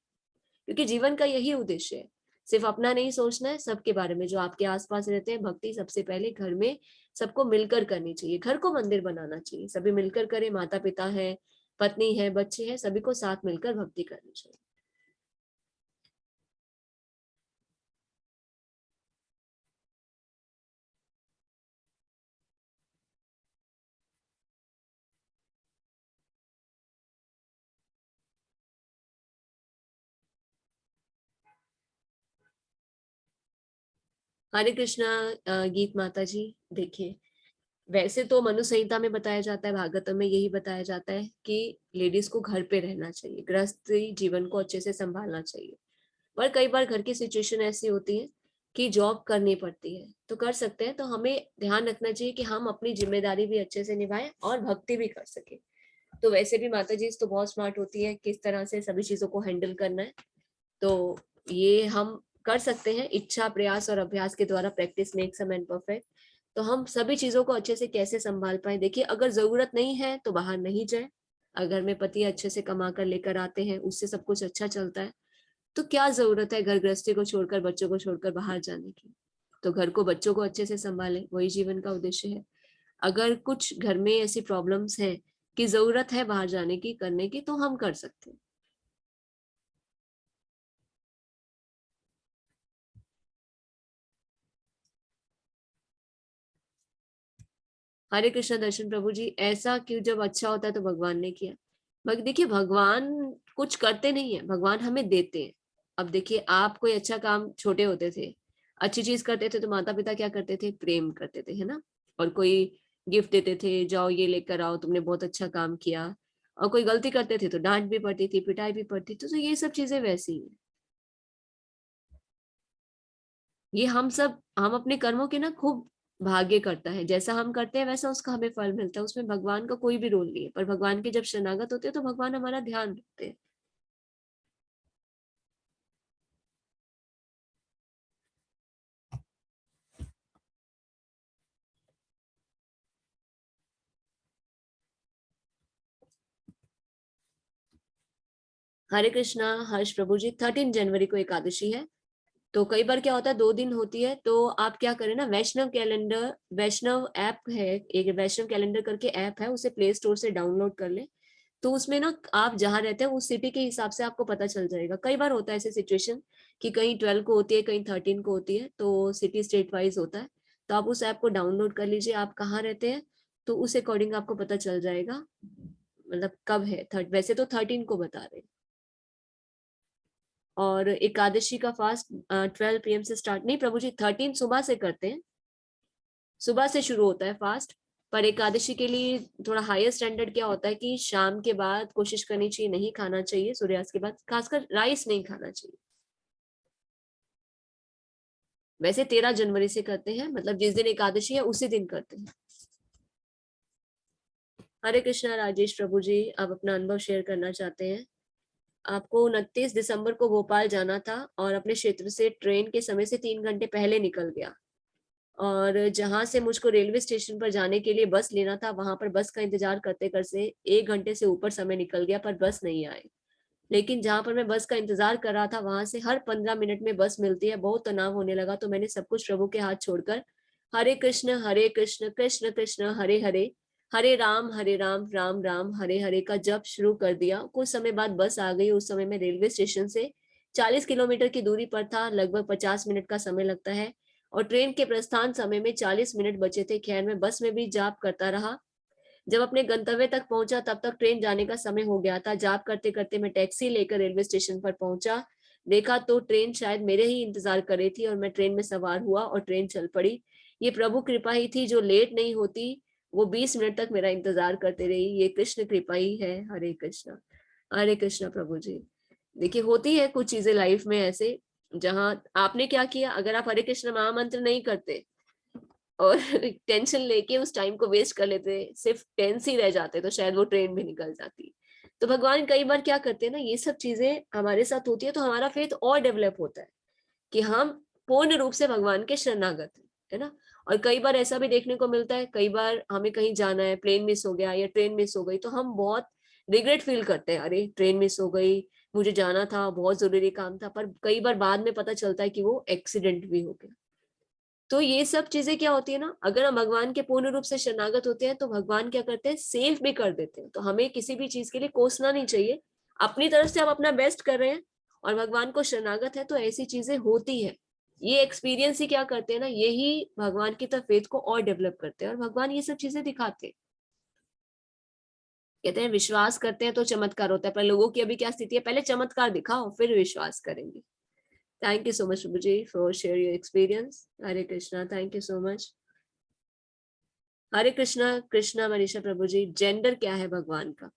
क्योंकि जीवन का यही उद्देश्य है। सिर्फ अपना नहीं सोचना है, सबके बारे में, जो आपके आसपास रहते हैं। भक्ति सबसे पहले घर में सबको मिलकर करनी चाहिए, घर को मंदिर बनाना चाहिए, सभी मिलकर करें, माता पिता है, पत्नी है, बच्चे हैं, सभी को साथ मिलकर भक्ति करनी चाहिए। हरे कृष्णा। गीत माता जी, देखिए, वैसे तो मनु संहिता में बताया जाता है, भागवतम में यही बताया जाता है कि लेडीज को घर पे रहना चाहिए, गृहस्थी जीवन को अच्छे से संभालना चाहिए। पर कई बार घर की सिचुएशन ऐसी होती है कि जॉब करनी पड़ती है, तो कर सकते हैं, तो हमें ध्यान रखना चाहिए कि हम अपनी जिम्मेदारी भी अच्छे से निभाएं और भक्ति भी कर सके। तो वैसे भी माता जी तो बहुत स्मार्ट होती है, किस तरह से सभी चीजों को हैंडल करना है, तो ये हम कर सकते हैं। इच्छा, प्रयास और अभ्यास के द्वारा, practice makes a man perfect. तो हम सभी चीजों को अच्छे से कैसे संभाल पाए। देखिए, अगर जरूरत नहीं है तो बाहर नहीं जाए। अगर में पति अच्छे से कमा कर लेकर आते हैं, उससे सब कुछ अच्छा चलता है, तो क्या जरूरत है घर गृहस्थी को छोड़कर, बच्चों को छोड़कर बाहर जाने की। तो घर को, बच्चों को अच्छे से संभाले, वही जीवन का उद्देश्य है। अगर कुछ घर में ऐसी प्रॉब्लम्स है कि जरूरत है बाहर जाने की, करने की, तो हम कर सकते हैं। हरे कृष्ण दर्शन प्रभु जी, ऐसा क्यों, जब अच्छा होता है तो भगवान ने किया। देखिए, भगवान कुछ करते नहीं है, भगवान हमें देते हैं। अब देखिए, आप कोई अच्छा काम, छोटे होते थे, अच्छी चीज करते थे, तो माता पिता क्या करते थे, प्रेम करते थे, है ना। और कोई गिफ्ट देते थे, जाओ ये लेकर आओ, तुमने बहुत अच्छा काम किया। और कोई गलती करते थे तो डांट भी पड़ती थी, पिटाई भी पड़ती थी। तो ये सब चीजें वैसी ही है। ये हम अपने कर्मों के ना खूब भाग्य करता है, जैसा हम करते हैं वैसा उसका हमें फल मिलता है, उसमें भगवान का कोई भी रोल नहीं है। पर भगवान के जब शरणागत होते हैं तो भगवान हमारा ध्यान रखते हैं। हरे कृष्णा हर्ष प्रभु जी, 13 जनवरी को एकादशी है। तो कई बार क्या होता है, 2 दिन होती है, तो आप क्या करें ना, वैष्णव कैलेंडर, वैष्णव ऐप है, एक वैष्णव कैलेंडर करके ऐप है, उसे प्ले स्टोर से डाउनलोड कर ले। तो उसमें ना आप जहाँ रहते हैं उस सिटी के हिसाब से आपको पता चल जाएगा। कई बार होता है ऐसे सिचुएशन कि कहीं 12 को होती है, कहीं 13 को होती है, तो सिटी स्टेट वाइज होता है। तो आप उस ऐप को डाउनलोड कर लीजिए, आप कहाँ रहते हैं, तो उस अकॉर्डिंग आपको पता चल जाएगा, मतलब कब है। वैसे तो 13 को बता रहे हैं। और एकादशी का फास्ट 12 PM से स्टार्ट नहीं प्रभु जी, 13 सुबह से करते हैं, सुबह से शुरू होता है फास्ट। पर एकादशी के लिए थोड़ा हायर स्टैंडर्ड क्या होता है कि शाम के बाद कोशिश करनी चाहिए, नहीं खाना चाहिए, सूर्यास्त के बाद खासकर राइस नहीं खाना चाहिए। वैसे 13 जनवरी से करते हैं, मतलब जिस दिन एकादशी है उसी दिन करते हैं। हरे कृष्णा राजेश प्रभु जी, आप अपना अनुभव शेयर करना चाहते हैं। आपको 29 दिसंबर को भोपाल जाना था और अपने क्षेत्र से ट्रेन के समय से 3 घंटे पहले निकल गया। और जहां से मुझको रेलवे स्टेशन पर जाने के लिए बस लेना था, वहां पर बस का इंतजार करते करते 1 घंटे से ऊपर समय निकल गया, पर बस नहीं आई। लेकिन जहां पर मैं बस का इंतजार कर रहा था, वहां से हर 15 मिनट में बस मिलती है। बहुत तनाव होने लगा, तो मैंने सब कुछ प्रभु के हाथ छोड़कर हरे कृष्ण कृष्ण कृष्ण हरे हरे, हरे राम राम राम हरे हरे का जप शुरू कर दिया। कुछ समय बाद बस आ गई। उस समय मैं रेलवे स्टेशन से 40 किलोमीटर की दूरी पर था, लगभग 50 मिनट का समय लगता है। और ट्रेन के प्रस्थान समय में 40 मिनट बचे थे। खैर, मैं बस में भी जाप करता रहा। जब अपने गंतव्य तक पहुंचा, तब तक ट्रेन जाने का समय हो गया था। जाप करते करते मैं टैक्सी लेकर रेलवे स्टेशन पर पहुंचा। देखा तो ट्रेन शायद मेरे ही इंतजार कर रही थी, और मैं ट्रेन में सवार हुआ और ट्रेन चल पड़ी। ये प्रभु कृपा ही थी, जो लेट नहीं होती वो 20 मिनट तक मेरा इंतजार करते रही। ये कृष्ण कृपा ही है। हरे कृष्णा। हरे कृष्णा प्रभु जी। देखिए, होती है कुछ चीजें लाइफ में ऐसे, जहां आपने क्या किया, अगर आप हरे कृष्ण महामंत्र नहीं करते और टेंशन लेके उस टाइम को वेस्ट कर लेते, सिर्फ टेंस ही रह जाते, तो शायद वो ट्रेन भी निकल जाती। तो भगवान कई बार क्या करते हैं ना, ये सब चीजें हमारे साथ होती है, तो हमारा फेथ और डेवलप होता है कि हम पूर्ण रूप से भगवान के शरणागत हैं, है ना। और कई बार ऐसा भी देखने को मिलता है, कई बार हमें कहीं जाना है, प्लेन मिस हो गया या ट्रेन मिस हो गई, तो हम बहुत रिग्रेट फील करते हैं, अरे ट्रेन मिस हो गई, मुझे जाना था, बहुत जरूरी काम था, पर कई बार बाद में पता चलता है कि वो एक्सीडेंट भी हो गया। तो ये सब चीजें क्या होती है ना, अगर हम भगवान के पूर्ण रूप से शरणागत होते हैं तो भगवान क्या करते हैं, सेफ भी कर देते हैं। तो हमें किसी भी चीज के लिए कोसना नहीं चाहिए, अपनी तरफ से हम अपना बेस्ट कर रहे हैं और भगवान को शरणागत है तो ऐसी चीजें होती है। ये एक्सपीरियंस ही क्या करते हैं ना, यही भगवान की तरफ फेथ को और डेवलप करते हैं और भगवान ये सब चीजें दिखाते हैं। कहते हैं विश्वास करते हैं तो चमत्कार होता है, पर लोगों की अभी क्या स्थिति है, पहले चमत्कार दिखाओ फिर विश्वास करेंगे। थैंक यू सो मच प्रभु ji for share your experience. Hare Krishna, thank you so much. Hare Krishna. Krishna Manisha प्रभु जी, जेंडर क्या है भगवान का?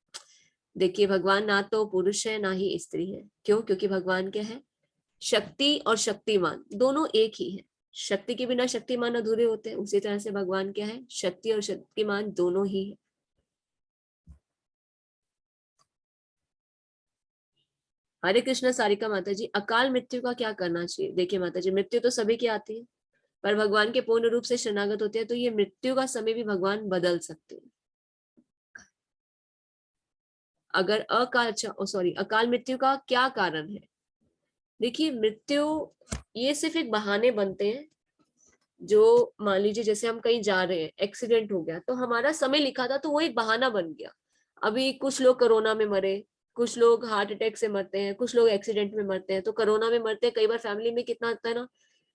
देखिए भगवान ना तो पुरुष है ना ही स्त्री है। क्यों? क्योंकि भगवान क्या है, शक्ति और शक्तिमान दोनों एक ही है। शक्ति के बिना शक्तिमान अधूरे होते हैं, उसी तरह से भगवान क्या है, शक्ति और शक्तिमान दोनों ही है। हरे कृष्ण सारिका माता जी, अकाल मृत्यु का क्या करना चाहिए? देखिए माता जी, मृत्यु तो सभी की आती है, पर भगवान के पूर्ण रूप से शरणागत होते हैं तो ये मृत्यु का समय भी भगवान बदल सकते हैं। अगर अकाल मृत्यु का क्या कारण है? देखिए मृत्यु ये सिर्फ एक बहाने बनते हैं। जो मान लीजिए जैसे हम कहीं जा रहे हैं, एक्सीडेंट हो गया तो हमारा समय लिखा था तो वो एक बहाना बन गया। अभी कुछ लोग कोरोना में मरे, कुछ लोग हार्ट अटैक से मरते हैं, कुछ लोग एक्सीडेंट में मरते हैं। तो कोरोना में मरते हैं, कई बार फैमिली में कितना होता है ना,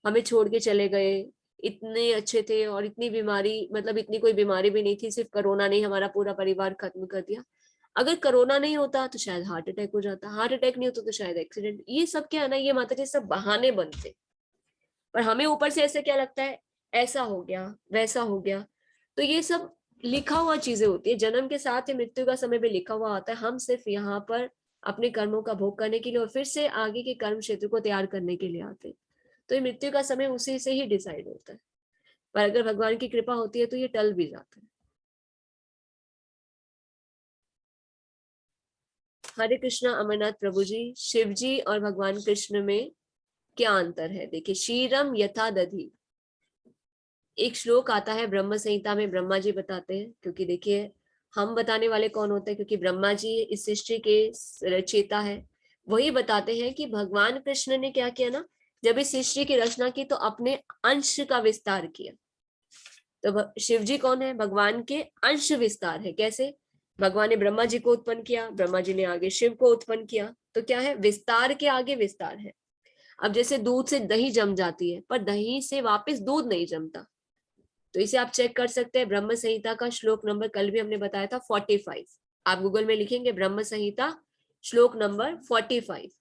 हमें छोड़ के चले गए, इतने अच्छे थे और इतनी बीमारी, मतलब इतनी कोई बीमारी भी नहीं थी, सिर्फ कोरोना ने हमारा पूरा परिवार खत्म कर दिया। अगर कोरोना नहीं होता तो शायद हार्ट अटैक हो जाता, हार्ट अटैक नहीं होता तो शायद एक्सीडेंट। ये सब क्या है ना, ये माता जी सब बहाने बनते, पर हमें ऊपर से ऐसे क्या लगता है, ऐसा हो गया वैसा हो गया। तो ये सब लिखा हुआ चीजें होती है, जन्म के साथ ही मृत्यु का समय भी लिखा हुआ आता है। हम सिर्फ यहाँ पर अपने कर्मों का भोग करने के लिए और फिर से आगे के कर्म क्षेत्र को तैयार करने के लिए आते हैं। तो ये मृत्यु का समय उसी से ही डिसाइड होता है, पर अगर भगवान की कृपा होती है तो ये टल भी जाता है। हरे कृष्णा अमरनाथ प्रभु जी, शिव जी और भगवान कृष्ण में क्या अंतर है? देखिए, क्षीरम यथा दधि, एक श्लोक आता है ब्रह्म संहिता में, ब्रह्मा जी बताते हैं। क्योंकि देखिए हम बताने वाले कौन होते हैं, क्योंकि ब्रह्मा जी इस सृष्टि के रचयिता है। वही बताते हैं कि भगवान कृष्ण ने क्या किया ना, जब इस सृष्टि की रचना की तो अपने अंश का विस्तार किया। तो शिव जी कौन है? भगवान के अंश विस्तार है। कैसे? भगवान ने ब्रह्मा जी को उत्पन्न किया, ब्रह्मा जी ने आगे शिव को उत्पन्न किया, तो क्या है, विस्तार के आगे विस्तार है। अब जैसे दूध से दही जम जाती है, पर दही से वापस दूध नहीं जमता। तो इसे आप चेक कर सकते हैं, ब्रह्म संहिता का श्लोक नंबर कल भी हमने बताया था 45। आप गूगल में लिखेंगे ब्रह्म संहिता श्लोक नंबर 45,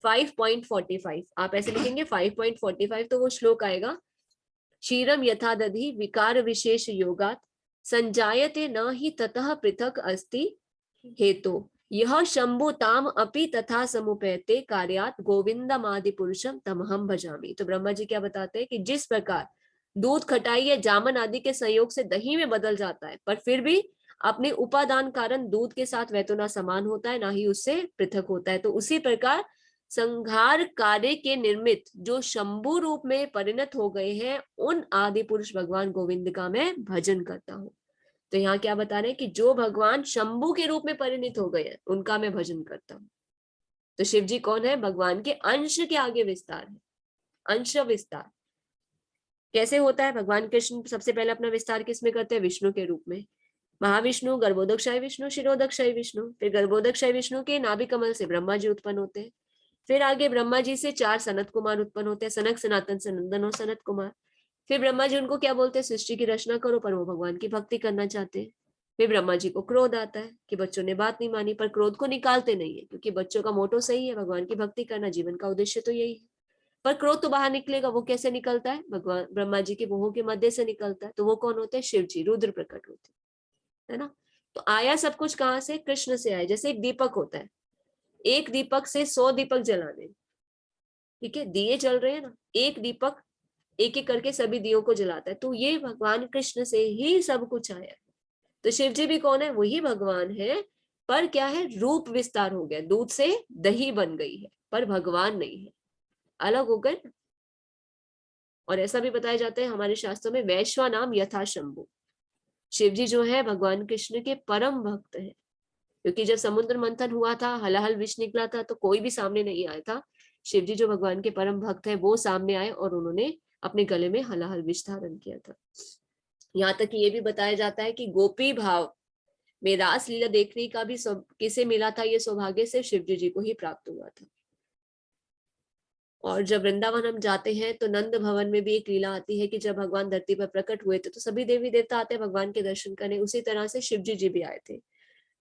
5.45, आप ऐसे लिखेंगे 5.45 तो वो श्लोक आएगा। क्षीरम यथा दधि विकार विशेष योगात संजायते न ही ततः पृथक अस्ति हेतु यह शंभु ताम अपि तथा समुपैते कार्यात गोविंदमादि पुरुषम तमहम भजामि। तो ब्रह्मा जी क्या बताते हैं कि जिस प्रकार दूध खटाई या जामन आदि के संयोग से दही में बदल जाता है, पर फिर भी अपने उपादान कारण दूध के साथ वह तो ना समान होता है ना ही उससे पृथक होता है, तो उसी प्रकार संहार कार्य के निर्मित जो शंभु रूप में परिणत हो गए हैं, उन आदि पुरुष भगवान गोविंद का मैं भजन करता हूँ। तो यहाँ क्या बता रहे हैं कि जो भगवान शंभु के रूप में परिणित हो गए हैं उनका मैं भजन करता हूँ। तो शिव जी कौन है? भगवान के अंश के आगे विस्तार है। अंश विस्तार कैसे होता है? भगवान कृष्ण सबसे पहले अपना विस्तार किसमें करते हैं? विष्णु के रूप में। महाविष्णु, गर्भोदकशाही विष्णु, शिरोदकशाही विष्णु। फिर गर्भोदकशाही विष्णु के नाभि कमल से ब्रह्मा जी उत्पन्न होते हैं। फिर आगे ब्रह्मा जी से 4 सनत कुमार उत्पन्न होते हैं, सनक, सनातन, सनंदन और सनत कुमार। फिर ब्रह्मा जी उनको क्या बोलते हैं? सृष्टि की रचना करो, पर वो भगवान की भक्ति करना चाहते हैं। फिर ब्रह्मा जी को क्रोध आता है कि बच्चों ने बात नहीं मानी, पर क्रोध को निकालते नहीं है, क्योंकि बच्चों का मोटो सही है, भगवान की भक्ति करना, जीवन का उद्देश्य तो यही है। पर क्रोध तो बाहर निकलेगा, वो कैसे निकलता है? भगवान ब्रह्मा जी के मुंह के मध्य से निकलता है। तो वो कौन होते हैं? शिव जी, रुद्र प्रकट होते है ना। तो आया सब कुछ कहाँ से? कृष्ण से आया। जैसे एक दीपक होता है, एक दीपक से 100 दीपक जलाने, ठीक है, दिए जल रहे हैं ना, एक दीपक एक एक करके सभी दियों को जलाता है। तो ये भगवान कृष्ण से ही सब कुछ आया। तो शिव जी भी कौन है? वही भगवान है, पर क्या है, रूप विस्तार हो गया, दूध से दही बन गई है, पर भगवान नहीं है, अलग हो गए। और ऐसा भी बताया जाता है हमारे शास्त्रों में, वैश्वा नाम यथा शंभु। शिव जी जो है भगवान कृष्ण के परम भक्त है। क्योंकि जब समुद्र मंथन हुआ था, हलाहल विष निकला था, तो कोई भी सामने नहीं आया था। शिव जी जो भगवान के परम भक्त है वो सामने आए और उन्होंने अपने गले में हलाहल विष धारण किया था। यहाँ तक कि ये भी बताया जाता है कि गोपी भाव में रास लीला देखने का भी किसे मिला था, ये सौभाग्य सिर्फ शिव जी को ही प्राप्त हुआ था। और जब वृंदावन हम जाते हैं तो नंद भवन में भी एक लीला आती है कि जब भगवान धरती पर प्रकट हुए थे तो सभी देवी देवता आते हैं भगवान के दर्शन करने, उसी तरह से शिव जी भी आए थे।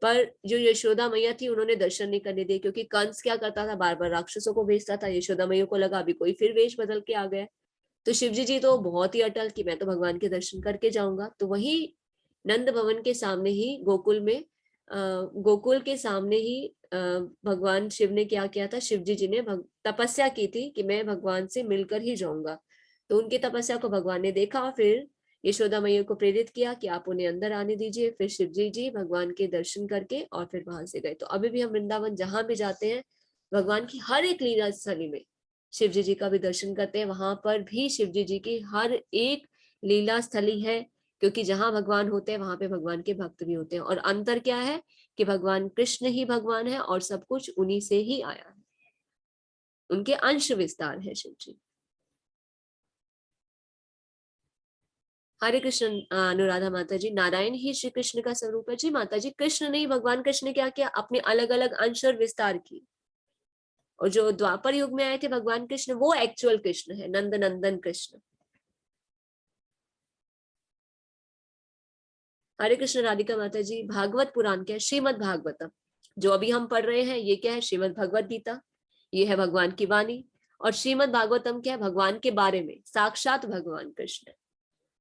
पर जो यशोदा मैया थी उन्होंने दर्शन नहीं करने दिए, क्योंकि कंस क्या करता था, बार बार राक्षसों को भेजता था। यशोदा मैया को लगा अभी कोई फिर वेश बदल के आ गया, तो शिव जी तो बहुत ही अटल कि मैं तो भगवान के दर्शन करके जाऊंगा। तो वही नंद भवन के सामने ही गोकुल में गोकुल के सामने ही भगवान शिव ने क्या किया था, शिव जी ने तपस्या की थी कि मैं भगवान से मिलकर ही जाऊंगा। तो उनकी तपस्या को भगवान ने देखा, फिर यशोदा मैया को प्रेरित किया कि आप उन्हें अंदर आने दीजिए। फिर शिव जी भगवान के दर्शन करके और फिर वहां से गए। तो अभी भी हम वृंदावन जहां भी जाते हैं, भगवान की हर एक लीला स्थली में शिव जी का भी दर्शन करते हैं। वहां पर भी शिव जी की हर एक लीला स्थली है, क्योंकि जहां भगवान होते हैं वहां पे भगवान के भक्त भी होते हैं। और अंतर क्या है कि भगवान कृष्ण ही भगवान है और सब कुछ उन्हीं से ही आया है, उनके अंश विस्तार है शिव जी। हरे कृष्ण अनुराधा माता जी। नारायण ही श्री कृष्ण का स्वरूप है। जी माता जी, कृष्ण नहीं, भगवान कृष्ण ने क्या किया, अपने अलग अलग अंश और विस्तार की। और जो द्वापर युग में आए थे भगवान कृष्ण, वो एक्चुअल कृष्ण है, नंद नंदन कृष्ण। हरे कृष्ण राधिका माता जी। भागवत पुराण क्या है, श्रीमद भागवतम जो अभी हम पढ़ रहे हैं, ये क्या है, श्रीमद भगवत गीता, ये है भगवान की वाणी। और श्रीमद भागवतम क्या है, भगवान के बारे में, साक्षात भगवान कृष्ण।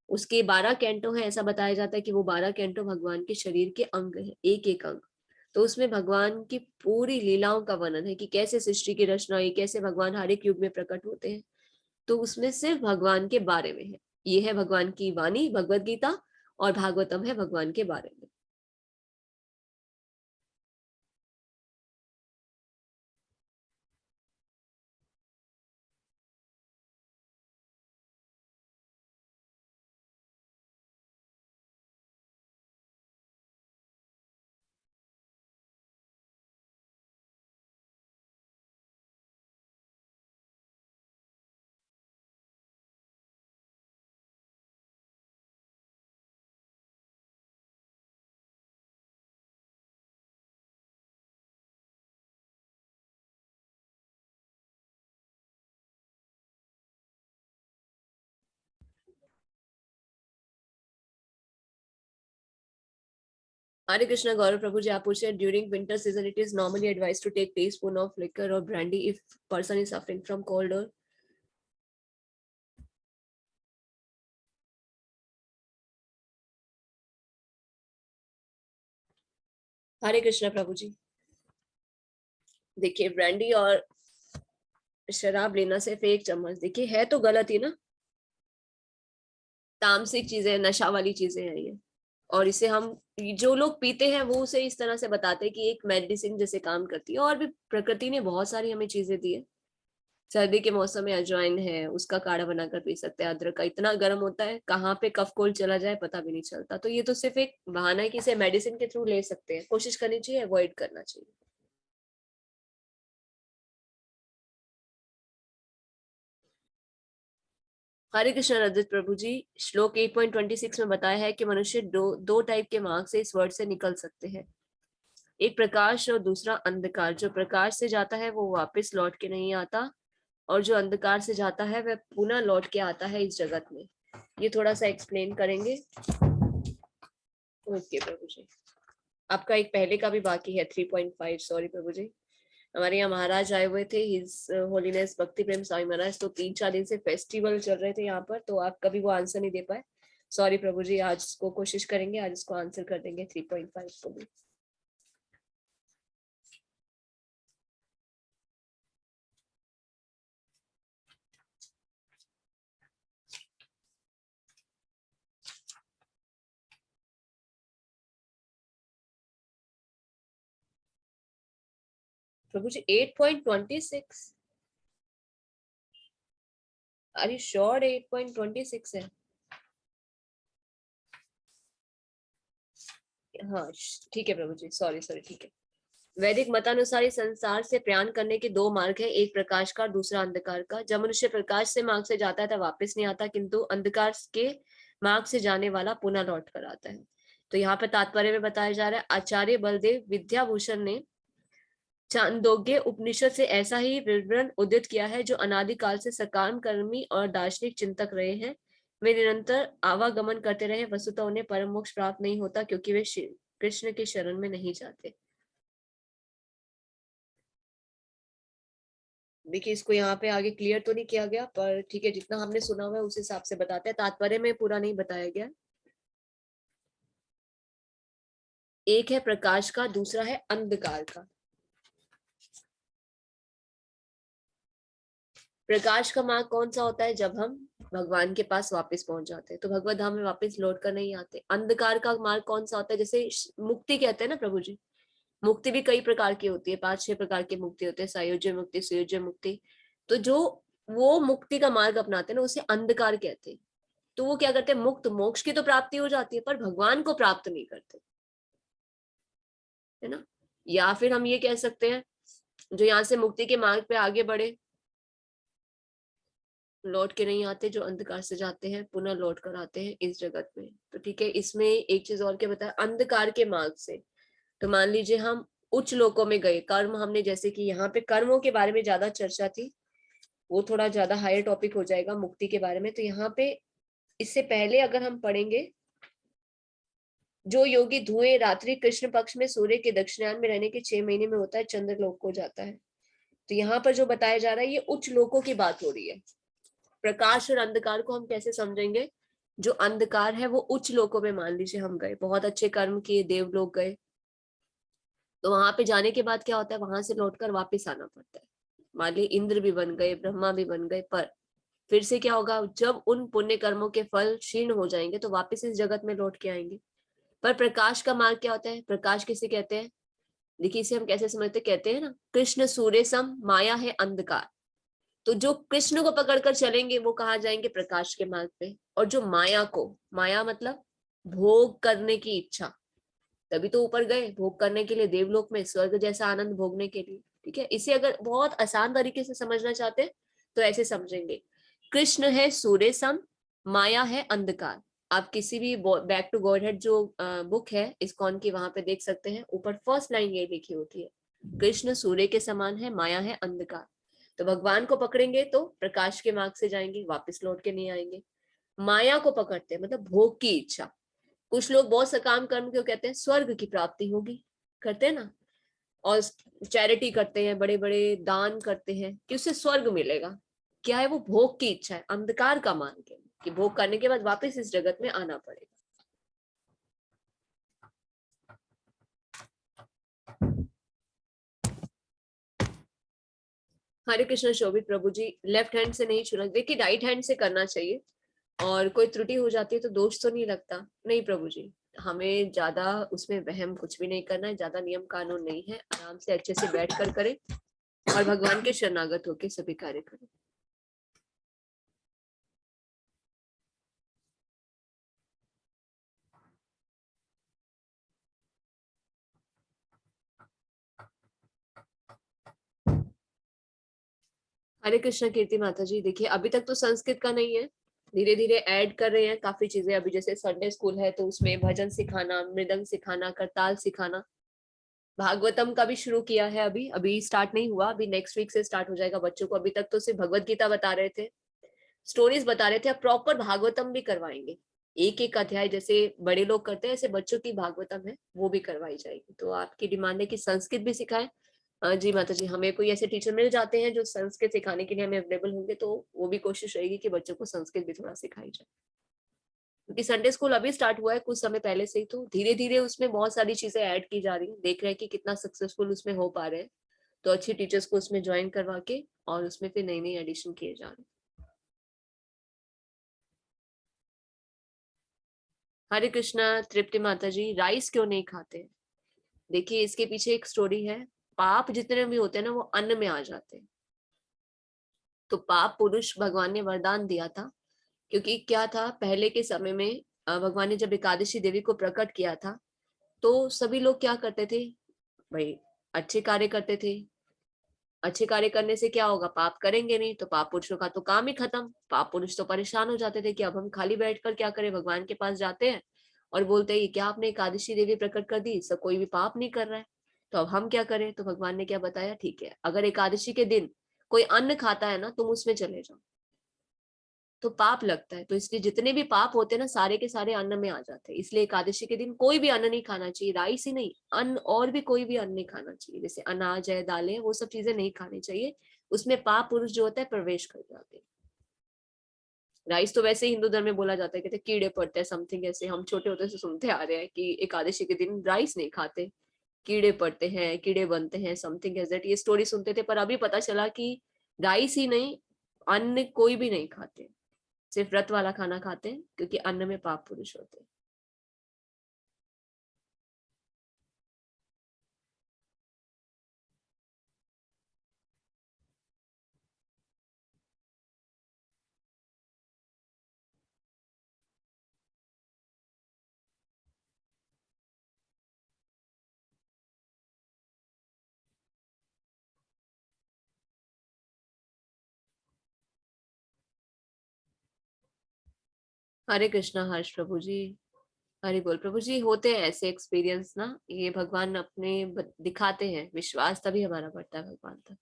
उसके 12 कैंटो है, ऐसा बताया जाता है कि वो 12 कैंटो भगवान के शरीर के अंग है, एक एक अंग। तो उसमें भगवान की पूरी लीलाओं का वर्णन है कि कैसे सृष्टि की रचना हुई, कैसे भगवान हर एक युग में प्रकट होते हैं। तो उसमें सिर्फ भगवान के बारे में है। ये है भगवान की वाणी भगवत गीता, और भागवतम है भगवान के बारे में। हरे कृष्णा गौरव प्रभु जी, आप पूछ रहे हैं during winter season it is normally advise to take teaspoon of liquor और brandy if person is suffering from cold. और हरे कृष्णा प्रभु जी, देखिए ब्रांडी और शराब लेना सिर्फ एक चम्मच, देखिए है तो गलत ही ना, तामसिक चीजें, नशा वाली चीजें हैं ये। और इसे हम, जो लोग पीते हैं वो उसे इस तरह से बताते हैं कि एक मेडिसिन जैसे काम करती है। और भी प्रकृति ने बहुत सारी हमें चीजें दी है। सर्दी के मौसम में अजवाइन है, उसका काढ़ा बनाकर पी सकते हैं। अदरक का इतना गर्म होता है, कहाँ पे कफ कोल्ड चला जाए पता भी नहीं चलता। तो ये तो सिर्फ एक बहाना है कि इसे मेडिसिन के थ्रू ले सकते हैं, कोशिश करनी चाहिए, अवॉइड करना चाहिए। हरे कृष्ण रजत प्रभु जी, श्लोक 8.26 में बताया है कि मनुष्य दो टाइप के मार्ग से इस वर्ड से निकल सकते हैं, एक प्रकाश और दूसरा अंधकार। जो प्रकाश से जाता है वो वापस लौट के नहीं आता, और जो अंधकार से जाता है वह पुनः लौट के आता है इस जगत में। ये थोड़ा सा एक्सप्लेन करेंगे। ओके प्रभु जी, आपका एक पहले का भी बाकी है 3.5। सॉरी प्रभु जी, हमारे यहाँ महाराज आए हुए थे, हिज होलीनेस भक्ति प्रेम स्वामी महाराज, तो 3-4 दिन से फेस्टिवल चल रहे थे यहाँ पर, तो आप कभी वो आंसर नहीं दे पाए। सॉरी प्रभु जी, आज को कोशिश करेंगे, आज इसको आंसर कर देंगे 3.5 को भी। प्रभु जी 8.26, आर यू श्योर 8.26 है? हाँ ठीक है प्रभु जी, सॉरी सॉरी, ठीक है। वैदिक मतानुसार इस संसार से प्रयाण करने के दो मार्ग है, एक प्रकाश का, दूसरा अंधकार का। जब मनुष्य प्रकाश से मार्ग से जाता है तब वापस नहीं आता, किंतु अंधकार के मार्ग से जाने वाला पुनः लौट कर आता है। तो यहाँ पे तात्पर्य में बताया जा रहा है, आचार्य बलदेव विद्याभूषण ने छांदोग्य उपनिषद से ऐसा ही विवरण उदित किया है। जो अनादिकाल से सकाम कर्मी और दार्शनिक चिंतक रहे हैं, वे निरंतर आवागमन करते रहे, वस्तुतः उन्हें परम मोक्ष प्राप्त नहीं होता, क्योंकि वे कृष्ण के शरण में नहीं जाते। देखिए इसको यहाँ पे आगे क्लियर तो नहीं किया गया, पर ठीक है, जितना हमने सुना हुआ है उस हिसाब से बताते हैं। तात्पर्य में पूरा नहीं बताया गया। एक है प्रकाश का, दूसरा है अंधकार का। प्रकाश का मार्ग कौन सा होता है? जब हम भगवान के पास वापस पहुंच जाते हैं, तो भगवत धाम में वापस लौट कर नहीं आते। अंधकार का मार्ग कौन सा होता है? जैसे मुक्ति कहते हैं ना प्रभु जी, मुक्ति भी कई प्रकार की होती है, 5-6 प्रकार की मुक्ति होती है, सायुज्य मुक्ति, सुयोज्य मुक्ति। तो जो वो मुक्ति का मार्ग अपनाते हैं ना, उसे अंधकार कहते हैं। तो वो क्या करते हैं? मुक्त मोक्ष की तो प्राप्ति हो जाती है, पर भगवान को प्राप्त नहीं करते, है ना। या फिर हम ये कह सकते हैं, जो यहाँ से मुक्ति के मार्ग पे आगे बढ़े, लौट के नहीं आते, जो अंधकार से जाते हैं पुनः लौट कर आते हैं इस जगत में। तो ठीक है, इसमें एक चीज और क्या बताया, अंधकार के मार्ग से। तो मान लीजिए हम उच्च लोकों में गए, कर्म हमने, जैसे कि यहाँ पे कर्मों के बारे में ज्यादा चर्चा थी, वो थोड़ा ज्यादा हायर टॉपिक हो जाएगा मुक्ति के बारे में। तो यहाँ पे इससे पहले अगर हम पढ़ेंगे, जो योगी धुएं रात्रि कृष्ण पक्ष में सूर्य के दक्षिणायन में रहने के 6 महीने में होता है, चंद्र लोक को जाता है। तो यहाँ पर जो बताया जा रहा है, ये उच्च लोकों की बात हो रही है। प्रकाश और अंधकार को हम कैसे समझेंगे? जो अंधकार है वो उच्च लोकों में, मान लीजिए हम गए, बहुत अच्छे कर्म किए, देवलोक गए, तो वहां पे जाने के बाद क्या होता है? वहां से लौटकर वापस आना पड़ता है। मान ली इंद्र भी बन गए, ब्रह्मा भी बन गए, पर फिर से क्या होगा? जब उन पुण्य कर्मों के फल क्षीण हो जाएंगे तो वापस इस जगत में लौट के आएंगे। पर प्रकाश का मार्ग क्या होता है? प्रकाश किसे कहते हैं? देखिए इसे हम कैसे समझते, कहते हैं ना, कृष्ण सूर्य सम, माया है अंधकार। तो जो कृष्ण को पकड़कर चलेंगे वो कहाँ जाएंगे? प्रकाश के मार्ग पे। और जो माया को, माया मतलब भोग करने की इच्छा, तभी तो ऊपर गए भोग करने के लिए, देवलोक में स्वर्ग जैसा आनंद भोगने के लिए। ठीक है, इसे अगर बहुत आसान तरीके से समझना चाहते हैं तो ऐसे समझेंगे, कृष्ण है सूर्य सम, माया है अंधकार। आप किसी भी बैक टू गॉडहेड जो बुक है इस्कॉन की, वहां पे देख सकते हैं, ऊपर फर्स्ट लाइन ये लिखी होती है, कृष्ण सूर्य के समान है, माया है अंधकार। तो भगवान को पकड़ेंगे तो प्रकाश के मार्ग से जाएंगे, वापस लौट के नहीं आएंगे। माया को पकड़ते हैं मतलब भोग की इच्छा। कुछ लोग बहुत सकाम कर्म क्यों कहते हैं? स्वर्ग की प्राप्ति होगी, करते हैं ना, और चैरिटी करते हैं, बड़े बड़े दान करते हैं कि उससे स्वर्ग मिलेगा। क्या है वो? भोग की इच्छा है, अंधकार का मार्ग है कि भोग करने के बाद वापस इस जगत में आना पड़ेगा। हरे कृष्ण शोभित प्रभु जी, लेफ्ट हैंड से नहीं छूना, देखिए राइट हैंड से करना चाहिए। और कोई त्रुटि हो जाती है तो दोष तो नहीं लगता। नहीं प्रभु जी, हमें ज्यादा उसमें वहम कुछ भी नहीं करना है, ज्यादा नियम कानून नहीं है, आराम से अच्छे से बैठ कर करें और भगवान के शरणागत होकर सभी कार्य करें। हरे कृष्ण कीर्ति माता जी, देखिए अभी तक तो संस्कृत का नहीं है, धीरे धीरे ऐड कर रहे हैं काफी चीजें। अभी जैसे संडे स्कूल है तो उसमें भजन सिखाना, मृदंग सिखाना, करताल सिखाना। भागवतम का भी शुरू किया है, अभी अभी स्टार्ट नहीं हुआ, अभी नेक्स्ट वीक से स्टार्ट हो जाएगा बच्चों को। अभी तक तो सिर्फ भगवत गीता बता रहे थे, स्टोरीज बता रहे थे, अब प्रॉपर भागवतम भी करवाएंगे। एक एक अध्याय जैसे बड़े लोग करते हैं, ऐसे बच्चों की भागवतम है वो भी करवाई जाएगी। तो आपकी डिमांड है कि संस्कृत भी सिखाएं। जी माता जी, हमें कोई ऐसे टीचर मिल जाते हैं जो संस्कृत सिखाने के लिए हमें अवेलेबल होंगे तो वो भी कोशिश रहेगी कि बच्चों को संस्कृत भी थोड़ा सिखाई जाए। क्योंकि संडे स्कूल अभी स्टार्ट हुआ है कुछ समय पहले से ही, तो धीरे धीरे उसमें बहुत सारी चीजें ऐड की जा रही है, देख रहे हैं कि कितना सक्सेसफुल उसमें हो पा रहे हैं। तो अच्छी टीचर्स को उसमें ज्वाइन करवा के और उसमें फिर नई नई एडिशन किए जा रहे हैं। हरे कृष्णा तृप्ति माता जी, राइस क्यों नहीं खाते? देखिए इसके पीछे एक स्टोरी है। पाप जितने भी होते हैं ना वो अन्न में आ जाते हैं। तो पाप पुरुष भगवान ने वरदान दिया था, क्योंकि क्या था, पहले के समय में भगवान ने जब एकादशी देवी को प्रकट किया था तो सभी लोग क्या करते थे भाई, अच्छे कार्य करते थे। अच्छे कार्य करने से क्या होगा, पाप करेंगे नहीं, तो पाप पुरुषों का तो काम ही खत्म। पाप पुरुष तो परेशान हो जाते थे कि अब हम खाली बैठकर क्या करें, भगवान के पास जाते हैं और बोलते हैं ये क्या आपने एकादशी देवी प्रकट कर दी, सब कोई भी पाप नहीं कर रहा है, तो अब हम क्या करें। तो भगवान ने क्या बताया, ठीक है अगर एकादशी के दिन कोई अन्न खाता है ना, तुम उसमें चले जाओ, तो पाप लगता है। तो इसलिए जितने भी पाप होते हैं ना, सारे के सारे अन्न में आ जाते हैं। इसलिए एकादशी के दिन कोई भी अन्न नहीं खाना चाहिए, राइस ही नहीं, अन्न और भी कोई भी अन्न नहीं खाना चाहिए, जैसे अनाज है, दालें, वो सब चीजें नहीं खानी चाहिए। उसमें पाप पुरुष जो होता है प्रवेश कर जाते हैं। राइस तो वैसे ही हिंदू धर्म में बोला जाता है, कहते कीड़े पड़ते हैं समथिंग ऐसे, हम छोटे होते से सुनते आ रहे हैं कि एकादशी के दिन राइस नहीं खाते, कीड़े पड़ते हैं, कीड़े बनते हैं, समथिंग एज दैट, ये स्टोरी सुनते थे। पर अभी पता चला कि राइस ही नहीं, अन्न कोई भी नहीं खाते, सिर्फ व्रत वाला खाना खाते हैं, क्योंकि अन्न में पाप पुरुष होते हैं। हरे कृष्णा हर्ष प्रभु जी, हरि बोल प्रभु जी। होते हैं ऐसे एक्सपीरियंस ना, ये भगवान अपने दिखाते हैं, विश्वास तभी हमारा बढ़ता है भगवान तक।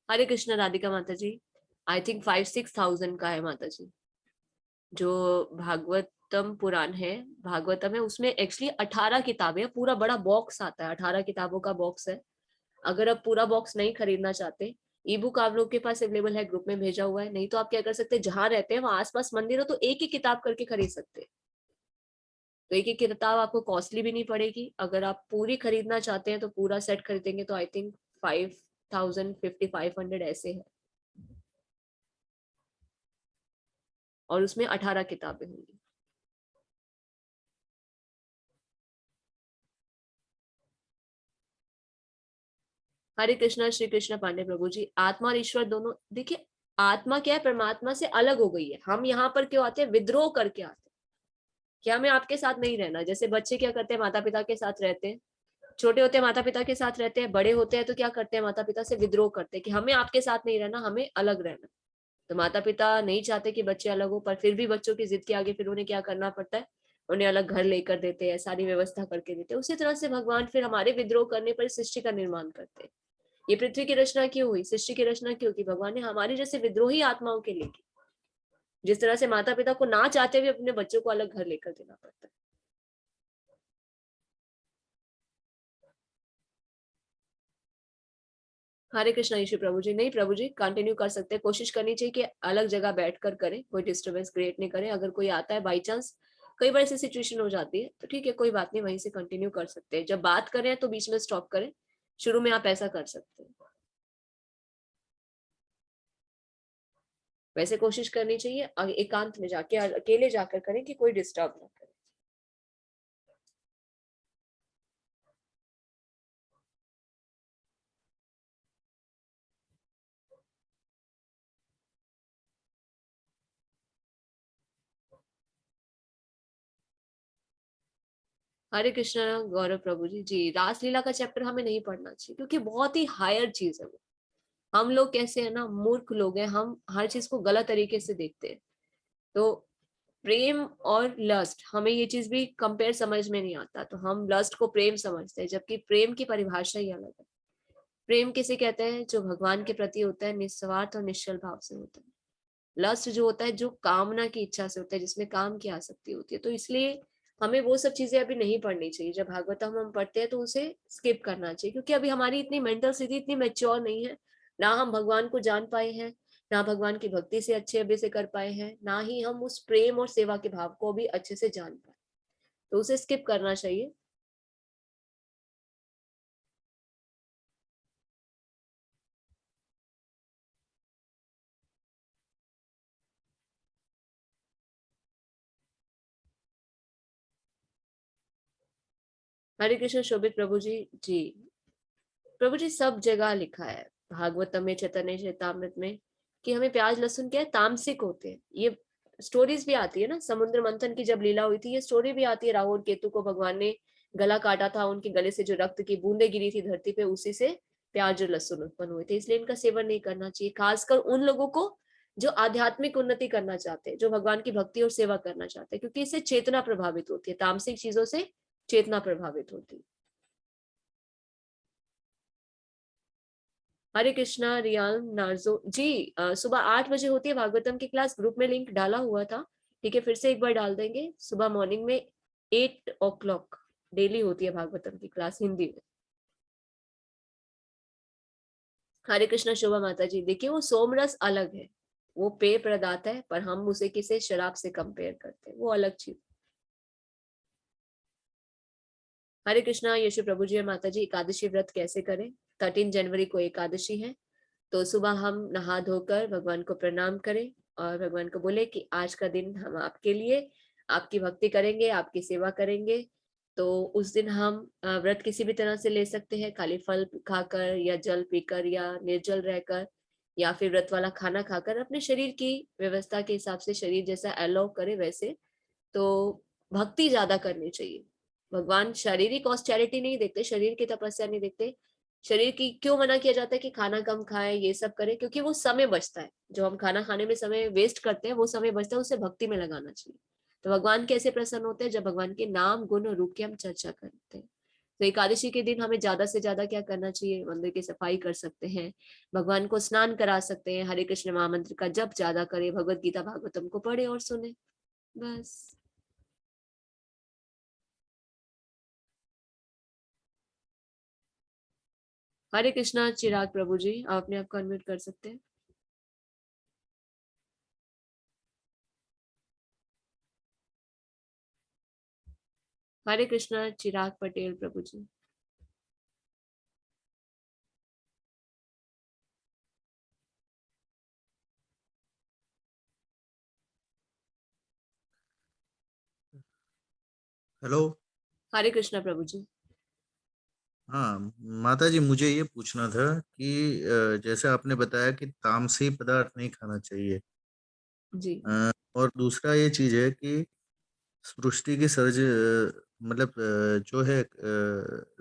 हरे कृष्णा राधिका माता जी, आई थिंक 5-6 थाउजेंड का है माता जी। जो भागवतम पुराण है, भागवतम है, उसमें एक्चुअली 18 किताबें, पूरा बड़ा बॉक्स आता है, 18 किताबों का बॉक्स है। अगर आप पूरा बॉक्स नहीं खरीदना चाहते, ई बुक आप लोग के पास अवेलेबल है, ग्रुप में भेजा हुआ है। नहीं तो आप क्या कर सकते हैं, जहां रहते हैं वहां आसपास मंदिर हो तो एक ही किताब करके खरीद सकते हैं। तो एक ही किताब आपको कॉस्टली भी नहीं पड़ेगी। अगर आप पूरी खरीदना चाहते हैं तो पूरा सेट खरीदेंगे तो आई थिंक 5,050, 5,500 ऐसे है, और उसमें 18 किताबें होंगी। हरे कृष्णा श्री कृष्ण पांडे प्रभु जी, आत्मा और ईश्वर दोनों देखिए, आत्मा क्या है, परमात्मा से अलग हो गई है। हम यहाँ पर क्यों आते हैं, विद्रोह करके आते हैं, क्या हमें आपके साथ नहीं रहना। जैसे बच्चे क्या करते हैं, माता पिता के साथ रहते हैं, छोटे होते हैं माता पिता के साथ रहते हैं, बड़े होते हैं तो क्या करते हैं, माता पिता से विद्रोह करते हैं कि हमें आपके साथ नहीं रहना, हमें अलग रहना। तो माता पिता नहीं चाहते कि बच्चे अलग हो, पर फिर भी बच्चों की जिद के आगे फिर उन्हें क्या करना पड़ता है, उन्हें अलग घर लेकर देते हैं, सारी व्यवस्था करके देते हैं। उसी तरह से भगवान फिर हमारे विद्रोह करने पर सृष्टि का निर्माण करते हैं। ये पृथ्वी की रचना क्यों हुई, सृष्टि की रचना क्यों की, भगवान ने हमारी जैसे विद्रोही आत्माओं के लिए की। जिस तरह से माता पिता को ना चाहते हुए अपने बच्चों को अलग घर लेकर देना पड़ता है। हरे कृष्णा यीशु प्रभु जी, नहीं प्रभु जी कंटिन्यू कर सकते हैं, कोशिश करनी चाहिए कि अलग जगह बैठकर करें, कोई डिस्टरबेंस क्रिएट नहीं करें। अगर कोई आता है बाई चांस, कई बार ऐसी सिचुएशन हो जाती है, तो ठीक है कोई बात नहीं, वहीं से कंटिन्यू कर सकते हैं। जब बात करें तो बीच में स्टॉप करें, शुरू में आप ऐसा कर सकते हैं। वैसे कोशिश करनी चाहिए एकांत में जाके, अकेले जाकर करें कि कोई डिस्टर्ब ना करे। हरे कृष्णा गौरव प्रभु जी, जी रासलीला का चैप्टर हमें नहीं पढ़ना चाहिए, क्योंकि बहुत ही हायर चीज है वो। हम लोग कैसे है ना, मूर्ख लोग हैं, हम हर चीज को गलत तरीके से देखते हैं। तो प्रेम और लस्ट, हमें ये चीज भी कंपेयर समझ में नहीं आता, तो हम लस्ट को प्रेम समझते हैं, जबकि प्रेम की परिभाषा ही अलग है। प्रेम किसे कहते हैं, जो भगवान के प्रति होता है, निस्वार्थ और निश्चल भाव से होता है। लस्ट जो होता है, जो कामना की इच्छा से होता है, जिसमें काम की आसक्ति होती है। तो इसलिए हमें वो सब चीजें अभी नहीं पढ़नी चाहिए। जब भागवतम हम पढ़ते हैं तो उसे स्किप करना चाहिए, क्योंकि अभी हमारी इतनी मेंटल स्थिति इतनी मेच्योर नहीं है, ना हम भगवान को जान पाए हैं, ना भगवान की भक्ति से अच्छे अभी से कर पाए हैं, ना ही हम उस प्रेम और सेवा के भाव को भी अच्छे से जान पाए, तो उसे स्किप करना चाहिए। हरे कृष्ण शोभित प्रभु जी, जी प्रभु जी सब जगह लिखा है, भागवतम में, चैतन्य चैतामृत में, कि हमें प्याज लहसुन क्या है, तामसिक होते हैं। ये स्टोरीज भी आती है ना, समुद्र मंथन की जब लीला हुई थी, ये स्टोरी भी आती है, राहु और केतु को भगवान ने गला काटा था, उनके गले से जो रक्त की बूंदे गिरी थी धरती पे, उसी से प्याज और लहसुन उत्पन्न हुए थे। इसलिए इनका सेवन नहीं करना चाहिए, खासकर उन लोगों को जो आध्यात्मिक उन्नति करना चाहते हैं, जो भगवान की भक्ति और सेवा करना चाहते हैं, क्योंकि इससे चेतना प्रभावित होती है, तामसिक चीजों से चेतना प्रभावित होती है। हरे कृष्णा रियाल नार्जो जी, सुबह 8 बजे होती है भागवतम की क्लास, ग्रुप में लिंक डाला हुआ था, ठीक है, फिर से एक बार डाल देंगे। सुबह मॉर्निंग में 8 o'clock डेली होती है भागवतम की क्लास हिंदी में। हरे कृष्णा शोभा माता जी, देखिए वो सोमरस अलग है, वो पेय पदार्थ है, पर हम उसे किसी शराब से कंपेयर करते हैं, वो अलग चीज। हरे कृष्णा यशु प्रभु जी और माता जी, एकादशी व्रत कैसे करें? 13 जनवरी को एकादशी है, तो सुबह हम नहा धोकर भगवान को प्रणाम करें और भगवान को बोले कि आज का दिन हम आपके लिए, आपकी भक्ति करेंगे, आपकी सेवा करेंगे। तो उस दिन हम व्रत किसी भी तरह से ले सकते हैं, खाली फल खाकर या जल पीकर या निर्जल रहकर, या फिर व्रत वाला खाना खाकर, अपने शरीर की व्यवस्था के हिसाब से, शरीर जैसा अलाउ करे वैसे। तो भक्ति ज्यादा करनी चाहिए। भगवान शारीरिक ऑस्टेरिटी नहीं देखते, शरीर की तपस्या नहीं देखते। शरीर की क्यों मना किया जाता है कि खाना कम खाएं, ये सब करें? क्योंकि वो समय बचता है, जो हम खाना खाने में समय वेस्ट करते हैं, वो समय बचता है, उसे भक्ति में लगाना चाहिए। तो भगवान कैसे प्रसन्न होते हैं? जब भगवान के नाम गुण और रूप की हम चर्चा करते हैं। तो एकादशी के दिन हमें ज्यादा से ज्यादा क्या करना चाहिए? मंदिर की सफाई कर सकते हैं, भगवान को स्नान करा सकते हैं, हरे कृष्ण महामंत्र का जप ज्यादा करें, भगवत गीता भागवतम को पढ़े और सुने, बस। हरे कृष्णा चिराग प्रभु जी, आप अपने आप को अनम्यूट कर सकते हैं। हरे कृष्णा चिराग पटेल प्रभु जी। हेलो। हरे कृष्णा प्रभु जी। हाँ माता जी, मुझे ये पूछना था कि जैसे आपने बताया कि तामसी पदार्थ नहीं खाना चाहिए, जी और दूसरा ये चीज है कि सृष्टि की मतलब जो है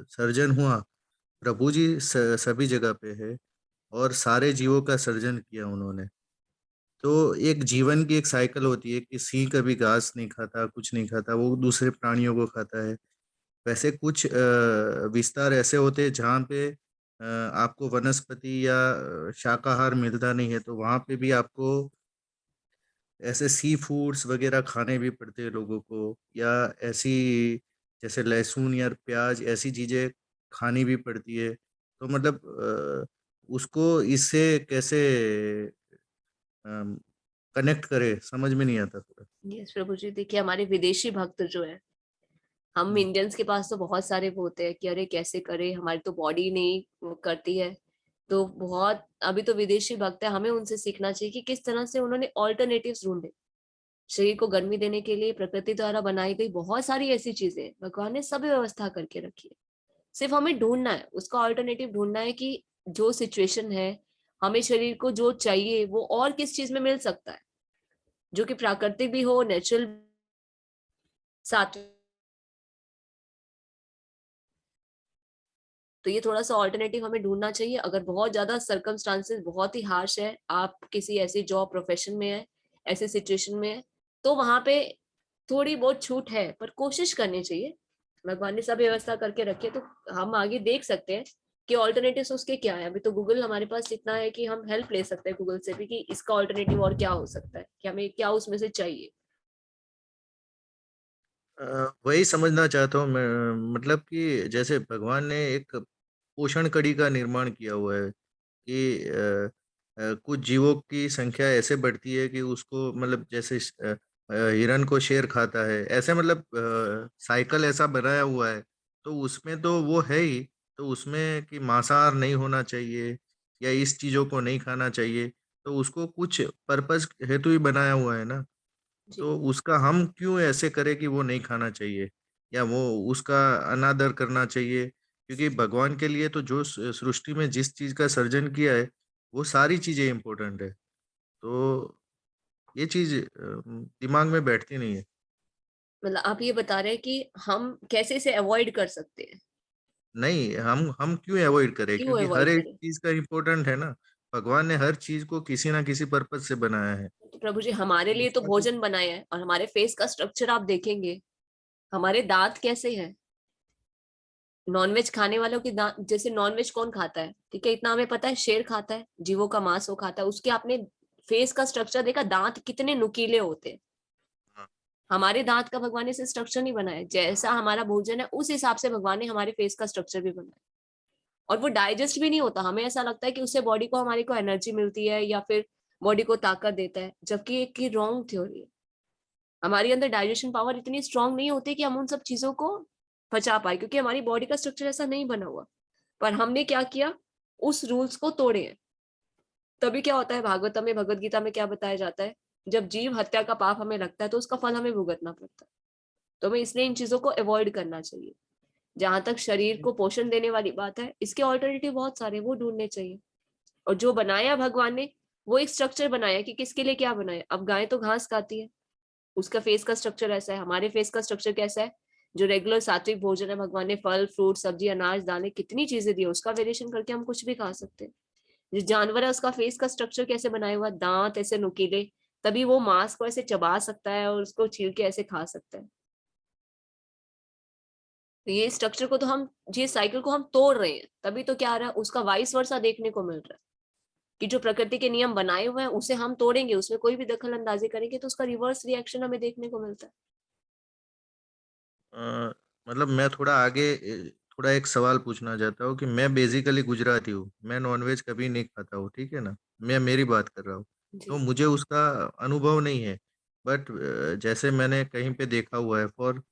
सर्जन हुआ, प्रभु जी सभी जगह पे है और सारे जीवों का सर्जन किया उन्होंने। तो एक जीवन की एक साइकिल होती है कि सिंह कभी घास नहीं खाता, कुछ नहीं खाता, वो दूसरे प्राणियों को खाता है। वैसे कुछ विस्तार ऐसे होते हैं जहाँ पे आपको वनस्पति या शाकाहार मिलता नहीं है, तो वहाँ पे भी आपको ऐसे सी फूड्स वगैरह खाने भी पड़ते हैं लोगों को, या ऐसी जैसे लहसुन या प्याज ऐसी चीजें खानी भी पड़ती है। तो मतलब उसको इससे कैसे कनेक्ट करे, समझ में नहीं आता थोड़ा। यस प्रभु जी, देखिए हमारे विदेशी भक्त जो है, हम हम्म। इंडियंस के पास तो बहुत सारे वो होते हैं कि अरे कैसे करें, हमारी तो बॉडी नहीं वो करती है। तो बहुत अभी तो विदेशी भक्त है, हमें उनसे सीखना चाहिए कि किस तरह से उन्होंने ऑल्टरनेटिव्स ढूंढे। शरीर को गर्मी देने के लिए प्रकृति द्वारा बनाई गई बहुत सारी ऐसी चीजें हैं, भगवान ने सब व्यवस्था करके रखी है। सिर्फ हमें ढूंढना है, उसका ऑल्टरनेटिव ढूंढना है कि जो सिचुएशन है, हमें शरीर को जो चाहिए वो और किस चीज में मिल सकता है, जो कि प्राकृतिक भी हो, नेचुरल साथ। तो ये थोड़ा सा ऑल्टरनेटिव हमें ढूंढना चाहिए। अगर बहुत ज्यादा सर्कमस्टांसेस बहुत ही हार्श है, आप किसी ऐसी जॉब प्रोफेशन में है, ऐसे सिचुएशन में है, तो वहां पे थोड़ी बहुत छूट है, पर कोशिश करनी चाहिए। भगवान ने सब व्यवस्था करके रखी है, तो हम आगे देख सकते हैं कि ऑल्टरनेटिव उसके क्या है। अभी तो गूगल हमारे पास इतना है कि हम हेल्प ले सकते हैं गूगल से भी कि इसका ऑल्टरनेटिव और क्या हो सकता है, कि हमें क्या उसमें से चाहिए। वही समझना चाहता हूँ मैं, मतलब कि जैसे भगवान ने एक पोषण कड़ी का निर्माण किया हुआ है कि कुछ जीवों की संख्या ऐसे बढ़ती है कि उसको मतलब जैसे हिरन को शेर खाता है, ऐसे मतलब साइकिल ऐसा बनाया हुआ है। तो उसमें तो वो है ही, तो उसमें कि मांसाहार नहीं होना चाहिए या इस चीजों को नहीं खाना चाहिए, तो उसको कुछ पर्पस हेतु ही बनाया हुआ है ना। जी तो उसका हम क्यों ऐसे करें कि वो नहीं खाना चाहिए या वो उसका अनादर करना चाहिए? क्योंकि भगवान के लिए तो जो सृष्टि में जिस चीज का सर्जन किया है वो सारी चीजें इम्पोर्टेंट है। तो ये चीज दिमाग में बैठती नहीं है। मतलब आप ये बता रहे हैं कि हम कैसे इसे अवॉइड कर सकते हैं? नहीं, हम क्यों अवॉइड करें, क्यों क्योंकि हर अवॉइड एक करें? चीज का इम्पोर्टेंट है ना। भगवान ने हर चीज को किसी ना किसी पर्पज से बनाया है। तो प्रभु जी हमारे लिए तो उसका तो भोजन बनाया है, और हमारे फेस का स्ट्रक्चर आप देखेंगे, हमारे दांत कैसे हैं। नॉनवेज खाने वालों की दांत, जैसे नॉनवेज कौन खाता है, ठीक है, इतना हमें पता है, शेर खाता है, जीवों का मांस वो खाता है, उसके आपने फेस का स्ट्रक्चर देखा, दांत कितने नुकीले होते हैं। हाँ, हमारे दांत का भगवान ने स्ट्रक्चर नहीं बनाया, जैसा हमारा भोजन है उस हिसाब से भगवान ने हमारे फेस का स्ट्रक्चर भी बनाया। और वो डाइजेस्ट भी नहीं होता, हमें ऐसा लगता है कि उससे बॉडी को, हमारी को एनर्जी मिलती है या फिर बॉडी को ताकत देता है, जबकि एक की रॉन्ग थ्योरी है। हमारे अंदर डाइजेशन पावर इतनी स्ट्रांग नहीं होती कि हम उन सब चीजों को पचा पाए, क्योंकि हमारी बॉडी का स्ट्रक्चर ऐसा नहीं बना हुआ। पर हमने क्या किया, उस रूल्स को तोड़े हैं। तभी क्या होता है, भागवतम में, भगवत गीता में क्या बताया जाता है, जब जीव हत्या का पाप हमें लगता है तो उसका फल हमें भुगतना पड़ता है। तो हमें इसलिए इन चीजों को अवॉइड करना चाहिए। जहां तक शरीर को पोषण देने वाली बात है, इसके ऑल्टरनेटिव बहुत सारे, वो ढूंढने चाहिए। और जो बनाया भगवान ने, वो एक स्ट्रक्चर बनाया कि किसके लिए क्या बनाया। अब गाय तो घास खाती है, उसका फेस का स्ट्रक्चर ऐसा है, हमारे फेस का स्ट्रक्चर कैसा है। जो रेगुलर सात्विक भोजन है, भगवान ने फल फ्रूट सब्जी अनाज दाने कितनी चीजें दी है, उसका वेरिएशन करके हम कुछ भी खा सकते हैं। जो जानवर है उसका फेस का स्ट्रक्चर कैसे बनाया हुआ, दांत ऐसे नुकीले, तभी वो मांस को ऐसे चबा सकता है और उसको छील के ऐसे खा सकता है। तो ये स्ट्रक्चर को तो हम, ये साइकिल को हम तोड़ रहे हैं, तभी तो क्या आ रहा है, उसका वाइस वर्सा देखने को मिल रहा है कि जो प्रकृति के नियम बनाए हुए हैं उसे हम तोड़ेंगे, उसमें कोई भी दखल अंदाजी करेंगे तो उसका रिवर्स रिएक्शन हमें देखने को मिलता है। अ, मतलब मैं थोड़ा आगे थोड़ा एक सवाल पूछना चाहता हूँ कि मैं बेसिकली गुजराती हूँ, मैं नॉनवेज कभी नहीं खाता हूँ, ठीक है ना। मैं मेरी बात कर रहा हूँ, तो जी। मुझे उसका अनुभव नहीं है। बट जैसे मैंने कहीं पे देखा हुआ है, फॉर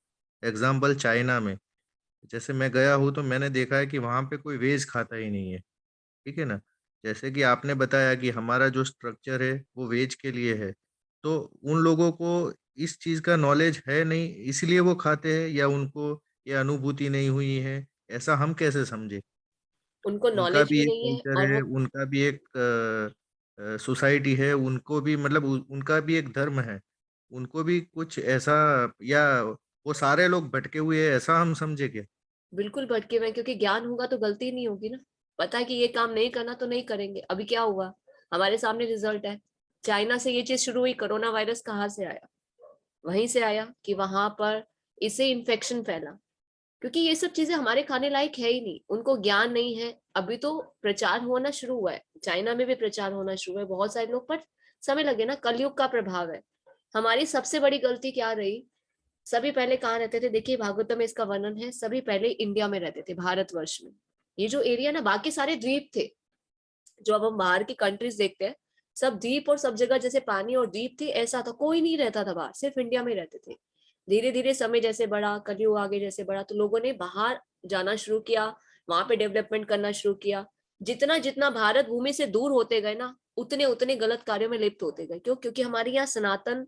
एग्जाम्पल चाइना में, जैसे मैं गया हूँ तो मैंने देखा है कि वहाँ पे कोई वेज खाता ही नहीं है, ठीक है ना। जैसे कि आपने बताया कि हमारा जो स्ट्रक्चर है वो वेज के लिए है, तो उन लोगों को इस चीज़ का नॉलेज है नहीं, इसलिए वो खाते हैं, या उनको ये अनुभूति नहीं हुई है, ऐसा हम कैसे समझे। उनको उनका नॉलेज भी भी एक नहीं है कल्चर और है, वो, उनका भी एक सोसाइटी है, उनको भी मतलब उनका भी एक धर्म है, उनको भी कुछ ऐसा, या वो सारे लोग भटके हुए हैं ऐसा हम समझे क्या। बिल्कुल भटके हुए हैं, क्योंकि ज्ञान होगा तो गलती नहीं होगी ना। पता है कि ये काम नहीं करना तो नहीं करेंगे। अभी क्या हुआ, हमारे सामने रिजल्ट है। चाइना से ये चीज शुरू हुई, कोरोना वायरस कहाँ से आया, वहीं से आया कि वहां पर इससे इन्फेक्शन फैला। क्योंकि ये सब चीजें हमारे खाने लायक है ही नहीं, उनको ज्ञान नहीं है। अभी तो प्रचार होना शुरू हुआ है, चाइना में भी प्रचार होना शुरू है, बहुत सारे लोग, पर समय लगे ना, कलयुग का प्रभाव है। हमारी सबसे बड़ी गलती क्या रही, सभी पहले कहाँ रहते थे, देखिए भागवतम में इसका वर्णन है, सभी पहले इंडिया में रहते थे, भारतवर्ष में। ये जो एरिया ना, बाकी सारे द्वीप थे। जो अब हम बाहर की कंट्रीज देखते हैं, सब द्वीप, और सब जगह जैसे पानी और द्वीप थे, ऐसा था, कोई नहीं रहता था बाहर, सिर्फ इंडिया में रहते थे। धीरे धीरे समय जैसे बढ़ा, कलयुग आगे जैसे बढ़ा, तो लोगों ने बाहर जाना शुरू किया, वहां पे डेवलपमेंट करना शुरू किया। जितना जितना भारत भूमि से दूर होते गए ना, उतने उतने गलत कार्यों में लिप्त होते गए। क्यों? क्योंकि हमारे यहाँ सनातन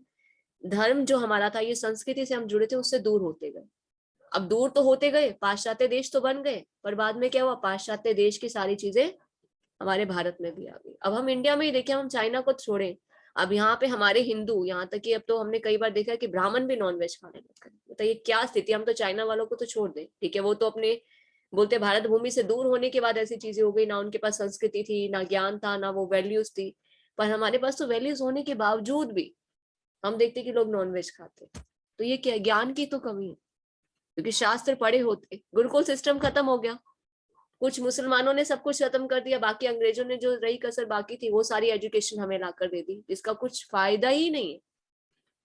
धर्म जो हमारा था, ये संस्कृति से हम जुड़े थे, उससे दूर होते गए। अब दूर तो होते गए, पाश्चात्य देश तो बन गए, पर बाद में क्या हुआ, पाश्चात्य देश की सारी चीजें हमारे भारत में भी आ गई। अब हम इंडिया में ही देखें, हम चाइना को छोड़े, अब यहाँ पे हमारे हिंदू, यहाँ तक कि अब तो हमने कई बार देखा है कि ब्राह्मण भी नॉनवेज खाने लग गए। बताइए क्या स्थिति। हम तो चाइना वालों को तो छोड़ दें, ठीक है, वो तो अपने बोलते भारत भूमि से दूर होने के बाद ऐसी चीजें हो गई, ना उनके पास संस्कृति थी, ना ज्ञान था, ना वो वैल्यूज थी। पर हमारे पास तो वैल्यूज होने के बावजूद भी हम देखते कि लोग नॉनवेज खाते। तो ये क्या, ज्ञान की तो कमी है। क्योंकि शास्त्र पढ़े होते, गुरुकुल सिस्टम खत्म हो गया, कुछ मुसलमानों ने सब कुछ खत्म कर दिया, बाकी अंग्रेजों ने जो रही कसर बाकी थी, वो सारी एजुकेशन हमें लाकर दे दी, जिसका कुछ फायदा ही नहीं है।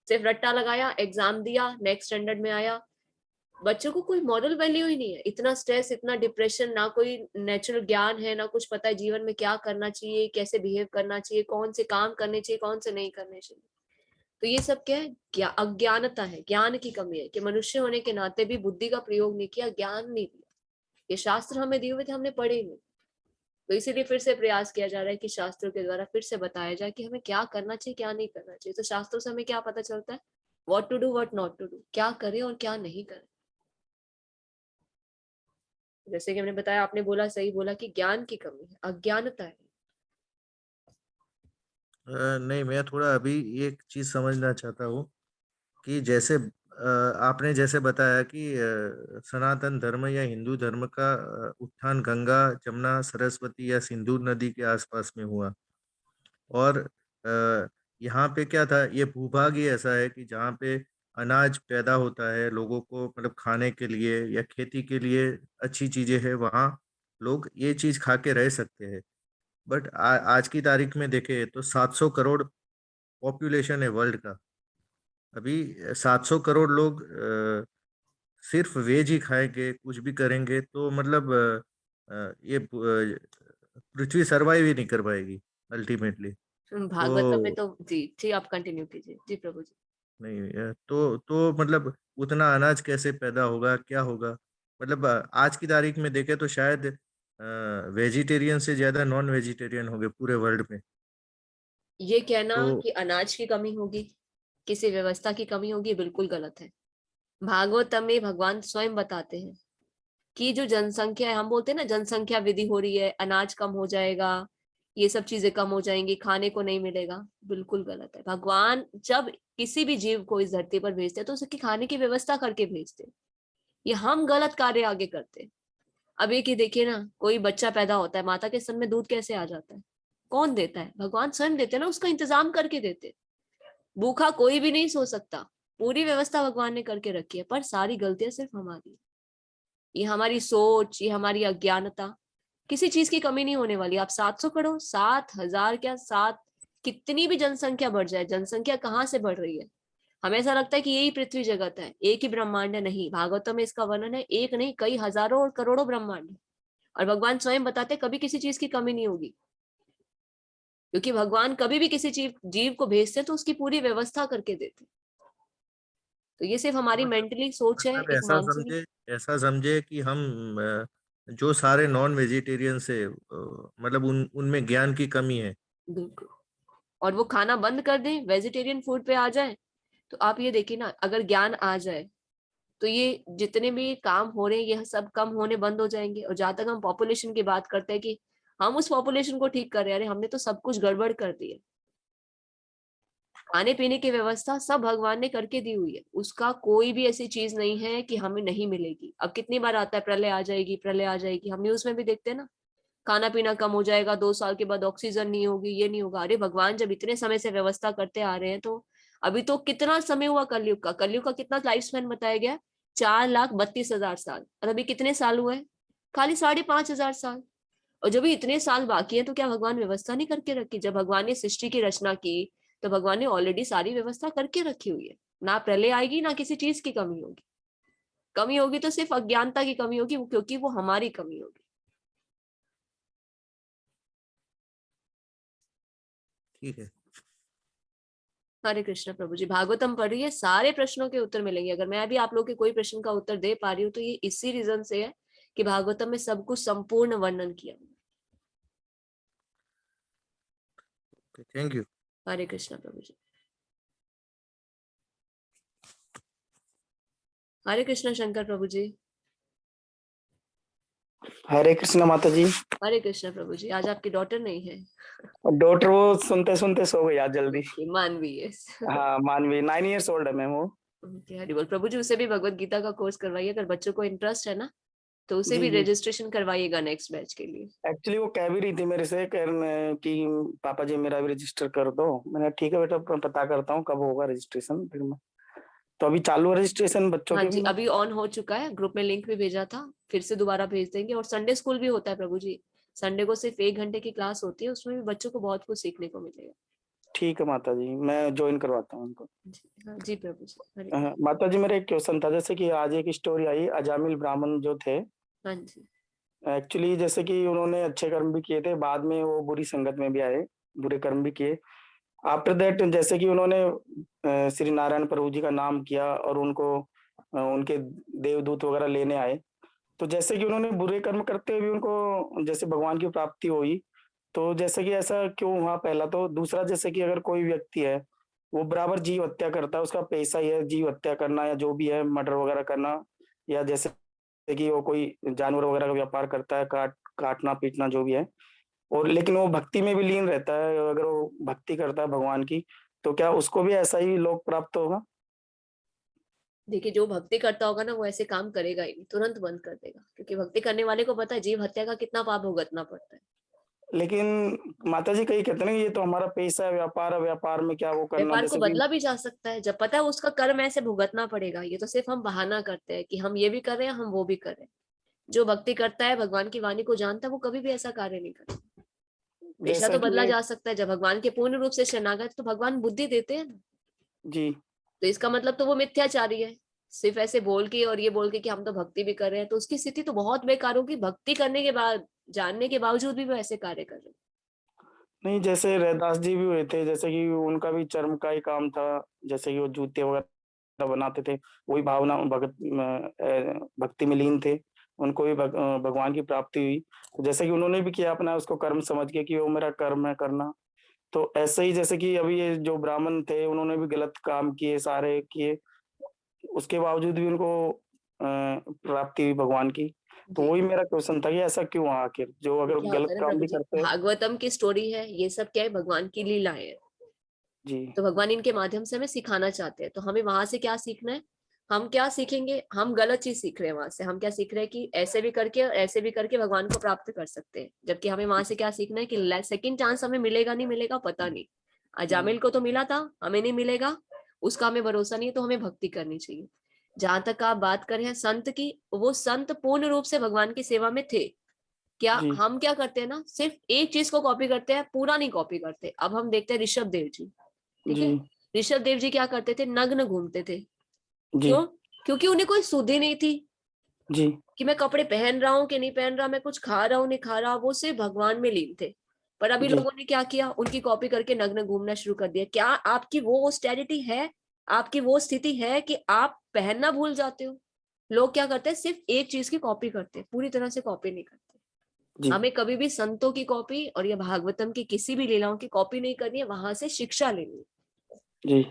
सिर्फ रट्टा लगाया, एग्जाम दिया, नेक्स्ट स्टैंडर्ड में आया, बच्चों को कोई मॉरल वैल्यू ही नहीं है। इतना स्ट्रेस, इतना डिप्रेशन, ना कोई नेचुरल ज्ञान है, ना कुछ पता है जीवन में क्या करना चाहिए, कैसे बिहेव करना चाहिए, कौन से काम करने चाहिए, कौन से नहीं करने चाहिए। तो ये सब क्या है, अज्ञानता है, ज्ञान की कमी है, कि मनुष्य होने के नाते भी बुद्धि का प्रयोग नहीं किया, ज्ञान नहीं दिया। ये शास्त्र हमें दिए हुए थे, हमने पढ़े नहीं। तो इसीलिए फिर से प्रयास किया जा रहा है कि शास्त्रों के द्वारा फिर से बताया जाए कि हमें क्या करना चाहिए, क्या नहीं करना चाहिए। तो शास्त्रों से हमें क्या पता चलता है, what to do, what not to do, क्या करें और क्या नहीं करें। जैसे कि हमने बताया, आपने बोला, सही बोला कि ज्ञान की कमी है, अज्ञानता है। नहीं, मैं थोड़ा अभी एक चीज समझना चाहता हूँ कि जैसे आपने जैसे बताया कि सनातन धर्म या हिंदू धर्म का उत्थान गंगा, जमुना, सरस्वती या सिंधु नदी के आसपास में हुआ। और यहाँ पे क्या था, ये भूभाग ही ऐसा है कि जहाँ पे अनाज पैदा होता है लोगों को, मतलब खाने के लिए या खेती के लिए अच्छी चीजें हैं, वहाँ लोग ये चीज खा के रह सकते हैं। बट आज की तारीख में देखें तो 700 करोड़ पॉपुलेशन है वर्ल्ड का। अभी 700 करोड़ लोग सिर्फ वेज ही खाएंगे, कुछ भी करेंगे तो मतलब ये पृथ्वी सरवाइव ही नहीं कर पाएगी अल्टीमेटली। भागवतम में तो तो जी जी, आप कंटिन्यू कीजिए जी प्रभु जी। नहीं, तो मतलब उतना अनाज कैसे पैदा होगा, क्या होगा? मतलब आज की तारीख में देखें तो शायद वेजिटेरियन से ज्यादा नॉन वेजिटेरियन हो गए पूरे वर्ल्ड में। ये कहना तो कि अनाज की कमी होगी, किसी व्यवस्था की कमी होगी, बिल्कुल गलत है। भागवतम में भगवान स्वयं बताते हैं कि जो जनसंख्या है, हम बोलते हैं ना जनसंख्या वृद्धि हो रही है, अनाज कम हो जाएगा, ये सब चीजें कम हो जाएंगी, खाने को नहीं मिलेगा, बिल्कुल गलत है। भगवान जब किसी भी जीव को इस धरती पर भेजते हैं तो उसकी खाने की व्यवस्था करके भेजते हैं। ये हम गलत कार्य आगे करते हैं। अब एक ही देखिए ना, कोई बच्चा पैदा होता है, माता के स्तन में दूध कैसे आ जाता है? कौन देता है? भगवान स्वयं देते हैं ना, उसका इंतजाम करके देते हैं। भूखा कोई भी नहीं सो सकता, पूरी व्यवस्था भगवान ने करके रखी है, पर सारी गलतियां सिर्फ हमारी। ये हमारी सोच, ये हमारी अज्ञानता। किसी चीज की कमी नहीं होने वाली। आप 700 करोड़, 7,000 क्या, 7, कितनी भी जनसंख्या बढ़ जाए, जनसंख्या कहाँ से बढ़ रही है? हमें ऐसा लगता है कि यही पृथ्वी जगत है, एक ही ब्रह्मांड है। नहीं, भागवतम में इसका वर्णन है, एक नहीं कई हजारों और करोड़ों ब्रह्मांड है। और भगवान स्वयं बताते कभी किसी चीज की कमी नहीं होगी, क्योंकि भगवान कभी भी किसी जीव को भेजते तो उसकी पूरी व्यवस्था करके देते। तो ये सिर्फ हमारी मतलब मेंटली सोच है, मतलब एक मानसिक। ऐसा समझे कि हम जो सारे नॉन वेजिटेरियन से मतलब उनमें ज्ञान की कमी है। बिल्कुल। और वो खाना बंद कर दें, वेजिटेरियन फूड पे आ जाए, तो आप ये देखिए ना, अगर ज्ञान आ जाए तो ये जितने भी काम हो रहे हैं ये सब कम होने बंद हो जाएंगे। और जहां तक हम पॉपुलेशन की बात करते हैं कि हम उस पॉपुलेशन को ठीक कर रहे हैं, अरे हमने तो सब कुछ गड़बड़ कर दी है। खाने पीने की व्यवस्था सब भगवान ने करके दी हुई है, उसका कोई भी ऐसी चीज नहीं है कि हमें नहीं मिलेगी। अब कितनी बार आता है प्रलय आ जाएगी, प्रलय आ जाएगी, हम न्यूज में भी देखते हैं ना, खाना पीना कम हो जाएगा, 2 साल के बाद ऑक्सीजन नहीं होगी, ये नहीं होगा। अरे भगवान जब इतने समय से व्यवस्था करते आ रहे हैं तो अभी तो कितना समय हुआ कलयुग का? कलयुग का कितना लाइफ स्पैन बताया गया? 4,32,000 साल। और अभी कितने साल हुए? खाली 5,500 साल। और जब भी इतने साल बाकी है तो क्या भगवान व्यवस्था नहीं करके रखी? जब भगवान ने सृष्टि की रचना की तो भगवान ने ऑलरेडी सारी व्यवस्था करके रखी हुई है। ना प्रलय आएगी, ना किसी चीज की कमी होगी। कमी होगी तो सिर्फ अज्ञानता की कमी होगी, क्योंकि वो हमारी कमी होगी। ठीक है। हरे कृष्ण प्रभु जी। भागवतम पढ़िए, सारे प्रश्नों के उत्तर मिलेंगे। अगर मैं भी आप लोग के कोई प्रश्न का उत्तर दे पा रही हूँ तो ये इसी रीजन से है कि भागवतम में सब कुछ संपूर्ण वर्णन किया। Thank you. हरे कृष्ण प्रभु जी। हरे कृष्ण शंकर प्रभु जी। हरे कृष्ण माता जी। हरे कृष्ण प्रभु जी। आज आपकी डॉटर नहीं है? डॉटर वो सुनते सुनते सो गई आज जल्दी। मानवी है। हाँ मानवी 9 years ओल्ड है मैम वो। हरि बोल प्रभु जी। उसे भी भगवत गीता का कोर्स करवाइए, अगर बच्चों को इंटरेस्ट है ना तो उसे जी भी जी। रजिस्ट्रेशन करवाइएगा नेक्स्ट बैच के लिए। एक्चुअली वो कह भी रही थी मेरे से कि पापा जी मेरा भी रजिस्टर कर दो। मैंने ठीक है बेटा पता करता हूँ कब होगा रजिस्ट्रेशन। फिर मैं तो अभी चालू है रजिस्ट्रेशन बच्चों हाँ के जी, भी मैम। अभी ऑन हो चुका है, ग्रुप में लिंक भी भेजा था, फिर से दोबारा भेज देंगे। और संडे स्कूल भी होता है प्रभु जी। संडे को सिर्फ 1 घंटे की क्लास होती है, उसमें भी बच्चों को बहुत कुछ सीखने को मिलेगा। ठीक है माता जी मैं ज्वाइन करवाता हूँ उनको। जी हाँ जी प्रभु जी। हरे कृष्ण। माता जी मेरा एक क्वेश्चन था जैसे कि आज एक स्टोरी आई अजामिल ब्राह्मण जो थे। हाँ जी। एक्चुअली जैसे कि उन्होंने अच्छे कर्म भी किए थे बाद में वो बुरी संगत में भी आए बुरे कर्म भी किए। आफ्टर दैट जैसे कि उन्होंने श्री नारायण प्रभु जी का नाम किया और उनको उनके देवदूत वगैरह लेने आए। तो जैसे कि उन्होंने बुरे कर्म करते हुए उनको जैसे भगवान की प्राप्ति हुई। तो जैसे कि ऐसा क्यों हुआ पहला तो दूसरा जैसे कि अगर कोई व्यक्ति है वो बराबर जीव हत्या करता है उसका पेशा ही है जीव हत्या करना या जो भी है मर्डर वगैरह करना या जैसे कि वो कोई जानवर वगैरह का व्यापार करता है काटना पीटना जो भी है। और लेकिन वो भक्ति में भी लीन रहता है, अगर वो भक्ति करता है भगवान की, तो क्या उसको भी ऐसा ही लोक प्राप्त होगा? देखिए, जो भक्ति करता होगा ना वो ऐसे काम करेगा ही नहीं, तुरंत बंद कर देगा, क्योंकि भक्ति करने वाले को पता है जीव हत्या का कितना पाप भुगतना पड़ता है। लेकिन माताजी कई कहते हैं ना, ये तो हमारा पेशा है, व्यापार है, व्यापार में क्या वो करना, व्यापार को जैसे कि बदला भी जा सकता है, जब पता है उसका कर्म ऐसे भुगतना पड़ेगा। ये तो सिर्फ हम बहाना करते हैं कि हम ये भी कर रहे हैं, हम वो भी कर रहे हैं। जो भक्ति करता है, भगवान की वाणी को जानता है, वो कभी भी ऐसा कार्य नहीं करता। पेशा जैसा तो कि बदला जा सकता है, जब भगवान के पूर्ण रूप से शरणागत तो भगवान बुद्धि देते हैं ना। जी तो इसका मतलब तो वो मिथ्याचारी है, सिर्फ ऐसे बोल के और ये बोल के कि हम तो भक्ति भी कर रहे हैं, तो उसकी स्थिति तो बहुत बेकार होगी। भक्ति करने के बाद, जानने के बावजूद भी वो ऐसे कार्य कर रहे हैं। नहीं, जैसे रैदास जी भी हुए थे, जैसे कि उनका भी चर्म का ही काम था, जैसे कि वो जूते वगैरह बनाते थे, वही भावना भक्ति में लीन थे, उनको भी भगवान की प्राप्ति हुई। तो जैसे कि उन्होंने भी किया अपना, उसको कर्म समझ के कि वो मेरा कर्म है करना। तो ऐसे ही जैसे कि अभी ये जो ब्राह्मण थे, उन्होंने भी गलत काम किए, सारे किए, उसके बावजूद भी उनको प्राप्ति हुई भगवान की। तो जी, वही मेरा क्वेश्चन था कि ऐसा क्यों हुआ आखिर? जो तो अगर क्या होता गलत है ना काम प्रभु भी जी, करते हैं। भागवतम की स्टोरी है, ये सब क्या है, भगवान की लीलाएं है। जी, तो भगवान इनके माध्यम से हमें सिखाना चाहते हैं, तो हमें वहां से क्या सीखना है? हम क्या सीखेंगे? हम गलत चीज सीख रहे हैं वहां से। हम क्या सीख रहे हैं कि ऐसे भी करके और ऐसे भी करके भगवान को प्राप्त कर सकते हैं, जबकि हमें वहां से क्या सीखना है कि सेकंड चांस हमें मिलेगा नहीं मिलेगा पता नहीं। जी, अजामिल को तो मिला था, हमें नहीं मिलेगा, उसका हमें भरोसा नहीं है, तो हमें भक्ति करनी चाहिए। जहां तक आप बात कर रहे हैं संत की, वो संत पूर्ण रूप से भगवान की सेवा में थे। क्या जी, हम क्या करते हैं ना, सिर्फ एक चीज को कॉपी करते हैं, पूरा नहीं कॉपी करते। अब हम देखते हैं ऋषभ देव जी, ठीक जी, है। ऋषभ देव जी क्या करते थे? नग्न घूमते थे। जी, क्यों? क्योंकि उन्हें कोई सुधि नहीं थी जी, कि मैं कपड़े पहन रहा हूँ कि नहीं पहन रहा, मैं कुछ खा रहा हूँ नहीं खा रहा, वो सिर्फ भगवान में लीन थे। पर अभी जी, लोगों ने क्या किया? उनकी कॉपी करके नग्न घूमना शुरू कर दिया। क्या आपकी वो ऑस्टेरिटी है? आपकी वो स्थिति है कि आप पहनना भूल जाते हो? लोग क्या करते हैं? सिर्फ एक चीज की कॉपी करते हैं, पूरी तरह से कॉपी नहीं करते। जी, हमें कभी भी संतों की कॉपी और या भागवतम की किसी भी लीलाओं की कॉपी नहीं करनी है, वहां से शिक्षा लेनी है। जी,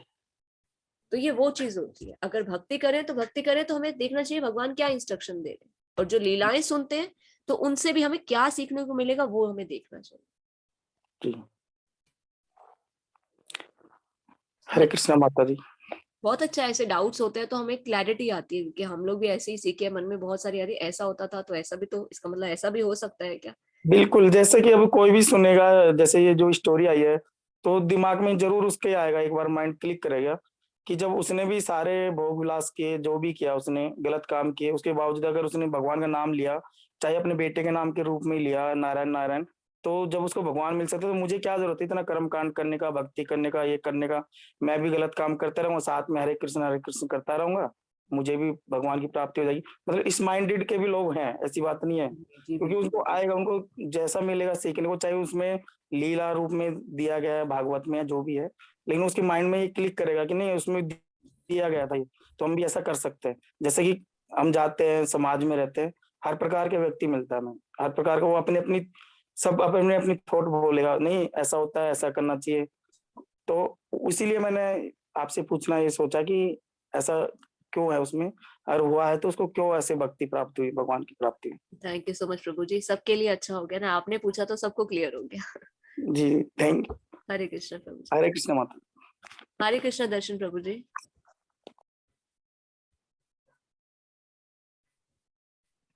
तो ये वो चीज होती है। अगर भक्ति करें तो भक्ति करें तो हमें देखना चाहिए भगवान क्या इंस्ट्रक्शन दे रहे हैं, और जो लीलाएं सुनते हैं तो उनसे भी हमें क्या सीखने को मिलेगा वो हमें देखना चाहिए। जी। हरे कृष्णा माता जी। बहुत अच्छा, ऐसे डाउट्स होते हैं तो हमें क्लैरिटी आती है कि हम लोग भी ऐसे ही सीखे, मन में बहुत सारी, अरे ऐसा होता था तो ऐसा भी, तो इसका मतलब ऐसा भी हो सकता है क्या? बिल्कुल, जैसे कि अब कोई भी सुनेगा, जैसे ये जो स्टोरी आई है, तो दिमाग में ज़रूर उसके आएगा, एक बार माइंड क्लिक करेगा कि जब उसने भी सारे भोग-विलास किए, जो भी किया उसने, गलत काम किए, उसके बावजूद अगर उसने भगवान का नाम लिया, चाहे अपने बेटे के नाम के रूप में लिया, नारायण, नारायण, तो जब उसको भगवान मिल सकता है, तो मुझे क्या ज़रूरत है इतना कर्म-कांड करने का, भक्ति करने का, ये करने का? मैं भी गलत काम करता रहूँगा, साथ में हरे कृष्ण करता रहूँगा, मुझे भी भगवान की प्राप्ति हो जाएगी। मतलब इस माइंडेड के भी लोग हैं, ऐसी बात नहीं है। जी जी, क्योंकि बिल्कुल उनको बिल्कुल। आएगा, उनको जैसा मिलेगा सीखने को, चाहे उसमें लीला रूप में दिया गया है, भागवत में या जो भी है, लेकिन उसके माइंड में ये क्लिक करेगा कि नहीं उसमें दिया गया था ये, तो हम भी ऐसा कर सकते हैं। जैसे कि हम जाते हैं, समाज में रहते हैं, हर प्रकार के व्यक्ति मिलता है हमें, हर प्रकार का वो अपनी-अपनी सब अपनी-अपनी थॉट बोलेगा, नहीं ऐसा होता है, ऐसा करना चाहिए। तो इसीलिए मैंने आपसे पूछना ये सोचा कि ऐसा क्यों है उसमें? और हुआ है तो उसको क्यों ऐसे भक्ति प्राप्त हुई, भगवान की प्राप्ति हुई? थैंक यू सो मच प्रभु जी, सबके लिए अच्छा हो गया ना, आपने पूछा तो सबको क्लियर हो गया। जी, थैंक यू। हरे कृष्ण प्रभु जी। हरे कृष्ण माता। हरे कृष्ण दर्शन प्रभु जी।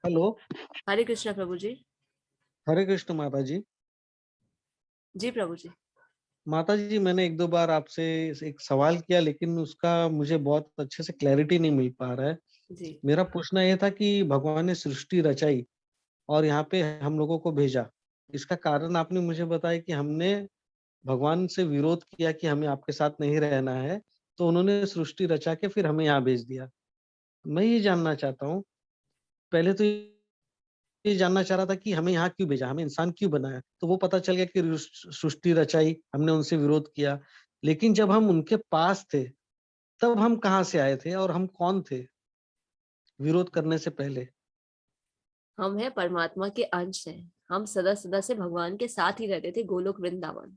हेलो। हरे कृष्ण प्रभु जी। हरे कृष्ण माता जी। जी प्रभु जी। माता जी, मैंने एक दो बार आपसे एक सवाल किया, लेकिन उसका मुझे बहुत अच्छे से क्लैरिटी नहीं मिल पा रहा है। जी मेरा पूछना ये था कि भगवान ने सृष्टि रचाई और यहाँ पे हम लोगों को भेजा। इसका कारण आपने मुझे बताया कि हमने भगवान से विरोध किया कि हमें आपके साथ नहीं रहना है, तो उन्होंने सृष्टि रचा के फिर हमें यहाँ भेज दिया। मैं ये जानना चाहता हूँ, पहले तो ये जानना चाह रहा था कि हमें यहाँ क्यों भेजा, हमें इंसान क्यों बनाया? तो वो पता चल गया कि सृष्टि रचाई, हमने उनसे विरोध किया। लेकिन जब हम उनके पास थे, तब हम कहाँ से आए थे और हम कौन थे विरोध करने से पहले? हम है परमात्मा के अंश हैं। हम सदा सदा से भगवान के साथ ही रहते थे, गोलोक वृंदावन।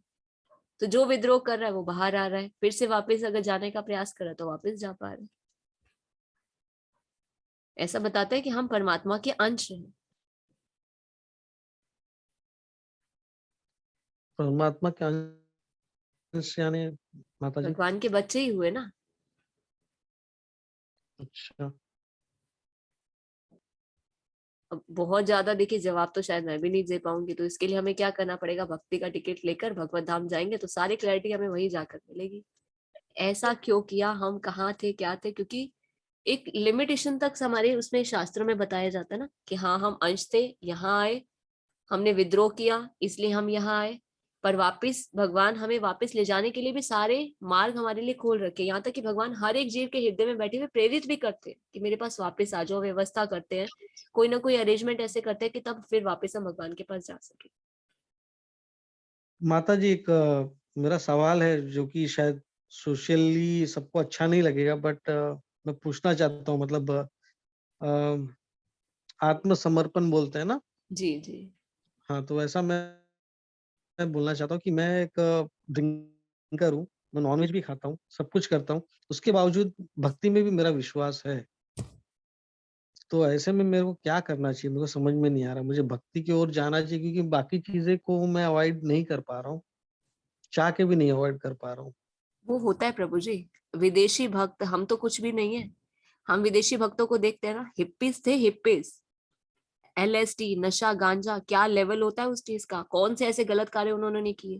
तो जो विद्रोह कर रहा है वो बाहर आ रहा है, फिर से वापस अगर जाने का प्रयास कर रहा है तो वापस जा पा रहे हैं। ऐसा बताता है कि हम परमात्मा के अंश हैं। परमात्मा के अंश यानी माता जी? भगवान के बच्चे ही हुए ना। अच्छा। अब बहुत ज्यादा देखिए जवाब तो शायद मैं भी नहीं दे पाऊंगी, तो इसके लिए हमें क्या करना पड़ेगा, भक्ति का टिकट लेकर भगवत धाम जाएंगे तो सारी क्लैरिटी हमें वहीं जाकर मिलेगी। ऐसा क्यों किया, हम कहाँ थे, क्या थे, क्योंकि एक लिमिटेशन तक हमारे उसमें शास्त्रों में बताया जाता है ना कि हाँ हम अंश थे, यहाँ आए, हमने विद्रोह किया इसलिए हम यहाँ आए, पर वापस भगवान हमें वापस ले जाने के लिए भी सारे मार्ग हमारे लिए खोल रखे। यहाँ तक कि भगवान हर एक जीव के हृदय में बैठे हुए प्रेरित भी करते हैं कि मेरे पास वापस आ जाओ, व्यवस्था करते हैं, कोई ना कोई अरेंजमेंट ऐसे करते हैं कि तब फिर वापस हम भगवान के पास जा सके। माता जी, एक मेरा सवाल है जो कि शायद सोशली सबको अच्छा नहीं लगेगा, बट मैं पूछना चाहता हूँ। मतलब आत्मसमर्पण बोलते हैं ना? जी जी। हाँ, तो ऐसा मैं बोलना चाहता हूँ कि मैं एक ड्रिंकर हूँ, मैं नॉनवेज भी खाता हूँ, सब कुछ करता हूँ, उसके बावजूद भक्ति में भी मेरा विश्वास है। तो ऐसे में मेरे को क्या करना चाहिए? मेरे को समझ में नहीं आ रहा। मुझे भक्ति की ओर जाना चाहिए क्योंकि बाकी चीजें को मैं अवॉइड नहीं कर पा रहा हूँ, चाह के भी नहीं अवॉइड कर पा रहा हूँ। वो होता है प्रभु जी, विदेशी भक्त, हम तो कुछ भी नहीं है। हम विदेशी भक्तों को देखते हैं ना, हिप्पीज थे, हिप्पीज, LSD, नशा, गांजा, क्या लेवल होता है उस चीज का, कौन से ऐसे गलत कार्य उन्होंने नहीं किए।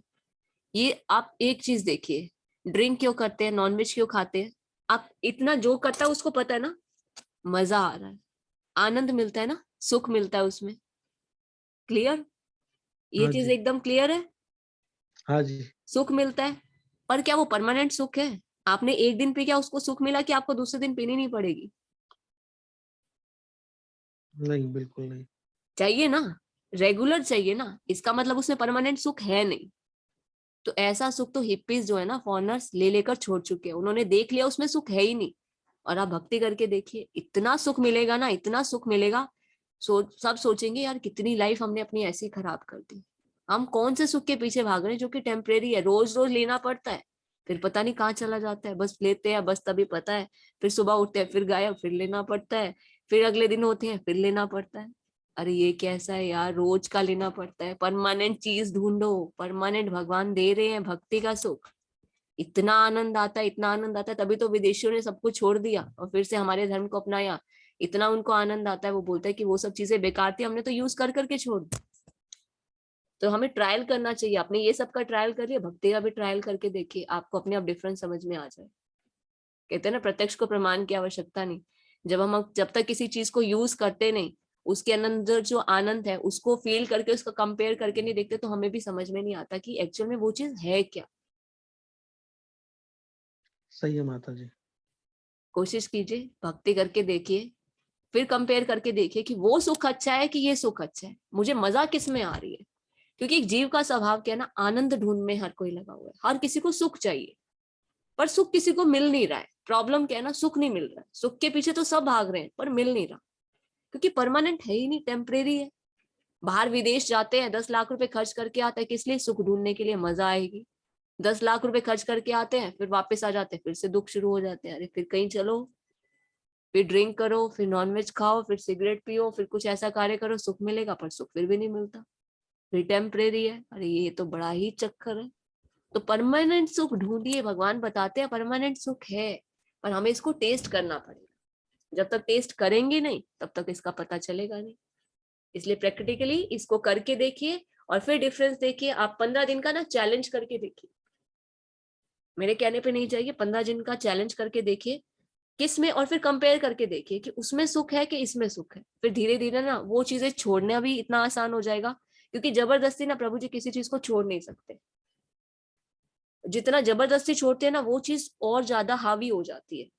ये आप एक चीज देखिए, ड्रिंक क्यों करते हैं, नॉनवेज क्यों खाते हैं, आप इतना जो करता है उसको पता है ना, मजा आ रहा है, आनंद मिलता है ना, सुख मिलता है उसमें। क्लियर, ये हाँ चीज जी, एकदम क्लियर है। हाँ जी। सुख मिलता है, पर क्या वो परमानेंट सुख है? आपने एक दिन पी क्या उसको सुख मिला कि आपको दूसरे दिन पीनी नहीं पड़ेगी? नहीं, बिल्कुल नहीं। चाहिए ना, रेगुलर चाहिए ना, इसका मतलब उसमें परमानेंट सुख है नहीं। तो ऐसा सुख तो हिप्पीज जो है ना, फॉरनर्स ले लेकर छोड़ चुके हैं, उन्होंने देख लिया उसमें सुख है ही नहीं। और आप भक्ति करके देखिए, इतना सुख मिलेगा ना, इतना सुख मिलेगा, सब सोचेंगे यार कितनी लाइफ हमने अपनी ऐसी खराब कर दी। हम कौन से सुख के पीछे भाग रहे हैं जो कि टेम्परेरी है, रोज रोज लेना पड़ता है, फिर पता नहीं कहाँ चला जाता है, बस लेते हैं बस तभी पता है, फिर सुबह उठते हैं फिर गायब, फिर लेना पड़ता है, फिर अगले दिन होते हैं फिर लेना पड़ता है। अरे ये कैसा है यार, रोज का लेना पड़ता है, परमानेंट चीज ढूंढो, परमानेंट भगवान दे रहे हैं भक्ति का सुख, इतना आनंद आता है, इतना आनंद आता है, तभी तो विदेशियों ने सब कुछ छोड़ दिया और फिर से हमारे धर्म को अपनाया। इतना उनको आनंद आता है, वो बोलते हैं कि वो सब चीजें बेकार थी, हमने तो यूज कर करके छोड़ दी। तो हमें ट्रायल करना चाहिए, आपने ये सब का ट्रायल कर लिया, भक्ति का भी ट्रायल करके देखिए, आपको अपने आप डिफरेंस समझ में आ जाए। कहते हैं ना, प्रत्यक्ष को प्रमाण की आवश्यकता नहीं। जब तक किसी चीज को यूज करते नहीं, उसके अंदर जो आनंद है उसको फील करके, उसको कंपेयर करके नहीं देखते, तो हमें भी समझ में नहीं आता कि एक्चुअल में वो चीज है क्या। सही है माता जी। कोशिश कीजिए, भक्ति करके देखिए, फिर कंपेयर करके देखिए कि वो सुख अच्छा है कि ये सुख अच्छा है, मुझे मजा किस में आ रही है। क्योंकि एक जीव का स्वभाव क्या है ना, आनंद ढूंढ में हर कोई लगा हुआ है, हर किसी को सुख चाहिए, पर सुख किसी को मिल नहीं रहा है। प्रॉब्लम क्या है ना, सुख नहीं मिल रहा है, सुख के पीछे तो सब भाग रहे हैं पर मिल नहीं रहा, क्योंकि परमानेंट है ही नहीं, टेम्परेरी है। बाहर विदेश जाते हैं, 10 लाख रुपए खर्च करके आते हैं, किस लिए? सुख ढूंढने के लिए, मजा आएगी। 10 लाख रुपए खर्च करके आते हैं, फिर वापस आ जाते हैं, फिर से दुख शुरू हो जाते हैं, अरे फिर कहीं चलो, फिर ड्रिंक करो, फिर नॉनवेज खाओ, फिर सिगरेट पियो, फिर कुछ ऐसा कार्य करो, सुख मिलेगा, पर सुख फिर भी नहीं मिलता, फिर टेम्परेरी है। अरे ये तो बड़ा ही चक्कर है। तो परमानेंट सुख ढूंढिए, भगवान बताते हैं परमानेंट सुख है, पर हमें इसको टेस्ट करना पड़ेगा। जब तक टेस्ट करेंगे नहीं तब तक इसका पता चलेगा नहीं। इसलिए प्रैक्टिकली इसको करके देखिए और फिर डिफरेंस देखिए। आप 15 दिन का ना चैलेंज करके देखिए, मेरे कहने पे नहीं चाहिए, 15 दिन का चैलेंज करके देखिए किस में, और फिर कंपेयर करके देखिए कि उसमें सुख है कि इसमें सुख है। फिर धीरे धीरे ना वो चीजें छोड़ना भी इतना आसान हो जाएगा, क्योंकि जबरदस्ती ना प्रभु जी किसी चीज को छोड़ नहीं सकते। जितना जबरदस्ती छोड़ते हैं ना, वो चीज और ज्यादा हावी हो जाती है।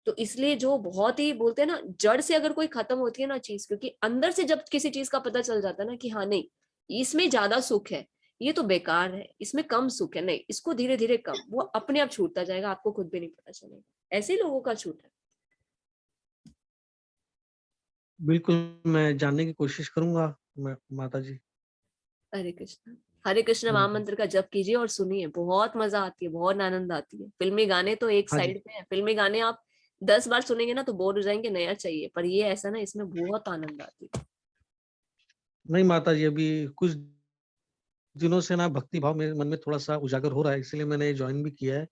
तो इसलिए जो बहुत ही बोलते हैं ना, जड़ से अगर कोई खत्म होती है ना चीज, क्योंकि अंदर से जब किसी चीज का पता चल जाता है ना कि हाँ नहीं, इसमें ज्यादा सुख है, ये तो बेकार है, इसमें कम सुख है, नहीं इसको धीरे धीरे कम, वो अपने आप छूटता जाएगा, आपको खुद भी नहीं पता चलेगा। ऐसे ही लोगों का छूट है। बिल्कुल, मैं जानने की कोशिश करूंगा माता जी। हरे कृष्ण। हरे कृष्ण हाँ जी। महामंत्र का जप कीजिए और सुनिए, बहुत मजा आती है, बहुत आनंद आती है। फिल्मी गाने तो एक हाँ जी। साइड पे है, फिल्मी गाने आप 10 बार सुनेंगे ना तो बोर हो जाएंगे, नया चाहिए, पर ये ऐसा ना, इसमें बहुत आनंद आती है। नहीं माता जी, अभी कुछ दिनों से ना भक्ति भाव मेरे मन में थोड़ा सा उजागर हो रहा है, इसलिए मैंने ज्वाइन भी किया है।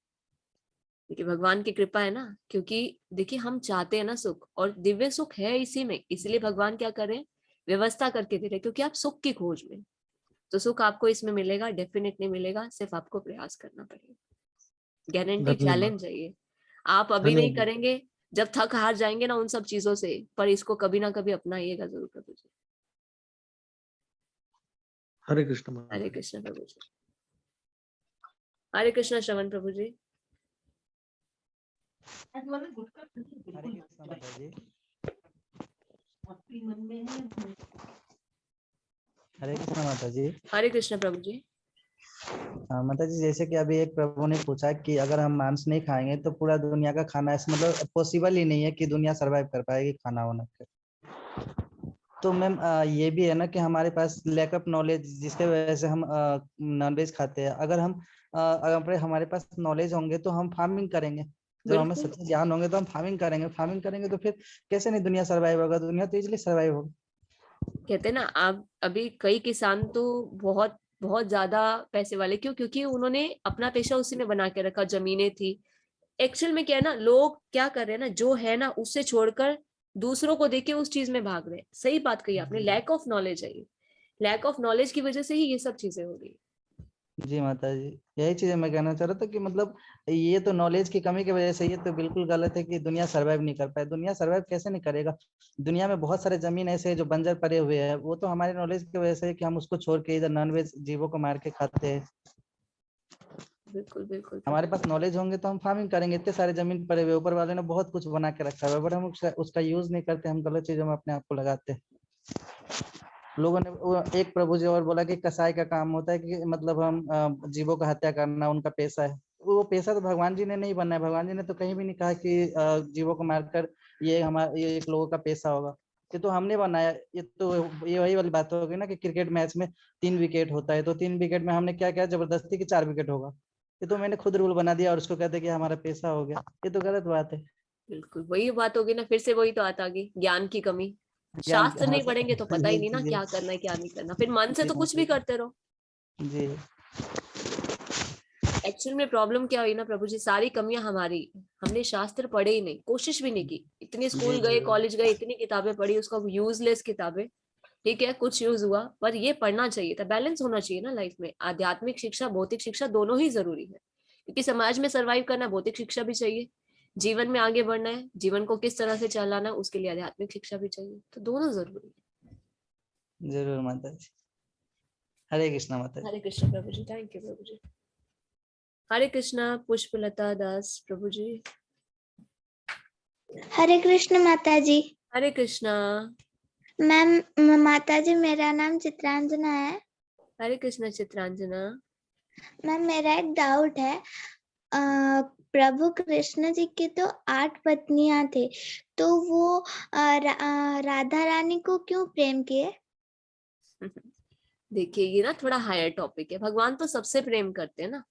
देखिए भगवान की कृपा है ना, क्योंकि देखिए हम चाहते हैं ना सुख, और दिव्य सुख है इसी में, इसलिए भगवान क्या कर रहे हैं, व्यवस्था करके दे रहे हैं, क्योंकि आप सुख की खोज में। तो सुख आपको इसमें मिलेगा, डेफिनेटली मिलेगा, सिर्फ आपको प्रयास करना पड़ेगा। गारंटी धन्यवाद। चैलेंज है ये। आप अभी नहीं धन्यवाद। करेंगे, जब थक हार जाएंगे ना उन सब चीजों से, पर इसको कभी ना कभी अपनाइएगा जरूर प्रभु जी। हरे कृष्ण माता हरे जी। कृष्ण प्रभु जी। हरे कृष्ण श्रवण प्रभु जी। हरे कृष्णा माता जी। हरे कृष्णा माता जी। हरे कृष्ण प्रभु जी। माता जी, जैसे कि अभी एक प्रभु ने पूछा कि अगर हम मांस नहीं खाएंगे तो पूरा दुनिया का खाना, ऐसा मतलब पॉसिबल ही नहीं है कि दुनिया सरवाइव कर पाएगी खाना होने के। तो मैम ये भी है ना कि हमारे पास लैक ऑफ नॉलेज, जिसके वजह से हम नॉनवेज खाते हैं। अगर अगर हमारे पास नॉलेज होंगे तो हम फार्मिंग करेंगे। जब हमें बिल्कुल सच्चे ज्ञान होंगे तो हम फार्मिंग करेंगे तो फिर कैसे नहीं दुनिया सरवाइव होगा? दुनिया तो इजिली सरवाइव होगा। कहते हैं ना, आप अभी कई किसान तो बहुत बहुत ज्यादा पैसे वाले, क्यों? क्योंकि उन्होंने अपना पेशा उसी में बना के रखा, जमीनें थी। एक्चुअल में क्या है ना, लोग क्या कर रहे हैं ना, जो है ना उससे छोड़कर दूसरों को देख के उस चीज में भाग रहे हैं। सही बात कही आपने, लैक ऑफ नॉलेज है ये। लैक ऑफ नॉलेज की वजह से ही ये सब चीजें हो रही है। जी माता जी, यही चीज मैं कहना चाह रहा था कि मतलब ये तो नॉलेज की कमी की वजह से, ये तो बिल्कुल गलत है कि दुनिया सरवाइव नहीं कर पाए। दुनिया सरवाइव कैसे नहीं करेगा? दुनिया में बहुत सारे जमीन ऐसे हैं जो बंजर पड़े हुए हैं। वो तो हमारे नॉलेज की वजह से है कि हम उसको छोड़ के इधर नॉनवेज जीवों को मार के खाते हैं। बिल्कुल बिल्कुल हमारे प्रभु पास नॉलेज होंगे तो हम फार्मिंग करेंगे। इतने सारे जमीन पड़े हुए, ऊपर वाले ने बहुत कुछ बना के रखा है, बट हम उसका यूज नहीं करते। हम गलत चीजों में अपने आप को लगाते हैं। लोगों ने एक प्रभु जी और बोला कि कसाई का काम होता है कि मतलब हम जीवों का हत्या करना उनका पेशा है। वो पेशा तो भगवान जी ने नहीं बनाया। भगवान जी ने तो कहीं भी नहीं कहा कि जीवों को मारकर ये एक लोगों का पेशा होगा। ये तो हमने बनाया। ये वही वाली बात हो गई ना कि क्रिकेट मैच में 3 विकेट होता है, तो 3 विकेट में हमने क्या किया, जबरदस्ती की 4 विकेट होगा। ये तो मैंने खुद रूल बना दिया और उसको कहते कि हमारा पेशा हो गया। ये तो गलत बात है। बिल्कुल वही बात होगी ना, फिर से वही तो आता गई, ज्ञान की कमी। ज्ञान, शास्त्र हाँ नहीं पढ़ेंगे तो पता ही यही नहीं ना चीज है। क्या करना है क्या नहीं करना, फिर मन से जी तो कुछ भी माता करते रहो। जी। एक्चुअल में प्रॉब्लम क्या हुई ना प्रभु जी, सारी कमियां हमारी। हमने शास्त्र पढ़े ही नहीं, कोशिश भी नहीं की। इतने जी स्कूल जी गए, कॉलेज गए, इतनी किताबें पढ़ी, उसका यूजलेस किताबें। ठीक है, कुछ यूज हुआ, पर ये पढ़ना चाहिए था। बैलेंस होना चाहिए ना लाइफ में, आध्यात्मिक शिक्षा भौतिक शिक्षा दोनों ही जरूरी है, क्योंकि समाज में सरवाइव करना भौतिक शिक्षा भी चाहिए, जीवन में आगे बढ़ना है, जीवन को किस तरह से चलाना है उसके लिए आध्यात्मिक शिक्षा भी चाहिए, तो दोनों जरूरी है। जरूर माता जी। हरे कृष्णा माता जी। हरे कृष्ण प्रभु जी। थैंक यू प्रभु जी। हरे कृष्णा पुष्पलता दास प्रभु जी। हरे कृष्ण माता जी। हरे कृष्णा। मैम माता जी, मेरा नाम चित्रांजना है। हरे कृष्णा चित्रांजना। मैम मेरा एक डाउट है। प्रभु कृष्ण जी की तो 8 पत्नियां थे, तो वो राधा रानी को क्यों प्रेम किए? देखिए ये ना थोड़ा हायर टॉपिक है, भगवान तो सबसे प्रेम करते हैं ना।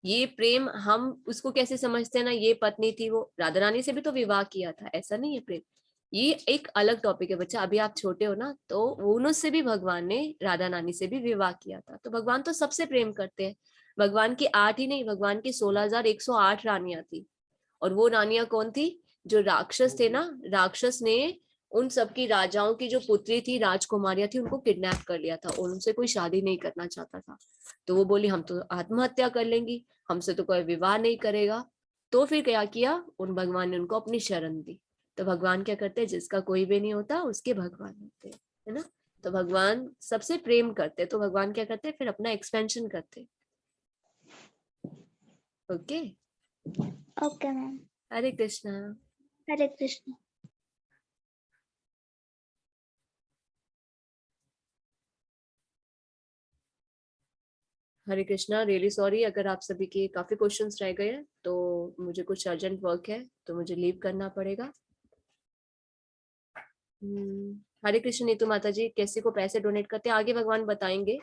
ये प्रेम हम उसको कैसे समझते हैं ना, ये पत्नी थी, वो राधा रानी से भी तो विवाह किया था, ऐसा नहीं है प्रेम। ये एक अलग टॉपिक है बच्चा, अभी आप छोटे हो ना, तो उनसे भी भगवान ने राधा रानी से भी विवाह किया था, तो भगवान तो सबसे प्रेम करते हैं। भगवान की 8 ही नहीं, भगवान की 16,108 रानियां थी। और वो रानियां कौन थी? जो राक्षस थे ना, राक्षस ने उन सबकी राजाओं की जो पुत्री थी, राजकुमारियां थी, उनको किडनैप कर लिया था, और उनसे कोई शादी नहीं करना चाहता था। तो वो बोली हम तो आत्महत्या कर लेंगी, हमसे तो कोई विवाह नहीं करेगा। तो फिर क्या किया, उन भगवान ने उनको अपनी शरण दी। तो भगवान क्या करते हैं, जिसका कोई भी नहीं होता उसके भगवान होते हैं, है ना। तो भगवान सबसे प्रेम करते हैं, तो भगवान क्या करते हैं, फिर अपना एक्सपेंशन करते हैं। Okay. Okay ma'am. Hare Krishna. Hare Krishna. Hare Krishna. Really sorry अगर आप सभी के काफी क्वेश्चंस रह गए हैं, तो मुझे कुछ अर्जेंट वर्क है, तो मुझे लीव करना पड़ेगा। हरे कृष्ण। नीतू माता जी कैसे को पैसे डोनेट करते हैं, आगे भगवान बताएंगे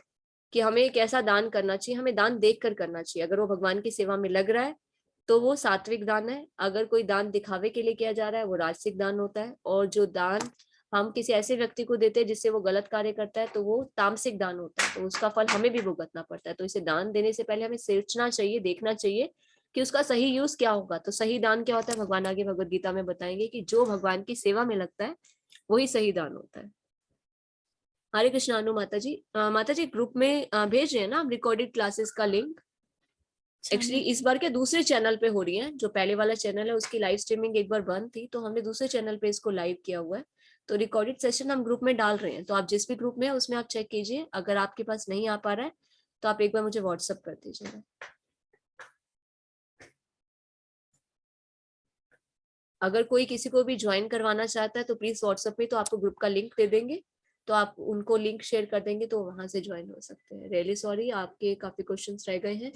कि हमें कैसा दान करना चाहिए। हमें दान देख कर करना चाहिए, अगर वो भगवान की सेवा में लग रहा है तो वो सात्विक दान है। अगर कोई दान दिखावे के लिए किया जा रहा है वो राजसिक दान होता है। और जो दान हम किसी ऐसे व्यक्ति को देते हैं जिससे वो गलत कार्य करता है तो वो तामसिक दान होता है, तो उसका फल हमें भी भुगतना पड़ता है। तो इसे दान देने से पहले हमें सोचना चाहिए, देखना चाहिए कि उसका सही यूज क्या होगा। तो सही दान क्या होता है, भगवान आगे भगवत गीता में बताएंगे कि जो भगवान की सेवा में लगता है वही सही दान होता है। हरे कृष्णा। अनु माता जी ग्रुप में भेज रहे हैं ना हम रिकॉर्डेड क्लासेस का लिंक। एक्चुअली इस बार के दूसरे चैनल पे हो रही है, जो पहले वाला चैनल है उसकी लाइव स्ट्रीमिंग एक बार बंद थी, तो हमने दूसरे चैनल पे इसको लाइव किया हुआ है। तो रिकॉर्डेड सेशन हम ग्रुप में डाल रहे हैं, तो आप जिस भी ग्रुप में है उसमें आप चेक कीजिए। अगर आपके पास नहीं आ पा रहा है तो आप एक बार मुझे व्हाट्सएप कर दीजिएगा। अगर कोई किसी को भी ज्वाइन करवाना चाहता है तो प्लीज व्हाट्सएप पे, तो आपको ग्रुप का लिंक दे देंगे, तो आप उनको लिंक शेयर कर देंगे तो वहां से ज्वाइन हो सकते हैं। रियली सॉरी, आपके काफी क्वेश्चंस रह गए हैं,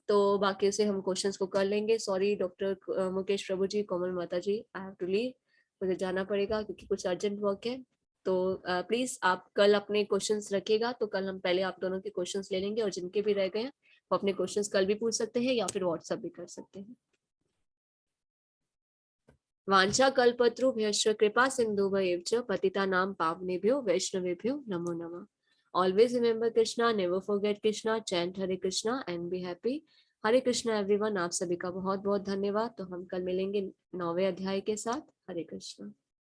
तो बाकी से हम क्वेश्चंस को कर लेंगे। सॉरी डॉक्टर मुकेश प्रभु जी, कोमल माता जी, आई हैव टू लीव, मुझे जाना पड़ेगा क्योंकि कुछ अर्जेंट वर्क है। तो प्लीज आप कल अपने क्वेश्चंस रखिएगा, तो कल हम पहले आप दोनों के क्वेश्चंस ले लेंगे और जिनके भी रह गए हैं वो अपने क्वेश्चंस कल भी पूछ सकते हैं या फिर व्हाट्सएप भी कर सकते हैं। वांछा कल्पतरुभ्यश्च कृपा सिन्धुभ्येव च पतितानां पावनेभ्यो वैष्णवेभ्यो नमो नमः। Always remember Krishna, never forget Krishna, chant Hare Krishna and be happy. Hare Krishna everyone. आप सभी का बहुत बहुत धन्यवाद। तो हम कल मिलेंगे 9वें अध्याय के साथ। हरे कृष्णा।